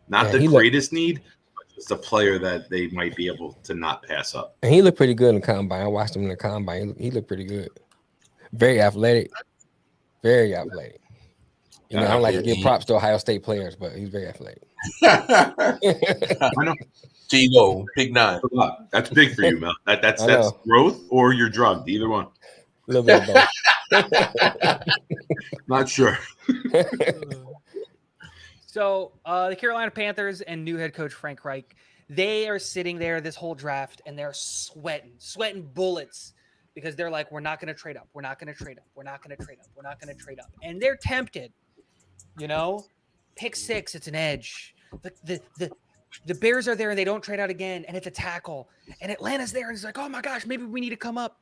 [SPEAKER 1] Not the greatest need, but just a player that they might be able to not pass up.
[SPEAKER 3] And he looked pretty good in the combine. I watched him in the combine. He looked pretty good. Very athletic. Very athletic. I don't like to give props to Ohio State players, but he's very athletic.
[SPEAKER 1] I know.
[SPEAKER 4] Tigo, pick 9.
[SPEAKER 1] That's big for you, Mel. That's growth or you're drugged. Either one.
[SPEAKER 3] A little bit of both.
[SPEAKER 1] Not sure.
[SPEAKER 5] So the Carolina Panthers and new head coach Frank Reich, they are sitting there this whole draft, and they're sweating bullets, because they're like, we're not going to trade up. We're not going to trade up. We're not going to trade up. We're not going to trade up. And they're tempted, Pick 6, it's an edge. The Bears are there, and they don't trade out again, and it's a tackle. And Atlanta's there, and it's like, oh my gosh, maybe we need to come up.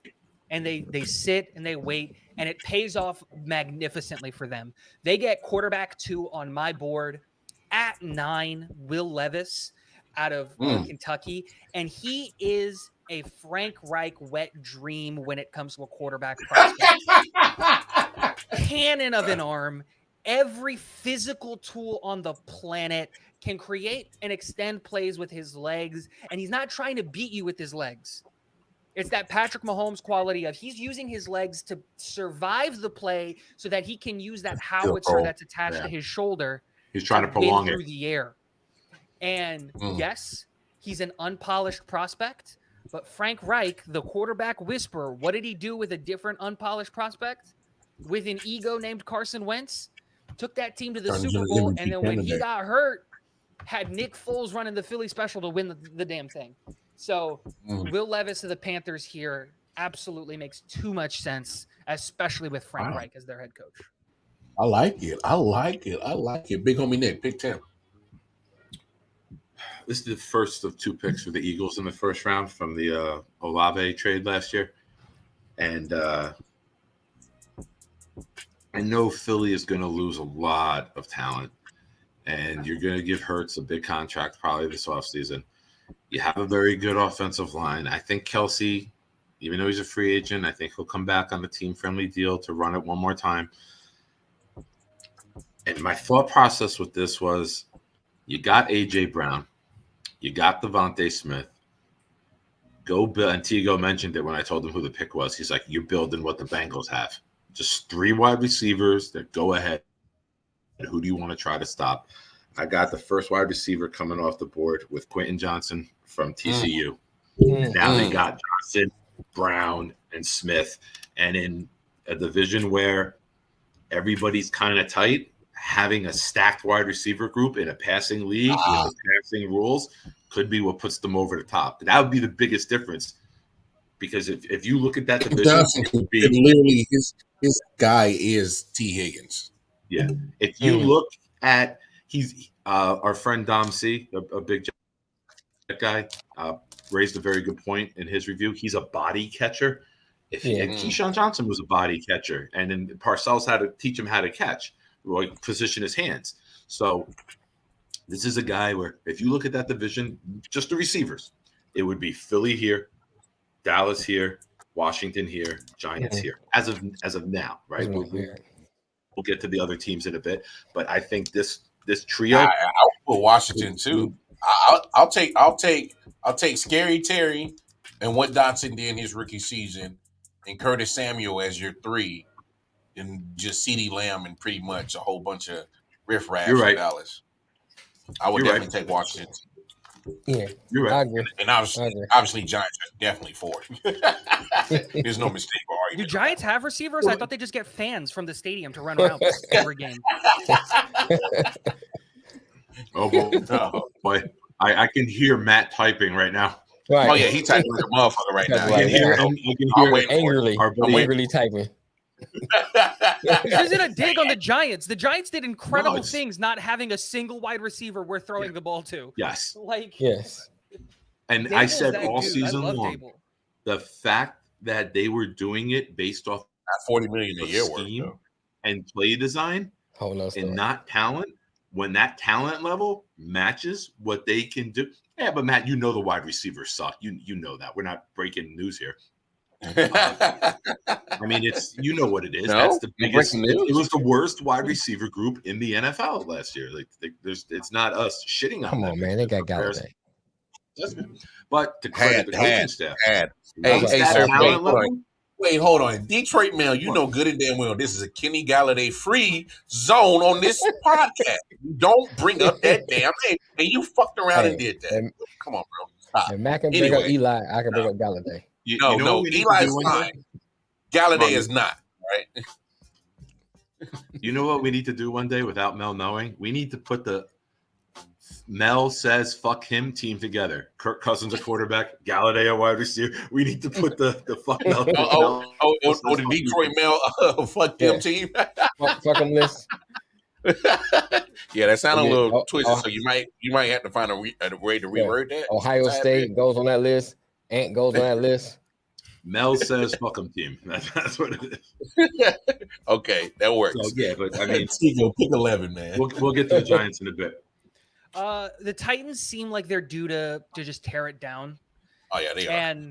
[SPEAKER 5] And they sit and they wait, and it pays off magnificently for them. They get quarterback 2 on my board at 9, Will Levis out of Kentucky. And he is a Frank Reich wet dream when it comes to a quarterback prospect. Cannon of an arm, every physical tool on the planet, can create and extend plays with his legs, and he's not trying to beat you with his legs. It's that Patrick Mahomes quality of he's using his legs to survive the play so that he can use that howitzer that's attached to his shoulder.
[SPEAKER 1] He's trying to prolong it
[SPEAKER 5] through the air. And yes, he's an unpolished prospect, But Frank Reich, the quarterback whisperer, what did he do with a different unpolished prospect? With an ego named Carson Wentz? Took that team to the Super Bowl, and then when he got hurt, had Nick Foles running the Philly special to win the damn thing. So Will Levis of the Panthers here absolutely makes too much sense, especially with Frank Reich as their head coach.
[SPEAKER 4] I like it. Big homie Nick, pick 10.
[SPEAKER 1] This is the first of 2 picks for the Eagles in the first round from the Olave trade last year. And I know Philly is going to lose a lot of talent. And you're going to give Hurts a big contract probably this offseason. You have a very good offensive line. I think Kelsey, even though he's a free agent, I think he'll come back on a team-friendly deal to run it one more time. And my thought process with this was you got A.J. Brown. You got Devontae Smith. Go build, and Tigo mentioned it when I told him who the pick was. He's like, you're building what the Bengals have. Just 3 wide receivers that go ahead. And who do you want to try to stop? I got the first wide receiver coming off the board with Quentin Johnson from TCU. And now they got Johnson, Brown, and Smith. And in a division where everybody's kind of tight, having a stacked wide receiver group in a passing league with the passing rules could be what puts them over the top. That would be the biggest difference, because if you look at that division,
[SPEAKER 4] literally his guy is T. Higgins.
[SPEAKER 1] Yeah. If you look at he's our friend Dom C, a big guy, raised a very good point in his review. He's a body catcher. And Keyshawn Johnson was a body catcher, and then Parcells had to teach him how to catch, like position his hands. So this is a guy where if you look at that division, just the receivers, it would be Philly here, Dallas here, Washington here, Giants here, as of now, right? We'll get to the other teams in a bit, but I think this trio.
[SPEAKER 4] I'll put Washington too. I'll take Scary Terry and what Dotson did in his rookie season, and Curtis Samuel as your 3, and just CeeDee Lamb and pretty much a whole bunch of riffraff in Dallas. I would definitely take Washington.
[SPEAKER 3] Yeah,
[SPEAKER 1] you're right.
[SPEAKER 3] I agree.
[SPEAKER 4] And obviously Giants are definitely 4. There's no mistake or argument.
[SPEAKER 5] Do Giants have receivers? I thought they just get fans from the stadium to run around every game.
[SPEAKER 1] Boy. I can hear Matt typing right now.
[SPEAKER 4] Right. Oh yeah, he typing like a motherfucker right now. I can hear
[SPEAKER 3] angrily typing.
[SPEAKER 5] This isn't a dig on the Giants. The Giants did incredible things not having a single wide receiver we're throwing the ball to.
[SPEAKER 1] Yes.
[SPEAKER 3] Yes.
[SPEAKER 1] And
[SPEAKER 5] Dable
[SPEAKER 1] I said all
[SPEAKER 5] dude.
[SPEAKER 1] season long,
[SPEAKER 5] Dable.
[SPEAKER 1] The fact that they were doing it based off
[SPEAKER 4] $40 million a year worth
[SPEAKER 1] and play design and not talent, when that talent level matches what they can do. Yeah, but Matt, you know the wide receivers suck. You know that. We're not breaking news here. I mean, it's what it is.
[SPEAKER 4] No,
[SPEAKER 1] that's the biggest. It was the worst wide receiver group in the NFL last year. Like, it's not us shitting on.
[SPEAKER 3] Come on, man, they got Galladay.
[SPEAKER 1] But to credit the coaching staff,
[SPEAKER 4] wait, hold on. Detroit Mail, you know good and damn well this is a Kenny Galladay free zone on this podcast. Don't bring up that damn name. And you fucked around and did that. Come on, bro. Stop.
[SPEAKER 3] If Matt can bring up Eli, I can bring up Galladay.
[SPEAKER 4] No, Eli's fine. Galladay is not, right?
[SPEAKER 1] You know what we need to do one day without Mel knowing? We need to put the Mel says fuck him team together. Kirk Cousins a quarterback, Galladay a wide receiver. We need to put the fuck Mel.
[SPEAKER 4] The Detroit Mel fuck them team.
[SPEAKER 3] Fuck them list.
[SPEAKER 4] Yeah, that sounded a little twisted. So you might have to find a way to reword that.
[SPEAKER 3] Ohio State goes on that list. Ant goes on that list.
[SPEAKER 1] Mel says fuck him team. That's what it is.
[SPEAKER 4] Okay, that works.
[SPEAKER 1] So, yeah, but I mean,
[SPEAKER 4] pick 11, man.
[SPEAKER 1] We'll get to the Giants in a bit.
[SPEAKER 5] The Titans seem like they're due to just tear it down.
[SPEAKER 4] Oh yeah, they are.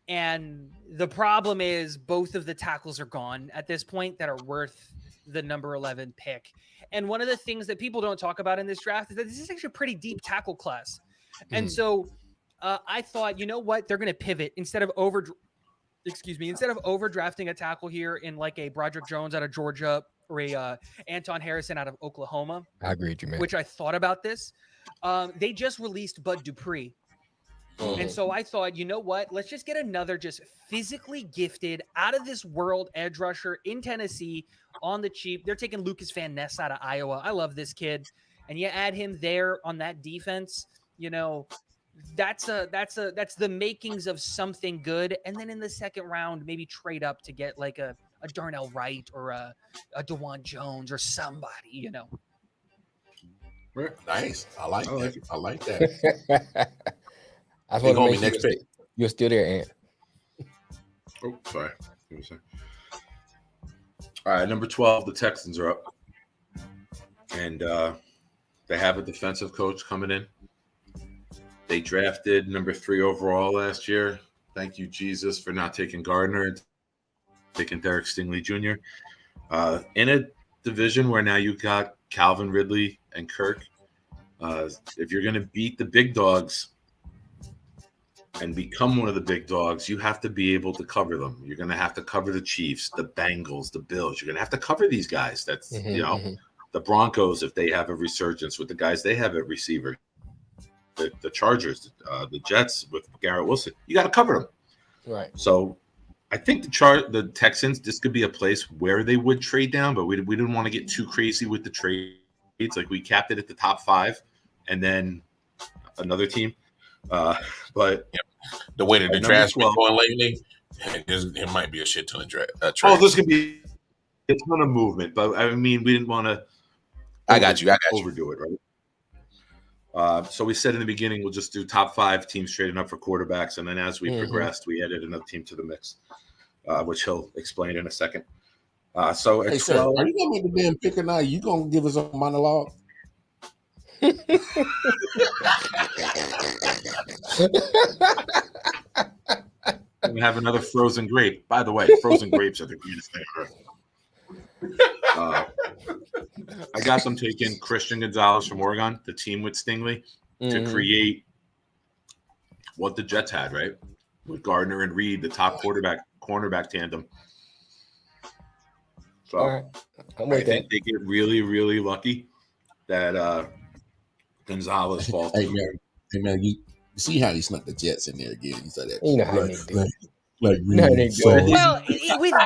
[SPEAKER 5] And the problem is both of the tackles are gone at this point that are worth the number 11 pick. And one of the things that people don't talk about in this draft is that this is actually a pretty deep tackle class. And so I thought, you know what, they're going to pivot instead of overdrafting a tackle here in like a Broderick Jones out of Georgia or a Anton Harrison out of Oklahoma.
[SPEAKER 3] I agree with you, man.
[SPEAKER 5] Which I thought about this. They just released Bud Dupree. And so I thought, you know what? Let's just get another just physically gifted, out of this world edge rusher in Tennessee on the cheap. They're taking Lucas Van Ness out of Iowa. I love this kid. And you add him there on that defense, you know, that's the makings of something good. And then in the second round, maybe trade up to get like a Darnell Wright or a DeJuan Jones or somebody, you know.
[SPEAKER 4] Nice. I like that. I like that.
[SPEAKER 3] I want to make sure you're still there, Ant.
[SPEAKER 1] Oh, sorry. All right, number 12, the Texans are up. And they have a defensive coach coming in. They drafted number 3 overall last year. Thank you, Jesus, for not taking Gardner and taking Derek Stingley Jr. In a division where now you've got Calvin Ridley and Kirk, if you're going to beat the big dogs and become one of the big dogs, you have to be able to cover them. You're going to have to cover the Chiefs, the Bengals, the Bills. You're going to have to cover these guys. That's, the Broncos, if they have a resurgence with the guys they have at receiver, the Chargers, the Jets with Garrett Wilson, you got to cover them.
[SPEAKER 3] Right.
[SPEAKER 1] So I think the Texans, this could be a place where they would trade down, but we didn't want to get too crazy with the trades. Like we capped it at the top 5 and then another team. But
[SPEAKER 4] the way that the draft's been going lately, it might be a shit ton of trade.
[SPEAKER 1] Oh, this could be a ton of movement, but I mean, we didn't want to.
[SPEAKER 4] I got you.
[SPEAKER 1] Overdo it, right? So we said in the beginning we'll just do top 5 teams trading up for quarterbacks, and then as we progressed, we added another team to the mix, which he'll explain in a second. So at 12,
[SPEAKER 4] sir, are you gonna make the damn pick or not? You gonna give us a monologue?
[SPEAKER 1] We have another frozen grape. By the way, frozen grapes are the greatest thing ever. I got them taking Christian Gonzalez from Oregon, the team with Stingley, to create what the Jets had, right? With Gardner and Reed, the top cornerback tandem. So I think they get really, really lucky that Gonzalez falls.
[SPEAKER 4] Hey man, you see how he snuck the Jets in there again? You said that.
[SPEAKER 3] You know how they do.
[SPEAKER 5] Well,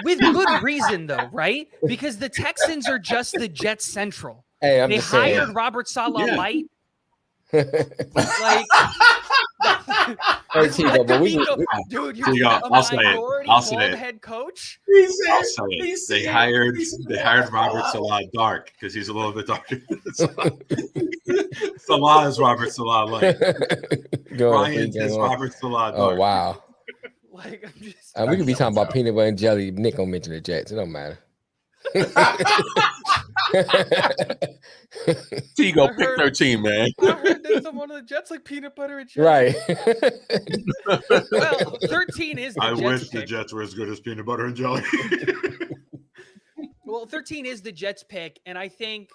[SPEAKER 5] with good reason though, right? Because the Texans are just the Jets Central.
[SPEAKER 3] Hey,
[SPEAKER 5] they hired Robert Saleh Light. Like, dude, you got a minority bald head coach.
[SPEAKER 1] They hired Robert Saleh Dark because he's a little bit darker. Saleh is Robert Saleh Light. Ryan is Robert Saleh Dark.
[SPEAKER 3] Oh wow.
[SPEAKER 5] Like, I'm just,
[SPEAKER 3] we could be talking about peanut butter and jelly. Nick don't mention the Jets. It don't matter.
[SPEAKER 4] So you go pick 13, man.
[SPEAKER 5] I heard that someone of the Jets like peanut butter and jelly.
[SPEAKER 3] Right.
[SPEAKER 5] Well, 13 is the Jets
[SPEAKER 1] wish
[SPEAKER 5] pick.
[SPEAKER 1] the Jets were as good as peanut butter and jelly.
[SPEAKER 5] Well, 13 is the Jets pick, and I think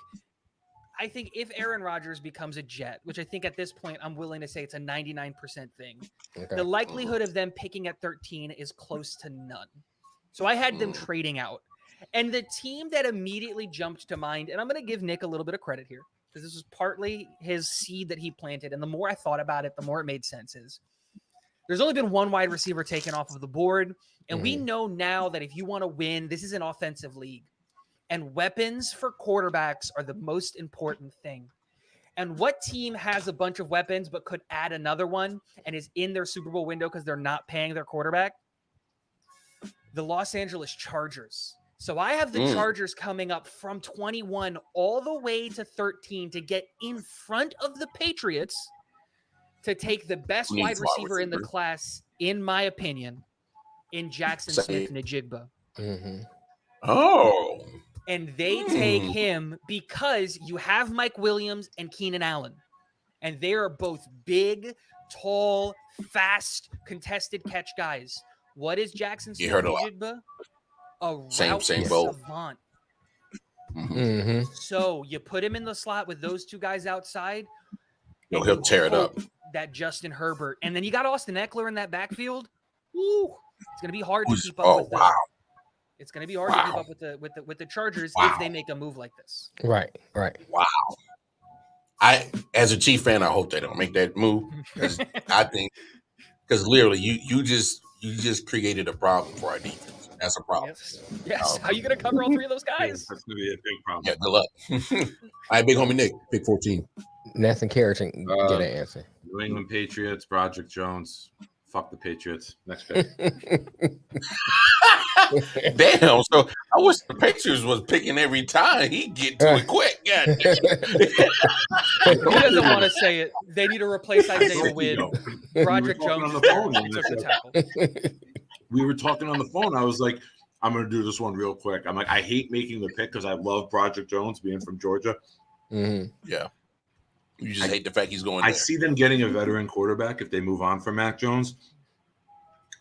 [SPEAKER 5] if Aaron Rodgers becomes a Jet, which I think at this point I'm willing to say it's a 99% thing, the likelihood of them picking at 13 is close to none. So I had them trading out. And the team that immediately jumped to mind, and I'm going to give Nick a little bit of credit here, because this was partly his seed that he planted, and the more I thought about it, the more it made sense, is there's only been one wide receiver taken off of the board, and we know now that if you want to win, this is an offensive league. And weapons for quarterbacks are the most important thing. And what team has a bunch of weapons but could add another one and is in their Super Bowl window because they're not paying their quarterback? The Los Angeles Chargers. So I have the Chargers coming up from 21 all the way to 13 to get in front of the Patriots to take the best wide receiver in the class, in my opinion, in Jackson Smith-Njigba.
[SPEAKER 4] Oh.
[SPEAKER 5] And they take him because you have Mike Williams and Keenan Allen. And they are both big, tall, fast, contested catch guys. What is Jackson Smith-Njigba? A route savant. So you put him in the slot with those two guys outside.
[SPEAKER 4] He'll tear it up.
[SPEAKER 5] That Justin Herbert. And then you got Austin Eckler in that backfield. Ooh, it's going to be hard to keep up with that. It's going to be hard to keep up with the Chargers if they make a move like this.
[SPEAKER 3] Right.
[SPEAKER 4] Wow. As a Chief fan, I hope they don't make that move. I think Because literally, you just created a problem for our defense. That's a problem.
[SPEAKER 5] Yes. How are you going to cover all three of those guys?
[SPEAKER 1] That's going to be a big problem.
[SPEAKER 4] Yeah, good luck. All right, big homie Nick, pick 14.
[SPEAKER 3] Nathan Carrington get an answer.
[SPEAKER 1] New England Patriots, Broderick Jones. Fuck the Patriots. Next pick.
[SPEAKER 4] Damn. So I wish the Patriots was picking every time. He get to it quick. God
[SPEAKER 5] He doesn't want to say it. They need to replace Isaiah Wynn. Broderick Jones
[SPEAKER 1] on the phone.
[SPEAKER 5] took the tackle.
[SPEAKER 1] We were talking on the phone. I was like, I'm going to do this one real quick. I'm like, I hate making the pick because I love Broderick Jones being from Georgia.
[SPEAKER 3] Mm-hmm.
[SPEAKER 4] Yeah. You just hate the fact he's going
[SPEAKER 1] I
[SPEAKER 4] there.
[SPEAKER 1] see them getting a veteran quarterback if they move on from Mac Jones.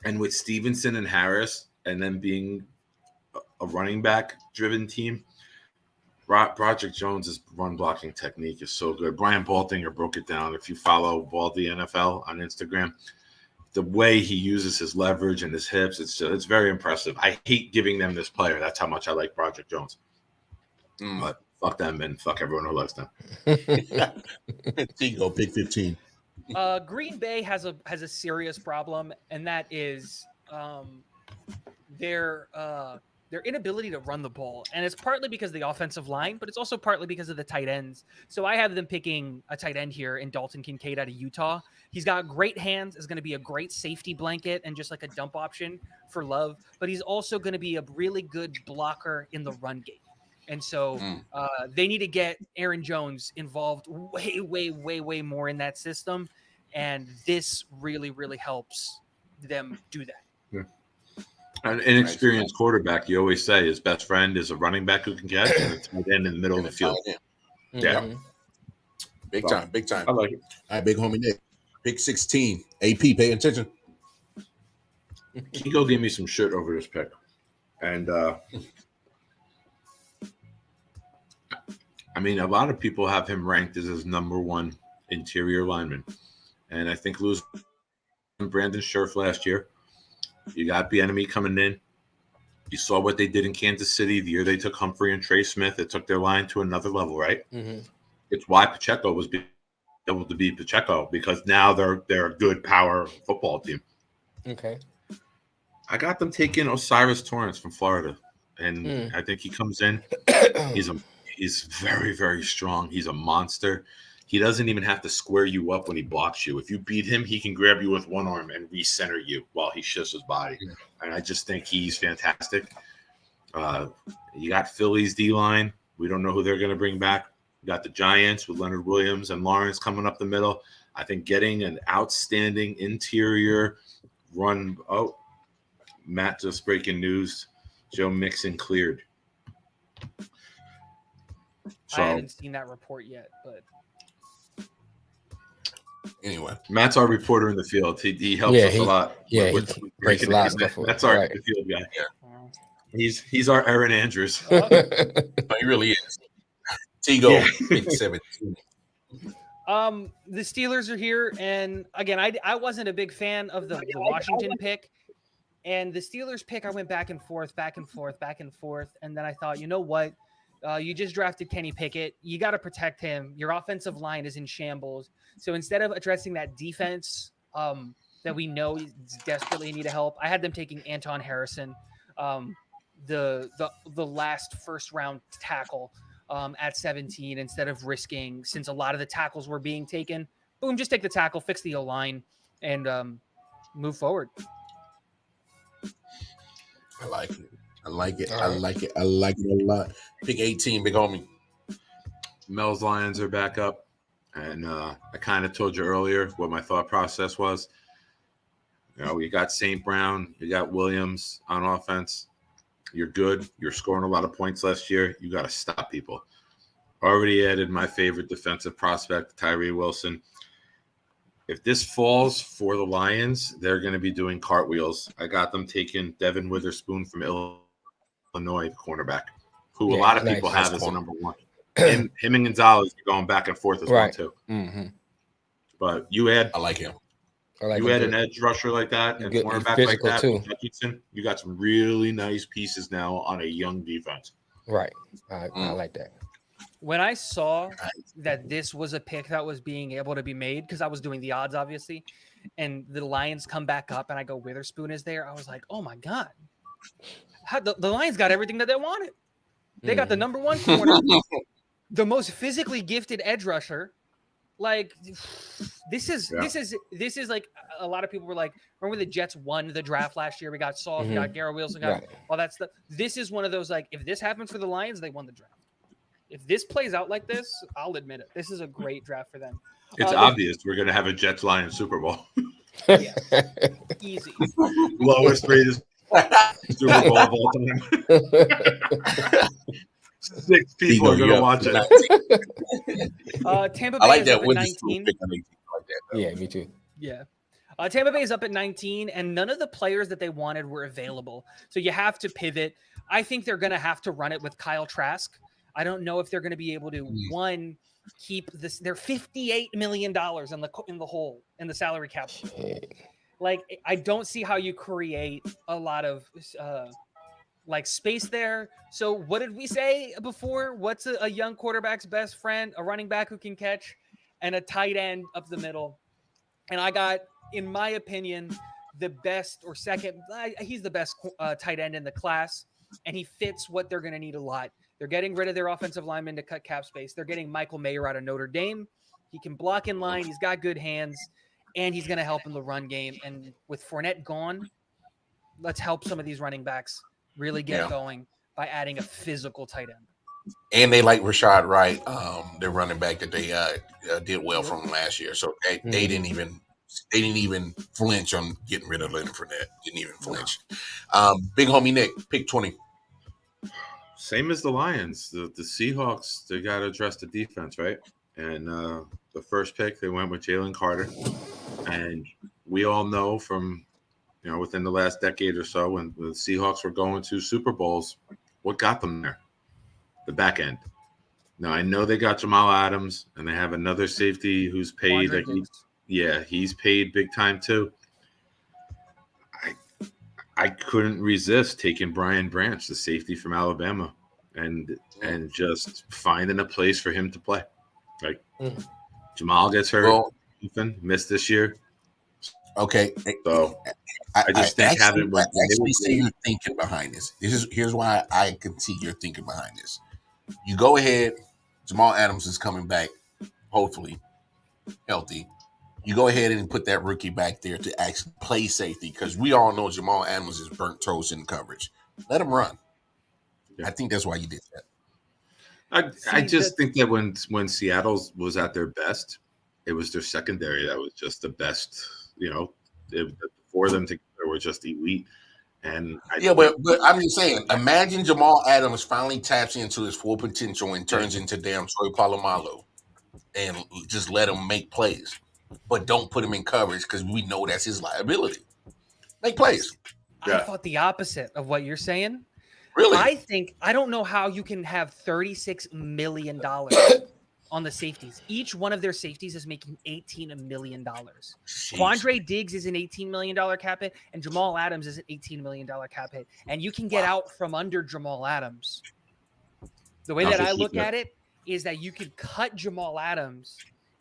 [SPEAKER 1] And with Stevenson and Harris and then being a running back driven team, Broderick Jones' run blocking technique is so good. Brian Baldinger broke it down. If you follow Baldy NFL on Instagram, the way he uses his leverage and his hips, it's very impressive. I hate giving them this player. That's how much I like Broderick Jones. But fuck them and fuck everyone who likes them.
[SPEAKER 4] Go pick 15.
[SPEAKER 5] Green Bay has a serious problem, and that is their inability to run the ball. And it's partly because of the offensive line, but it's also partly because of the tight ends. So I have them picking a tight end here in Dalton Kincaid out of Utah. He's got great hands, is going to be a great safety blanket and just like a dump option for Love, but he's also going to be a really good blocker in the run game. And so they need to get Aaron Jones involved way, way, way, way more in that system. And this really, really helps them do that.
[SPEAKER 1] Yeah. An inexperienced quarterback, you always say his best friend is a running back who can catch and a tight end in the middle of the field.
[SPEAKER 3] Mm-hmm.
[SPEAKER 1] Yeah.
[SPEAKER 4] Big time.
[SPEAKER 1] I like it.
[SPEAKER 4] All right, big homie Nick. Pick 16. AP, pay attention.
[SPEAKER 1] Kiko gave me some shit over this pick. And I mean, a lot of people have him ranked as his number one interior lineman. And I think losing Brandon Scherf last year, you got Bieniemy coming in. You saw what they did in Kansas City the year they took Humphrey and Trey Smith. It took their line to another level, right?
[SPEAKER 3] Mm-hmm.
[SPEAKER 1] It's why Pacheco was able to beat Pacheco, because now they're a good power football team.
[SPEAKER 3] Okay.
[SPEAKER 1] I got them taking Osiris Torrance from Florida, and I think he comes in. He's very, very strong. He's a monster. He doesn't even have to square you up when he blocks you. If you beat him, he can grab you with one arm and recenter you while he shifts his body. And I just think he's fantastic. You got Philly's D-line. We don't know who they're going to bring back. You got the Giants with Leonard Williams and Lawrence coming up the middle. I think getting an outstanding interior run. Oh, Matt just breaking news. Joe Mixon cleared. So,
[SPEAKER 5] I haven't seen that report yet, but
[SPEAKER 4] anyway,
[SPEAKER 1] Matt's our reporter in the field. He helps us a lot.
[SPEAKER 3] Yeah, he breaks a lot of stuff.
[SPEAKER 1] That's our field guy. Yeah. He's our Aaron Andrews.
[SPEAKER 4] He really is. Tigo, pick 17.
[SPEAKER 5] The Steelers are here, and again, I wasn't a big fan of the Washington pick. And the Steelers pick, I went back and forth, and then I thought, you know what? You just drafted Kenny Pickett. You got to protect him. Your offensive line is in shambles. So instead of addressing that defense that we know is desperately in need of help, I had them taking Anton Harrison, the last first round tackle at 17, instead of risking, since a lot of the tackles were being taken. Boom, just take the tackle, fix the O-line, and move forward.
[SPEAKER 4] I like it. I like it a lot. Pick 18, big homie.
[SPEAKER 1] Mel's Lions are back up. And I kind of told you earlier what my thought process was. You know, you got St. Brown, you got Williams on offense. You're good. You're scoring a lot of points last year. You got to stop people. Already added my favorite defensive prospect, Tyree Wilson. If this falls for the Lions, they're going to be doing cartwheels. I got them taking Devin Witherspoon from Illinois, cornerback, who a lot of people have as the number one. Him and Gonzalez are going back and forth as well, too.
[SPEAKER 3] Mm-hmm.
[SPEAKER 1] But you add
[SPEAKER 4] – I like him.
[SPEAKER 1] You had an edge rusher like that and cornerback like that, too. Hutchinson, you got some really nice pieces now on a young defense.
[SPEAKER 3] Right. I like that.
[SPEAKER 5] When I saw that this was a pick that was being able to be made, because I was doing the odds, obviously, and the Lions come back up and I go Witherspoon is there, I was like, oh my God. The Lions got everything that they wanted. They got the number one corner, the most physically gifted edge rusher. Like this is like a lot of people were like, remember the Jets won the draft last year? We got Sauce, we got Garrett Wilson, got all that stuff. This is one of those, like, if this happens for the Lions, they won the draft. If this plays out like this, I'll admit it. This is a great draft for them.
[SPEAKER 1] It's obvious we're going to have a Jets Lions Super Bowl.
[SPEAKER 5] Yeah, easy.
[SPEAKER 1] Lowest rated Super Bowl of all time. 6 people are going to watch it.
[SPEAKER 5] Tampa Bay is up at 19.
[SPEAKER 3] Yeah, me too.
[SPEAKER 5] Yeah. Tampa Bay is up at 19, and none of the players that they wanted were available. So you have to pivot. I think they're going to have to run it with Kyle Trask. I don't know if they're going to be able to, one, keep this. They're $58 million in the hole in the salary cap. Like, I don't see how you create a lot of like space there. So what did we say before? What's a young quarterback's best friend? A running back who can catch, and a tight end up the middle. And I got, in my opinion, the best or second. He's the best tight end in the class, and he fits what they're going to need a lot. They're getting rid of their offensive linemen to cut cap space. They're getting Michael Mayer out of Notre Dame. He can block in line. He's got good hands, and he's going to help in the run game. And with Fournette gone, let's help some of these running backs really get going by adding a physical tight end.
[SPEAKER 4] And they like Rashad Wright, their running back that they did well from last year. So they didn't even flinch on getting rid of Leonard Fournette. Didn't even flinch. Big homie Nick, pick 20.
[SPEAKER 1] Same as the Lions. The Seahawks, they got to address the defense, right? And the first pick, they went with Jalen Carter. And we all know from, within the last decade or so, when the Seahawks were going to Super Bowls, what got them there? The back end. Now, I know they got Jamal Adams, and they have another safety who's paid. He's paid big time too. I couldn't resist taking Brian Branch, the safety from Alabama, and just finding a place for him to play. Like Jamal gets hurt, missed this year.
[SPEAKER 4] Okay,
[SPEAKER 1] so I just think having
[SPEAKER 4] I actually see you thinking behind this. Here's why I can see you're thinking behind this. You go ahead. Jamal Adams is coming back, hopefully healthy. You go ahead and put that rookie back there to actually play safety, because we all know Jamal Adams is burnt toast in coverage. Let him run. Yeah. I think that's why you did that.
[SPEAKER 1] I just think that when Seattle was at their best, it was their secondary that was just the best. The four of them together were just elite. And
[SPEAKER 4] but I'm just saying, imagine Jamal Adams finally taps into his full potential and turns into damn Troy Polamalu, and just let him make plays. But don't put him in coverage, because we know that's his liability. Make plays.
[SPEAKER 5] I thought the opposite of what you're saying.
[SPEAKER 4] Really?
[SPEAKER 5] I don't know how you can have $36 million on the safeties. Each one of their safeties is making $18 million. Quandre Diggs is an $18 million cap hit, and Jamal Adams is an $18 million cap hit. And you can get out from under Jamal Adams. The way that I look at it is that you could cut Jamal Adams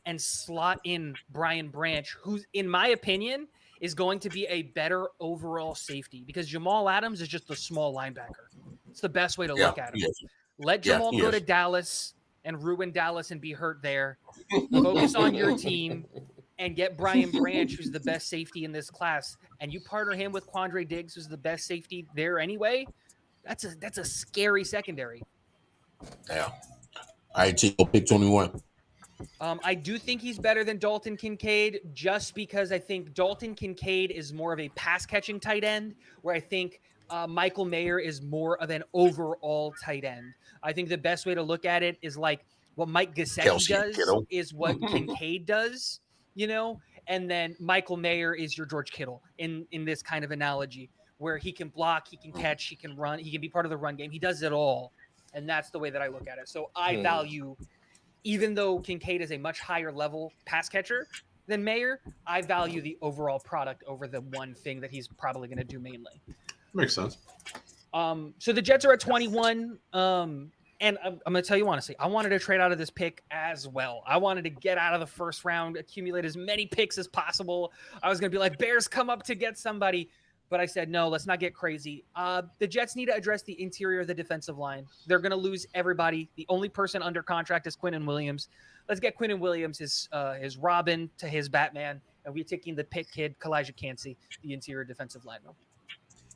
[SPEAKER 5] and slot in Brian Branch, who, in my opinion, is going to be a better overall safety, because Jamal Adams is just a small linebacker. It's the best way to look at him. Let Jamal go to Dallas and ruin Dallas and be hurt there. Focus on your team and get Brian Branch, who's the best safety in this class, and you partner him with Quandre Diggs, who's the best safety there anyway. That's a scary secondary.
[SPEAKER 4] Yeah. All right, Chico, pick 21.
[SPEAKER 5] I do think he's better than Dalton Kincaid, just because I think Dalton Kincaid is more of a pass-catching tight end, where I think Michael Mayer is more of an overall tight end. I think the best way to look at it is like what Mike Gesicki does is what Kincaid does, and then Michael Mayer is your George Kittle in this kind of analogy, where he can block, he can catch, he can run, he can be part of the run game. He does it all, and that's the way that I look at it. So I value, even though Kincaid is a much higher level pass catcher than Mayer, I value the overall product over the one thing that he's probably going to do mainly.
[SPEAKER 1] Makes sense.
[SPEAKER 5] So the Jets are at 21. And I'm going to tell you honestly, I wanted to trade out of this pick as well. I wanted to get out of the first round, accumulate as many picks as possible. I was going to be like, Bears come up to get somebody. But I said, no, let's not get crazy. The Jets need to address the interior of the defensive line. They're going to lose everybody. The only person under contract is Quinnen Williams. Let's get Quinnen Williams his Robin to his Batman. And we're taking the Pitt kid, Kalijah Cansey, the interior defensive lineman.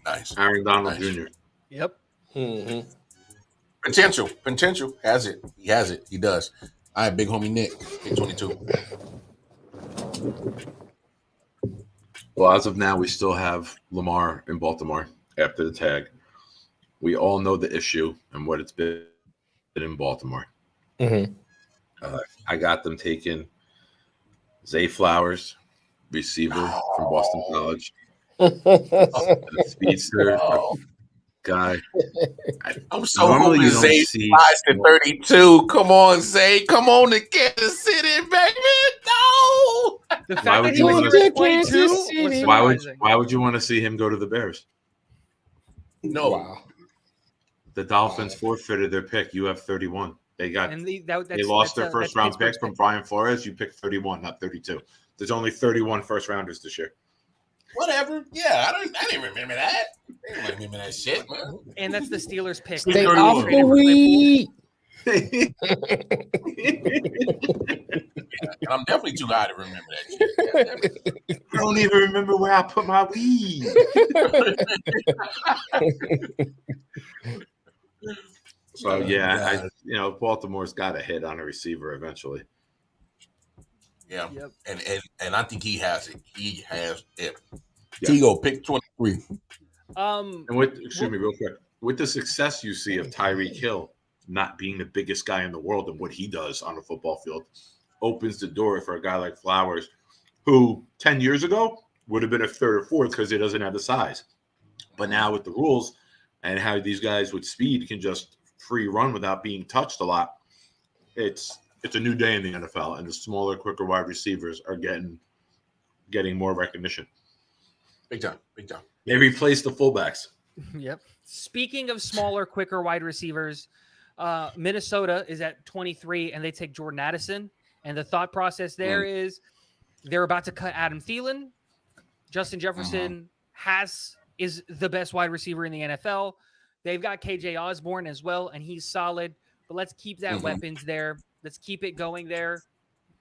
[SPEAKER 4] Nice.
[SPEAKER 1] Aaron Donald Jr.
[SPEAKER 5] Yep.
[SPEAKER 2] Mm-hmm.
[SPEAKER 4] Potential. Has it. He has it. He does. All right, big homie Nick, pick 22.
[SPEAKER 1] Well, as of now, we still have Lamar in Baltimore after the tag. We all know the issue and what it's been in Baltimore.
[SPEAKER 3] Mm-hmm.
[SPEAKER 1] I got them taking Zay Flowers, receiver from Boston College. A speedster guy.
[SPEAKER 4] I'm so hoping Zay slides to 32. Come on, Zay. Come on to Kansas City, baby. No.
[SPEAKER 5] The fact that he was here at 22 was surprising.
[SPEAKER 1] Why would you want to see him go to the Bears?
[SPEAKER 4] No.
[SPEAKER 3] Wow.
[SPEAKER 1] The Dolphins forfeited their pick. You have 31. They got
[SPEAKER 5] And
[SPEAKER 1] they lost their first round pick from Brian Flores. You picked 31, not 32. There's only 31 first rounders this year.
[SPEAKER 4] Whatever. Yeah, I didn't remember that. I didn't remember that shit, man.
[SPEAKER 5] And that's the Steelers pick.
[SPEAKER 3] Stay off the weed.
[SPEAKER 4] And I'm definitely too high to remember that shit.
[SPEAKER 1] I don't even remember where I put my weed. So Baltimore's got a hit on a receiver eventually.
[SPEAKER 4] Yeah.
[SPEAKER 5] Yep.
[SPEAKER 4] And I think he has it. He has it.
[SPEAKER 1] Yeah.
[SPEAKER 4] Tigo, pick 23.
[SPEAKER 1] And excuse me, real quick. With the success you see of Tyreek Hill not being the biggest guy in the world and what he does on the football field, opens the door for a guy like Flowers, who 10 years ago would have been a third or fourth because he doesn't have the size. But now with the rules and how these guys with speed can just free run without being touched a lot, it's a new day in the NFL, and the smaller, quicker wide receivers are getting more recognition.
[SPEAKER 4] Big time.
[SPEAKER 1] They replaced the fullbacks.
[SPEAKER 5] Yep. Speaking of smaller, quicker wide receivers, Minnesota is at 23, and they take Jordan Addison. And the thought process there is they're about to cut Adam Thielen. Justin Jefferson is the best wide receiver in the NFL. They've got KJ Osborne as well, and he's solid. But let's keep that weapons there. Let's keep it going there.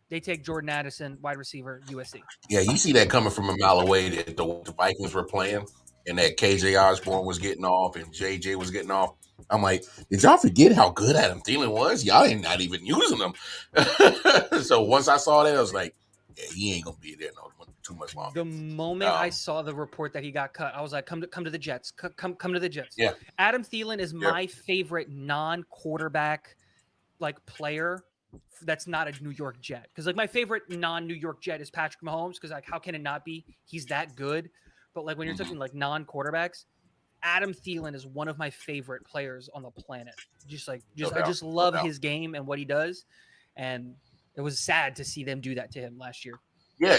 [SPEAKER 5] They take Jordan Addison, wide receiver, USC.
[SPEAKER 4] Yeah, you see that coming from a mile away that the Vikings were playing and that KJ Osborne was getting off and JJ was getting off. I'm like, did y'all forget how good Adam Thielen was? Y'all ain't not even using him. So once I saw that, I was like, yeah, he ain't going to be there too much longer.
[SPEAKER 5] The moment I saw the report that he got cut, I was like, come to the Jets. Come to the Jets.
[SPEAKER 4] Yeah.
[SPEAKER 5] Adam Thielen is my favorite non-quarterback player that's not a New York Jet. Because my favorite non-New York Jet is Patrick Mahomes, because how can it not be? He's that good. But when you're talking non-quarterbacks, Adam Thielen is one of my favorite players on the planet. I just love his game and what he does. And it was sad to see them do that to him last year.
[SPEAKER 4] Yeah,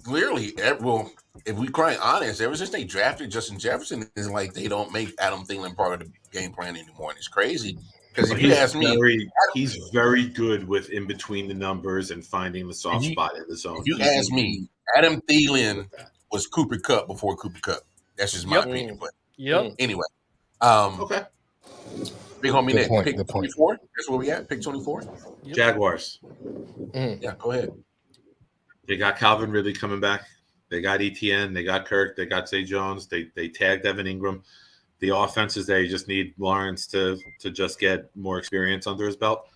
[SPEAKER 4] clearly, if we quite honest, ever since they drafted Justin Jefferson, it's like they don't make Adam Thielen part of the game plan anymore. And it's crazy. Because if you ask me,
[SPEAKER 1] he's very good with in between the numbers and finding the soft spot in the zone.
[SPEAKER 4] If you ask me, Adam Thielen was Cooper Kupp before Cooper Kupp. That's just my opinion. But anyway,
[SPEAKER 1] okay.
[SPEAKER 4] Big homie Nick, pick 24. That's where we at. Pick 24.
[SPEAKER 1] Yep. Jaguars.
[SPEAKER 4] Yeah, go ahead.
[SPEAKER 1] They got Calvin Ridley coming back. They got ETN. They got Kirk. They got Zay Jones. They tagged Evan Ingram. The offense is they just need Lawrence to just get more experience under his belt.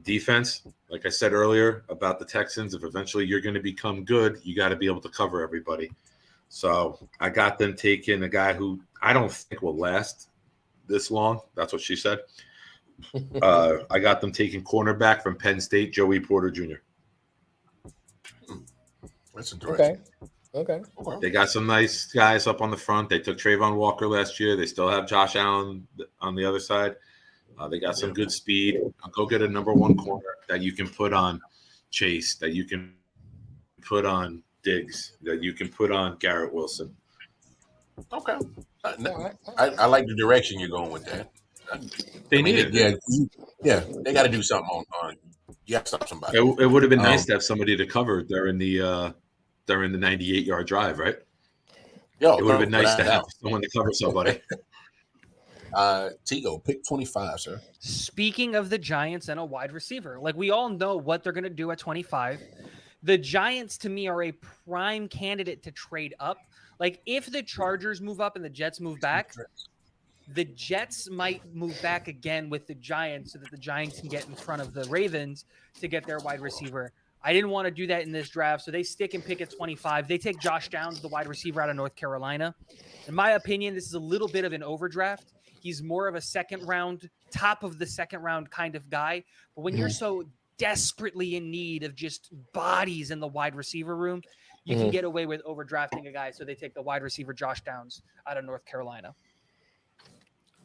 [SPEAKER 1] Defense, like I said earlier about the Texans, if eventually you're going to become good, you got to be able to cover everybody. So I got them taking a guy who I don't think will last this long. That's what she said. I got them taking cornerback from Penn State, Joey Porter Jr.
[SPEAKER 4] That's interesting.
[SPEAKER 3] Okay.
[SPEAKER 1] They got some nice guys up on the front. They took Trayvon Walker last year. They still have Josh Allen on the other side. They got some good speed. Go get a number one corner that you can put on Chase, that you can put on Diggs, that you can put on Garrett Wilson.
[SPEAKER 4] Okay. I like the direction you're going with that.
[SPEAKER 1] They need it.
[SPEAKER 4] Yeah, they got to do something on. You have to stop somebody.
[SPEAKER 1] It would have been nice to have somebody to cover during the 98-yard drive, right? It would have been nice to have someone to cover somebody.
[SPEAKER 4] Tigo, pick 25, sir.
[SPEAKER 5] Speaking of the Giants and a wide receiver, like we all know what they're going to do at 25. The Giants, to me, are a prime candidate to trade up. Like if the Chargers move up and the Jets move back, the Jets might move back again with the Giants so that the Giants can get in front of the Ravens to get their wide receiver. I didn't want to do that in this draft, so they stick and pick at 25. They take Josh Downs, the wide receiver out of North Carolina. In my opinion, this is a little bit of an overdraft. He's more of a second round, top of the second round kind of guy. But when you're so desperately in need of just bodies in the wide receiver room, you can get away with overdrafting a guy. So they take the wide receiver Josh Downs out of North Carolina.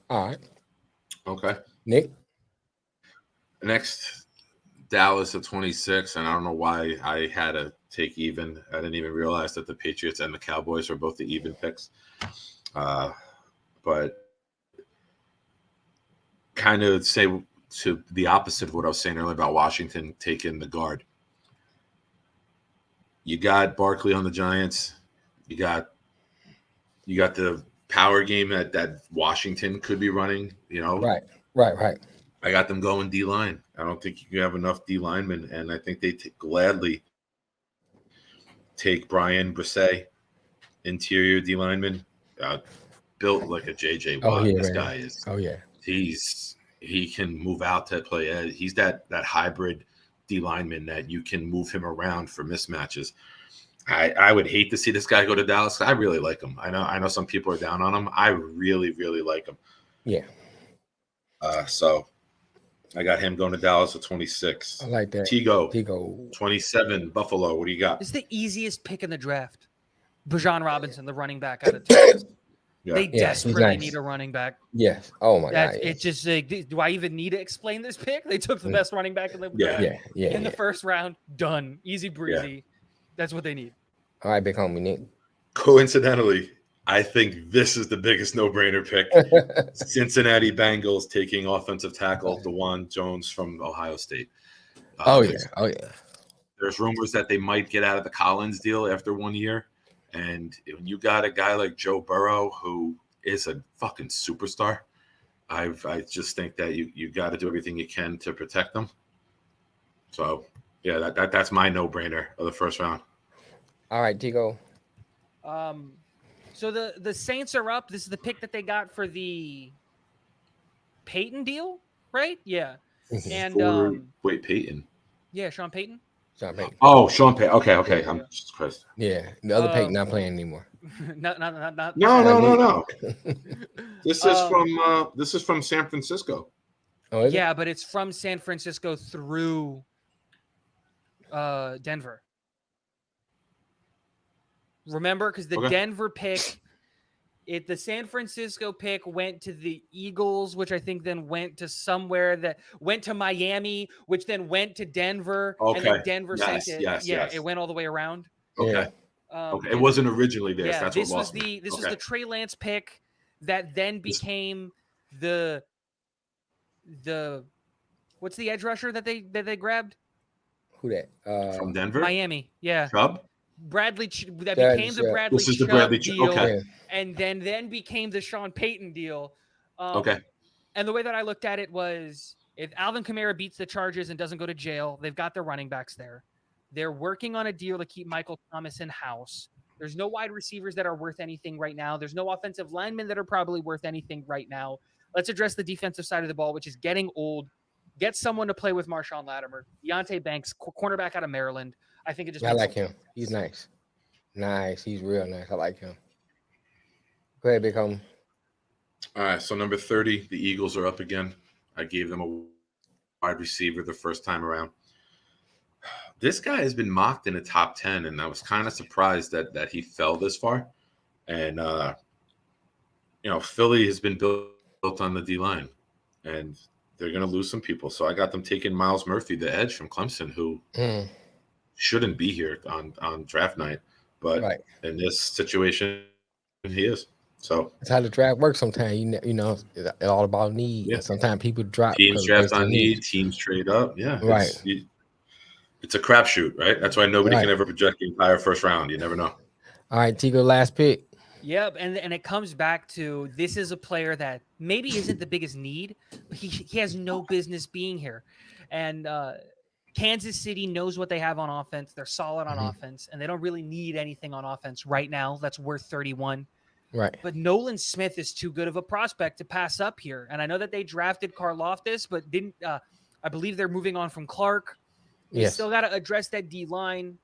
[SPEAKER 3] All right.
[SPEAKER 1] Okay.
[SPEAKER 3] Nick?
[SPEAKER 1] Next, Dallas at 26, and I don't know why I had to take even. I didn't even realize that the Patriots and the Cowboys are both the even picks. But kind of say to the opposite of what I was saying earlier about Washington taking the guard. You got Barkley on the Giants. You got the power game that Washington could be running, you know.
[SPEAKER 3] Right.
[SPEAKER 1] I got them going D-line. I don't think you can have enough D-linemen, and I think they gladly take Brian Brisset, interior D-lineman, built like a J.J. Watt. This guy is.
[SPEAKER 3] Oh, yeah.
[SPEAKER 1] He can move out to play. He's that hybrid D-lineman that you can move him around for mismatches. I would hate to see this guy go to Dallas. I really like him. I know some people are down on him. I really, really like him.
[SPEAKER 3] Yeah.
[SPEAKER 1] So I got him going to Dallas at 26.
[SPEAKER 3] I like that.
[SPEAKER 1] Tigo 27, Buffalo. What do you got?
[SPEAKER 5] This is the easiest pick in the draft. Bijan Robinson, the running back out of Texas. Yeah. They desperately need a running back.
[SPEAKER 3] Yes. Oh my God.
[SPEAKER 5] It's just like, do I even need to explain this pick? They took the best running back in the draft. In the first round. Done. Easy breezy. Yeah. That's what they need.
[SPEAKER 3] All right, big homie Nick.
[SPEAKER 1] Coincidentally, I think this is the biggest no-brainer pick. Cincinnati Bengals taking offensive tackle DeJuan Jones from Ohio State.
[SPEAKER 3] Oh yeah.
[SPEAKER 1] There's rumors that they might get out of the Collins deal after 1 year. And when you got a guy like Joe Burrow, who is a fucking superstar, I just think that you got to do everything you can to protect them. So, yeah, that's my no-brainer of the first round.
[SPEAKER 3] All right, Tigo.
[SPEAKER 5] So the Saints are up. This is the pick that they got for the Peyton deal, right? Yeah. And
[SPEAKER 1] wait, Peyton?
[SPEAKER 5] Yeah, Sean Payton.
[SPEAKER 1] Oh, Sean Payton. Okay. I'm just Christ.
[SPEAKER 3] Yeah, the other Payton not playing anymore.
[SPEAKER 5] Not.
[SPEAKER 1] No. This is from San Francisco.
[SPEAKER 3] Oh, is
[SPEAKER 5] it? But it's from San Francisco through Denver. Remember, because the Denver pick, the San Francisco pick went to the Eagles, which I think then went to somewhere that went to Miami, which then went to Denver, and then Denver sent it. Yes. It went all the way around.
[SPEAKER 1] Okay. It wasn't originally there.
[SPEAKER 5] Yeah,
[SPEAKER 1] so that's
[SPEAKER 5] this
[SPEAKER 1] what
[SPEAKER 5] was the Trey Lance pick that then became the what's the edge rusher that they grabbed?
[SPEAKER 3] Who that?
[SPEAKER 1] From Denver?
[SPEAKER 5] Miami. Yeah.
[SPEAKER 1] Chubb?
[SPEAKER 5] Bradley became the Bradley
[SPEAKER 1] this is the
[SPEAKER 5] Chubb
[SPEAKER 1] Bradley
[SPEAKER 5] deal,
[SPEAKER 1] okay.
[SPEAKER 5] And then became the Sean Payton deal.
[SPEAKER 1] Okay.
[SPEAKER 5] And the way that I looked at it was, if Alvin Kamara beats the Chargers and doesn't go to jail, they've got their running backs there. They're working on a deal to keep Michael Thomas in house. There's no wide receivers that are worth anything right now. There's no offensive linemen that are probably worth anything right now. Let's address the defensive side of the ball, which is getting old. Get someone to play with Marshawn Lattimore, Deontay Banks, cornerback out of Maryland. I think it just.
[SPEAKER 3] I like him. He's nice. Nice. He's real nice. I like him. Go ahead, big homie.
[SPEAKER 1] All right. So number 30, the Eagles are up again. I gave them a wide receiver the first time around. This guy has been mocked in the top 10, and I was kind of surprised that he fell this far. And Philly has been built on the D line, and they're going to lose some people. So I got them taking Miles Murphy, the edge from Clemson, who shouldn't be here on draft night. But in this situation, he is. So
[SPEAKER 3] that's how the draft works. Sometimes you know it's all about need.
[SPEAKER 1] Yeah.
[SPEAKER 3] And sometimes people drop
[SPEAKER 1] teams draft on
[SPEAKER 3] need.
[SPEAKER 1] need, teams trade up. Yeah,
[SPEAKER 3] right.
[SPEAKER 1] It's a crapshoot, right? That's why nobody
[SPEAKER 3] Right.
[SPEAKER 1] can ever project the entire first round. You never know.
[SPEAKER 3] All right, Tigo, last pick.
[SPEAKER 5] Yep, and it comes back to this is a player that maybe isn't the biggest need, but he has no business being here. And Kansas City knows what they have on offense. They're solid on offense, and they don't really need anything on offense right now that's worth 31.
[SPEAKER 3] Right.
[SPEAKER 5] But Nolan Smith is too good of a prospect to pass up here. And I know that they drafted Karlaftis, but didn't I believe they're moving on from Clark. They still got to address that D line.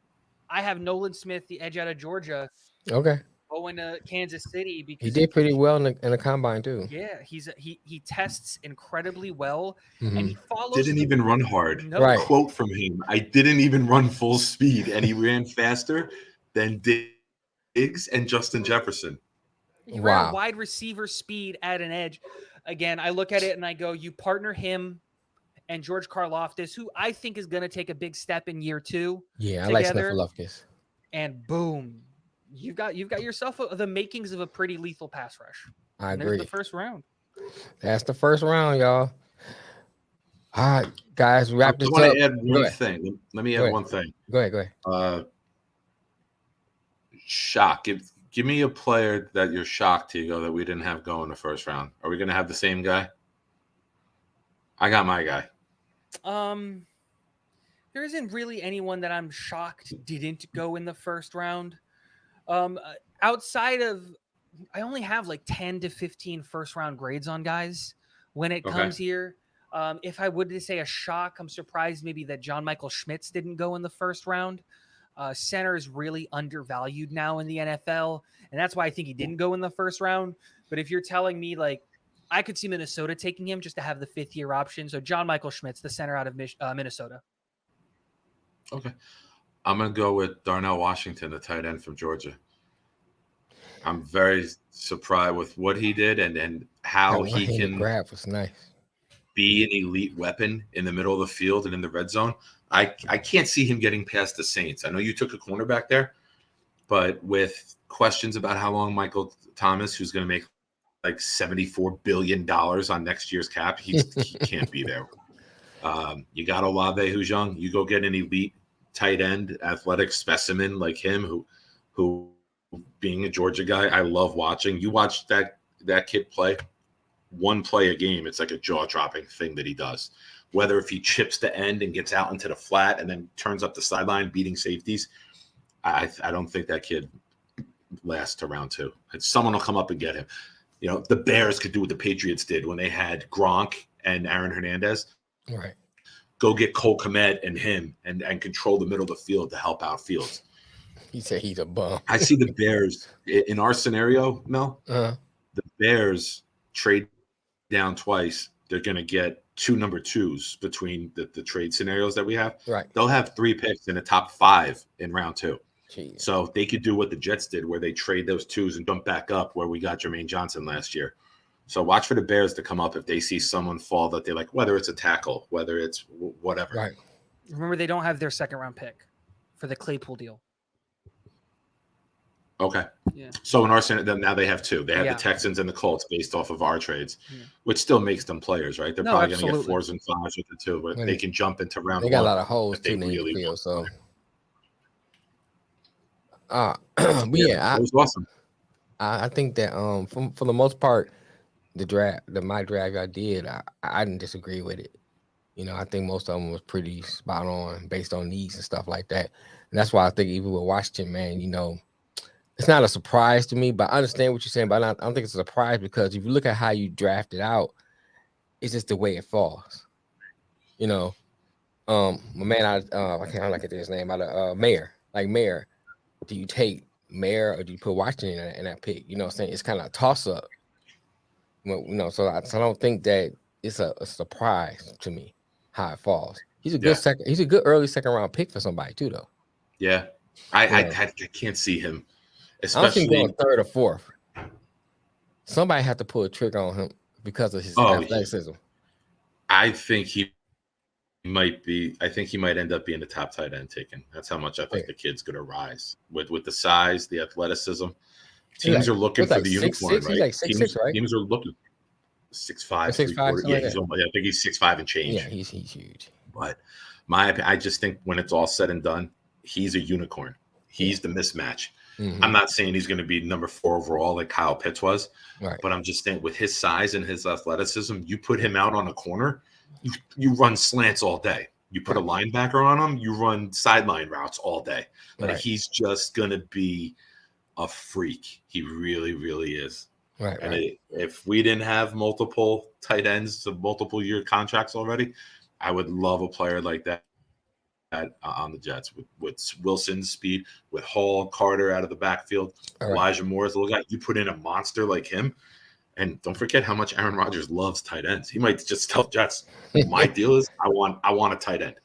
[SPEAKER 5] I have Nolan Smith, the edge out of Georgia.
[SPEAKER 3] Okay.
[SPEAKER 5] Going to Kansas City because
[SPEAKER 3] he did pretty well in the combine too.
[SPEAKER 5] Yeah, he tests incredibly well, and he follows.
[SPEAKER 1] Didn't even run hard.
[SPEAKER 5] No.
[SPEAKER 3] Right.
[SPEAKER 1] Quote from him: "I didn't even run full speed, and he ran faster than Diggs and Justin Jefferson."
[SPEAKER 5] He ran a wide receiver speed at an edge. Again, I look at it and I go, you partner him and George Karlaftis, who I think is going to take a big step in year 2.
[SPEAKER 3] Yeah,
[SPEAKER 5] together,
[SPEAKER 3] I like Snuffleupagus.
[SPEAKER 5] And boom, you've got yourself the makings of a pretty lethal pass rush.
[SPEAKER 3] I agree.
[SPEAKER 5] The first round.
[SPEAKER 3] That's the first round, y'all. All right, guys, wrap this up.
[SPEAKER 1] I want to add one thing. Let me add one thing.
[SPEAKER 3] Go ahead.
[SPEAKER 1] Shock. Give me a player that you're shocked, Tigo, that we didn't have go in the first round. Are we going to have the same guy? I got my guy.
[SPEAKER 5] There isn't really anyone that I'm shocked didn't go in the first round. Outside of, I only have like 10 to 15 first round grades on guys when it comes here. If I would say a shock, I'm surprised maybe that John Michael Schmitz didn't go in the first round. Center is really undervalued now in the NFL, and that's why I think he didn't go in the first round. But if you're telling me, like, I could see Minnesota taking him just to have the 5th-year option. So John Michael Schmitz, the center out of Minnesota.
[SPEAKER 1] Okay. I'm going to go with Darnell Washington, the tight end from Georgia. I'm very surprised with what he did and how he can
[SPEAKER 3] grab was nice.
[SPEAKER 1] Be an elite weapon in the middle of the field and in the red zone. I can't see him getting past the Saints. I know you took a cornerback there, but with questions about how long Michael Thomas, who's going to make like $74 billion on next year's cap, he can't be there. You got Olave, who's young. You go get an elite tight end, athletic specimen like him, who being a Georgia guy, I love watching. You watch that kid play, one play a game, it's like a jaw-dropping thing that he does. Whether if he chips the end and gets out into the flat and then turns up the sideline beating safeties, I don't think that kid lasts to round 2. And someone will come up and get him. You know, the Bears could do what the Patriots did when they had Gronk and Aaron Hernandez.
[SPEAKER 3] Right.
[SPEAKER 1] Go get Cole Kmet and him and control the middle of the field to help out Fields.
[SPEAKER 3] He said he's a bum.
[SPEAKER 1] I see the Bears in our scenario, Mel. The Bears trade down twice. They're going to get 2 number 2s between the trade scenarios that we have.
[SPEAKER 3] Right.
[SPEAKER 1] They'll have 3 picks in the top 5 in round 2.
[SPEAKER 3] Jeez.
[SPEAKER 1] So they could do what the Jets did, where they trade those 2s and jump back up where we got Jermaine Johnson last year. So watch for the Bears to come up if they see someone fall that they like, whether it's a tackle, whether it's whatever.
[SPEAKER 3] Right.
[SPEAKER 5] Remember, they don't have their 2nd-round pick for the Claypool deal.
[SPEAKER 1] Okay.
[SPEAKER 5] Yeah.
[SPEAKER 1] So in our Senate, then now they have 2. They have the Texans and the Colts based off of our trades, which still makes them players, right? They're probably going to get 4s and 5s with the 2, but they can jump into round 1.
[SPEAKER 3] They got a lot of holes too in the field, so. But
[SPEAKER 1] it was awesome.
[SPEAKER 3] I think that for the most part, the mock draft I did, I didn't disagree with it. You know, I think most of them was pretty spot on based on needs and stuff like that. And that's why I think even with Washington, man, you know, it's not a surprise to me, but I understand what you're saying. But I don't think it's a surprise because if you look at how you draft it out, it's just the way it falls. You know, my man, I can't like his name out of Mayer. Like Mayer, do you take Mayer or do you put Washington in that pick? You know what I'm saying? It's kind of a toss up. You know, so I don't think that it's a surprise to me how it falls. He's a good He's a good early 2nd round pick for somebody too, though.
[SPEAKER 1] Yeah, I can't see him. Especially
[SPEAKER 3] I don't think going 3rd or 4th. Somebody had to pull a trigger on him because of his athleticism.
[SPEAKER 1] I think he might be. I think he might end up being the top tight end taken. That's how much I think the kid's going to rise with the size, the athleticism. Teams are looking for the
[SPEAKER 3] 6'6",
[SPEAKER 1] unicorn,
[SPEAKER 3] he's
[SPEAKER 1] right?
[SPEAKER 3] like 6'6", right?
[SPEAKER 1] Teams are looking 6'5",
[SPEAKER 3] 6'5",
[SPEAKER 1] 3/4. Yeah,
[SPEAKER 3] like
[SPEAKER 1] I think he's 6'5" and change.
[SPEAKER 3] Yeah, he's huge.
[SPEAKER 1] But I just think when it's all said and done, he's a unicorn. He's the mismatch.
[SPEAKER 3] Mm-hmm.
[SPEAKER 1] I'm not saying he's going to be number 4 overall like Kyle Pitts was,
[SPEAKER 3] right.
[SPEAKER 1] but I'm just saying with his size and his athleticism, you put him out on a corner, you run slants all day. You put a linebacker on him, you run sideline routes all day. Like he's just going to be a freak. He really, really is.
[SPEAKER 3] Right.
[SPEAKER 1] And if we didn't have multiple tight ends of multiple year contracts already, I would love a player like that on the Jets with Wilson's speed, with Hall, Carter out of the backfield, Elijah Moore's a little guy. You put in a monster like him, and don't forget how much Aaron Rodgers loves tight ends. He might just tell Jets, my deal is I want a tight end.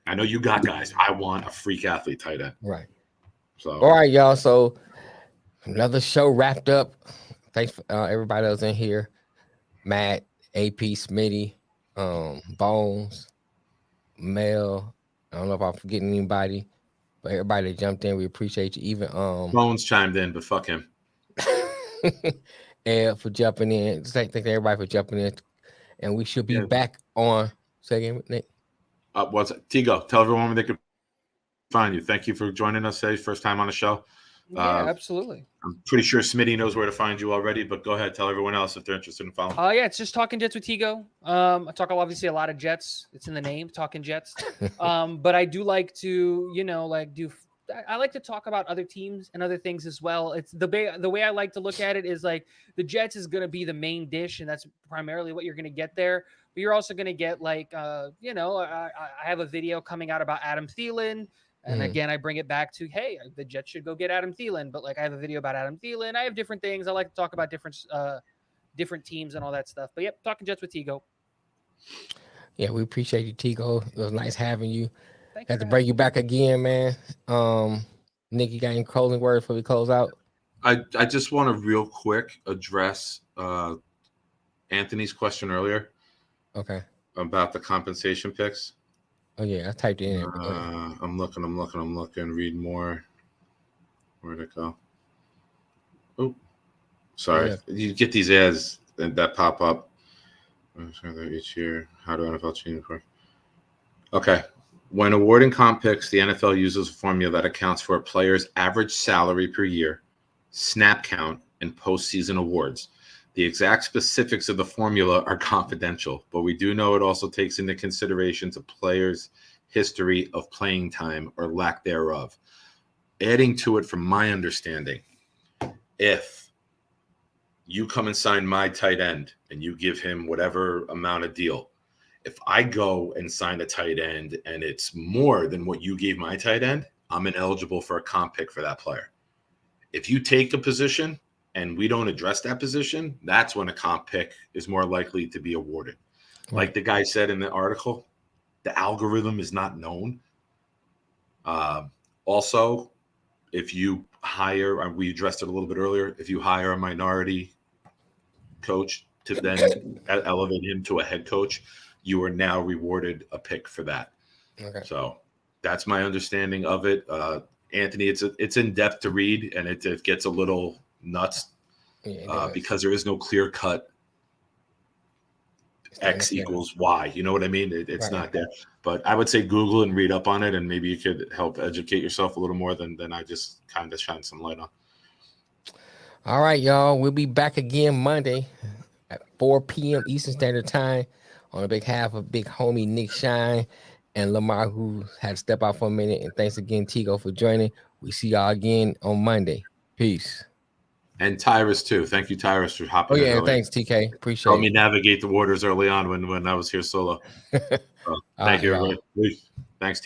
[SPEAKER 1] I know you got guys. I want a freak athlete tight end.
[SPEAKER 3] Right.
[SPEAKER 1] So
[SPEAKER 3] all right, y'all. So another show wrapped up. Thanks for everybody that was in here. Matt, AP, Smitty, Bones, Mel. I don't know if I'm forgetting anybody, but everybody that jumped in, we appreciate you. Even
[SPEAKER 1] Bones chimed in, but fuck him.
[SPEAKER 3] Ed for jumping in. Thank everybody for jumping in. And we should be back on second, Nick.
[SPEAKER 1] What's it? Tigo, tell everyone where they could find you. Thank you for joining us today. First time on the show.
[SPEAKER 5] Yeah, absolutely.
[SPEAKER 1] I'm pretty sure Smitty knows where to find you already, but go ahead, tell everyone else if they're interested in following.
[SPEAKER 5] Yeah, it's just Talking Jets with Tigo. I talk obviously a lot of Jets. It's in the name, Talking Jets. But I do like to, I like to talk about other teams and other things as well. It's the way I like to look at it is like the Jets is going to be the main dish, and that's primarily what you're going to get there. But you're also going to get like, I have a video coming out about Adam Thielen. And again, I bring it back to, hey, the Jets should go get Adam Thielen. But like I have a video about Adam Thielen. I have different things. I like to talk about different teams and all that stuff. But yep, Talking Jets with Tigo.
[SPEAKER 3] Yeah, we appreciate you, Tigo. It was nice having you.
[SPEAKER 5] Had
[SPEAKER 3] to bring you back again, man. Nick, you got any closing words before we close out?
[SPEAKER 1] I just want to real quick address Anthony's question earlier.
[SPEAKER 3] Okay.
[SPEAKER 1] About the compensation picks.
[SPEAKER 3] Oh yeah, I typed it in.
[SPEAKER 1] I'm looking. Read more. Where'd it go? Oh, sorry. Yeah. You get these ads that pop up. Each year, how do NFL teams work? Okay. When awarding comp picks, the NFL uses a formula that accounts for a player's average salary per year, snap count, and postseason awards. The exact specifics of the formula are confidential, but we do know it also takes into consideration the player's history of playing time or lack thereof. Adding to it, from my understanding, if you come and sign my tight end and you give him whatever amount of deal, if I go and sign a tight end and it's more than what you gave my tight end, I'm ineligible for a comp pick for that player. If you take a position and we don't address that position, that's when a comp pick is more likely to be awarded. Right. Like the guy said in the article, the algorithm is not known. Also, if you hire, we addressed it a little bit earlier, if you hire a minority coach to then elevate him to a head coach, you are now rewarded a pick for that. Okay. So that's my understanding of it. Anthony, it's in depth to read, and it gets a little nuts because there is no clear cut X equals Y. You know what I mean? It's not there. But I would say Google and read up on it, and maybe you could help educate yourself a little more than I just kind of shine some light on.
[SPEAKER 3] All right, y'all. We'll be back again Monday at 4 p.m. Eastern Standard Time on behalf of big homie Nick Shine and Lamar, who had to step out for a minute. And thanks again, Tigo, for joining. We see y'all again on Monday. Peace.
[SPEAKER 1] And Tyrus, too. Thank you, Tyrus, for hopping in.
[SPEAKER 3] Oh, yeah, thanks, TK. Appreciate it.
[SPEAKER 1] Helped me navigate the waters early on when I was here solo. Thank you, everybody. Thanks, TK.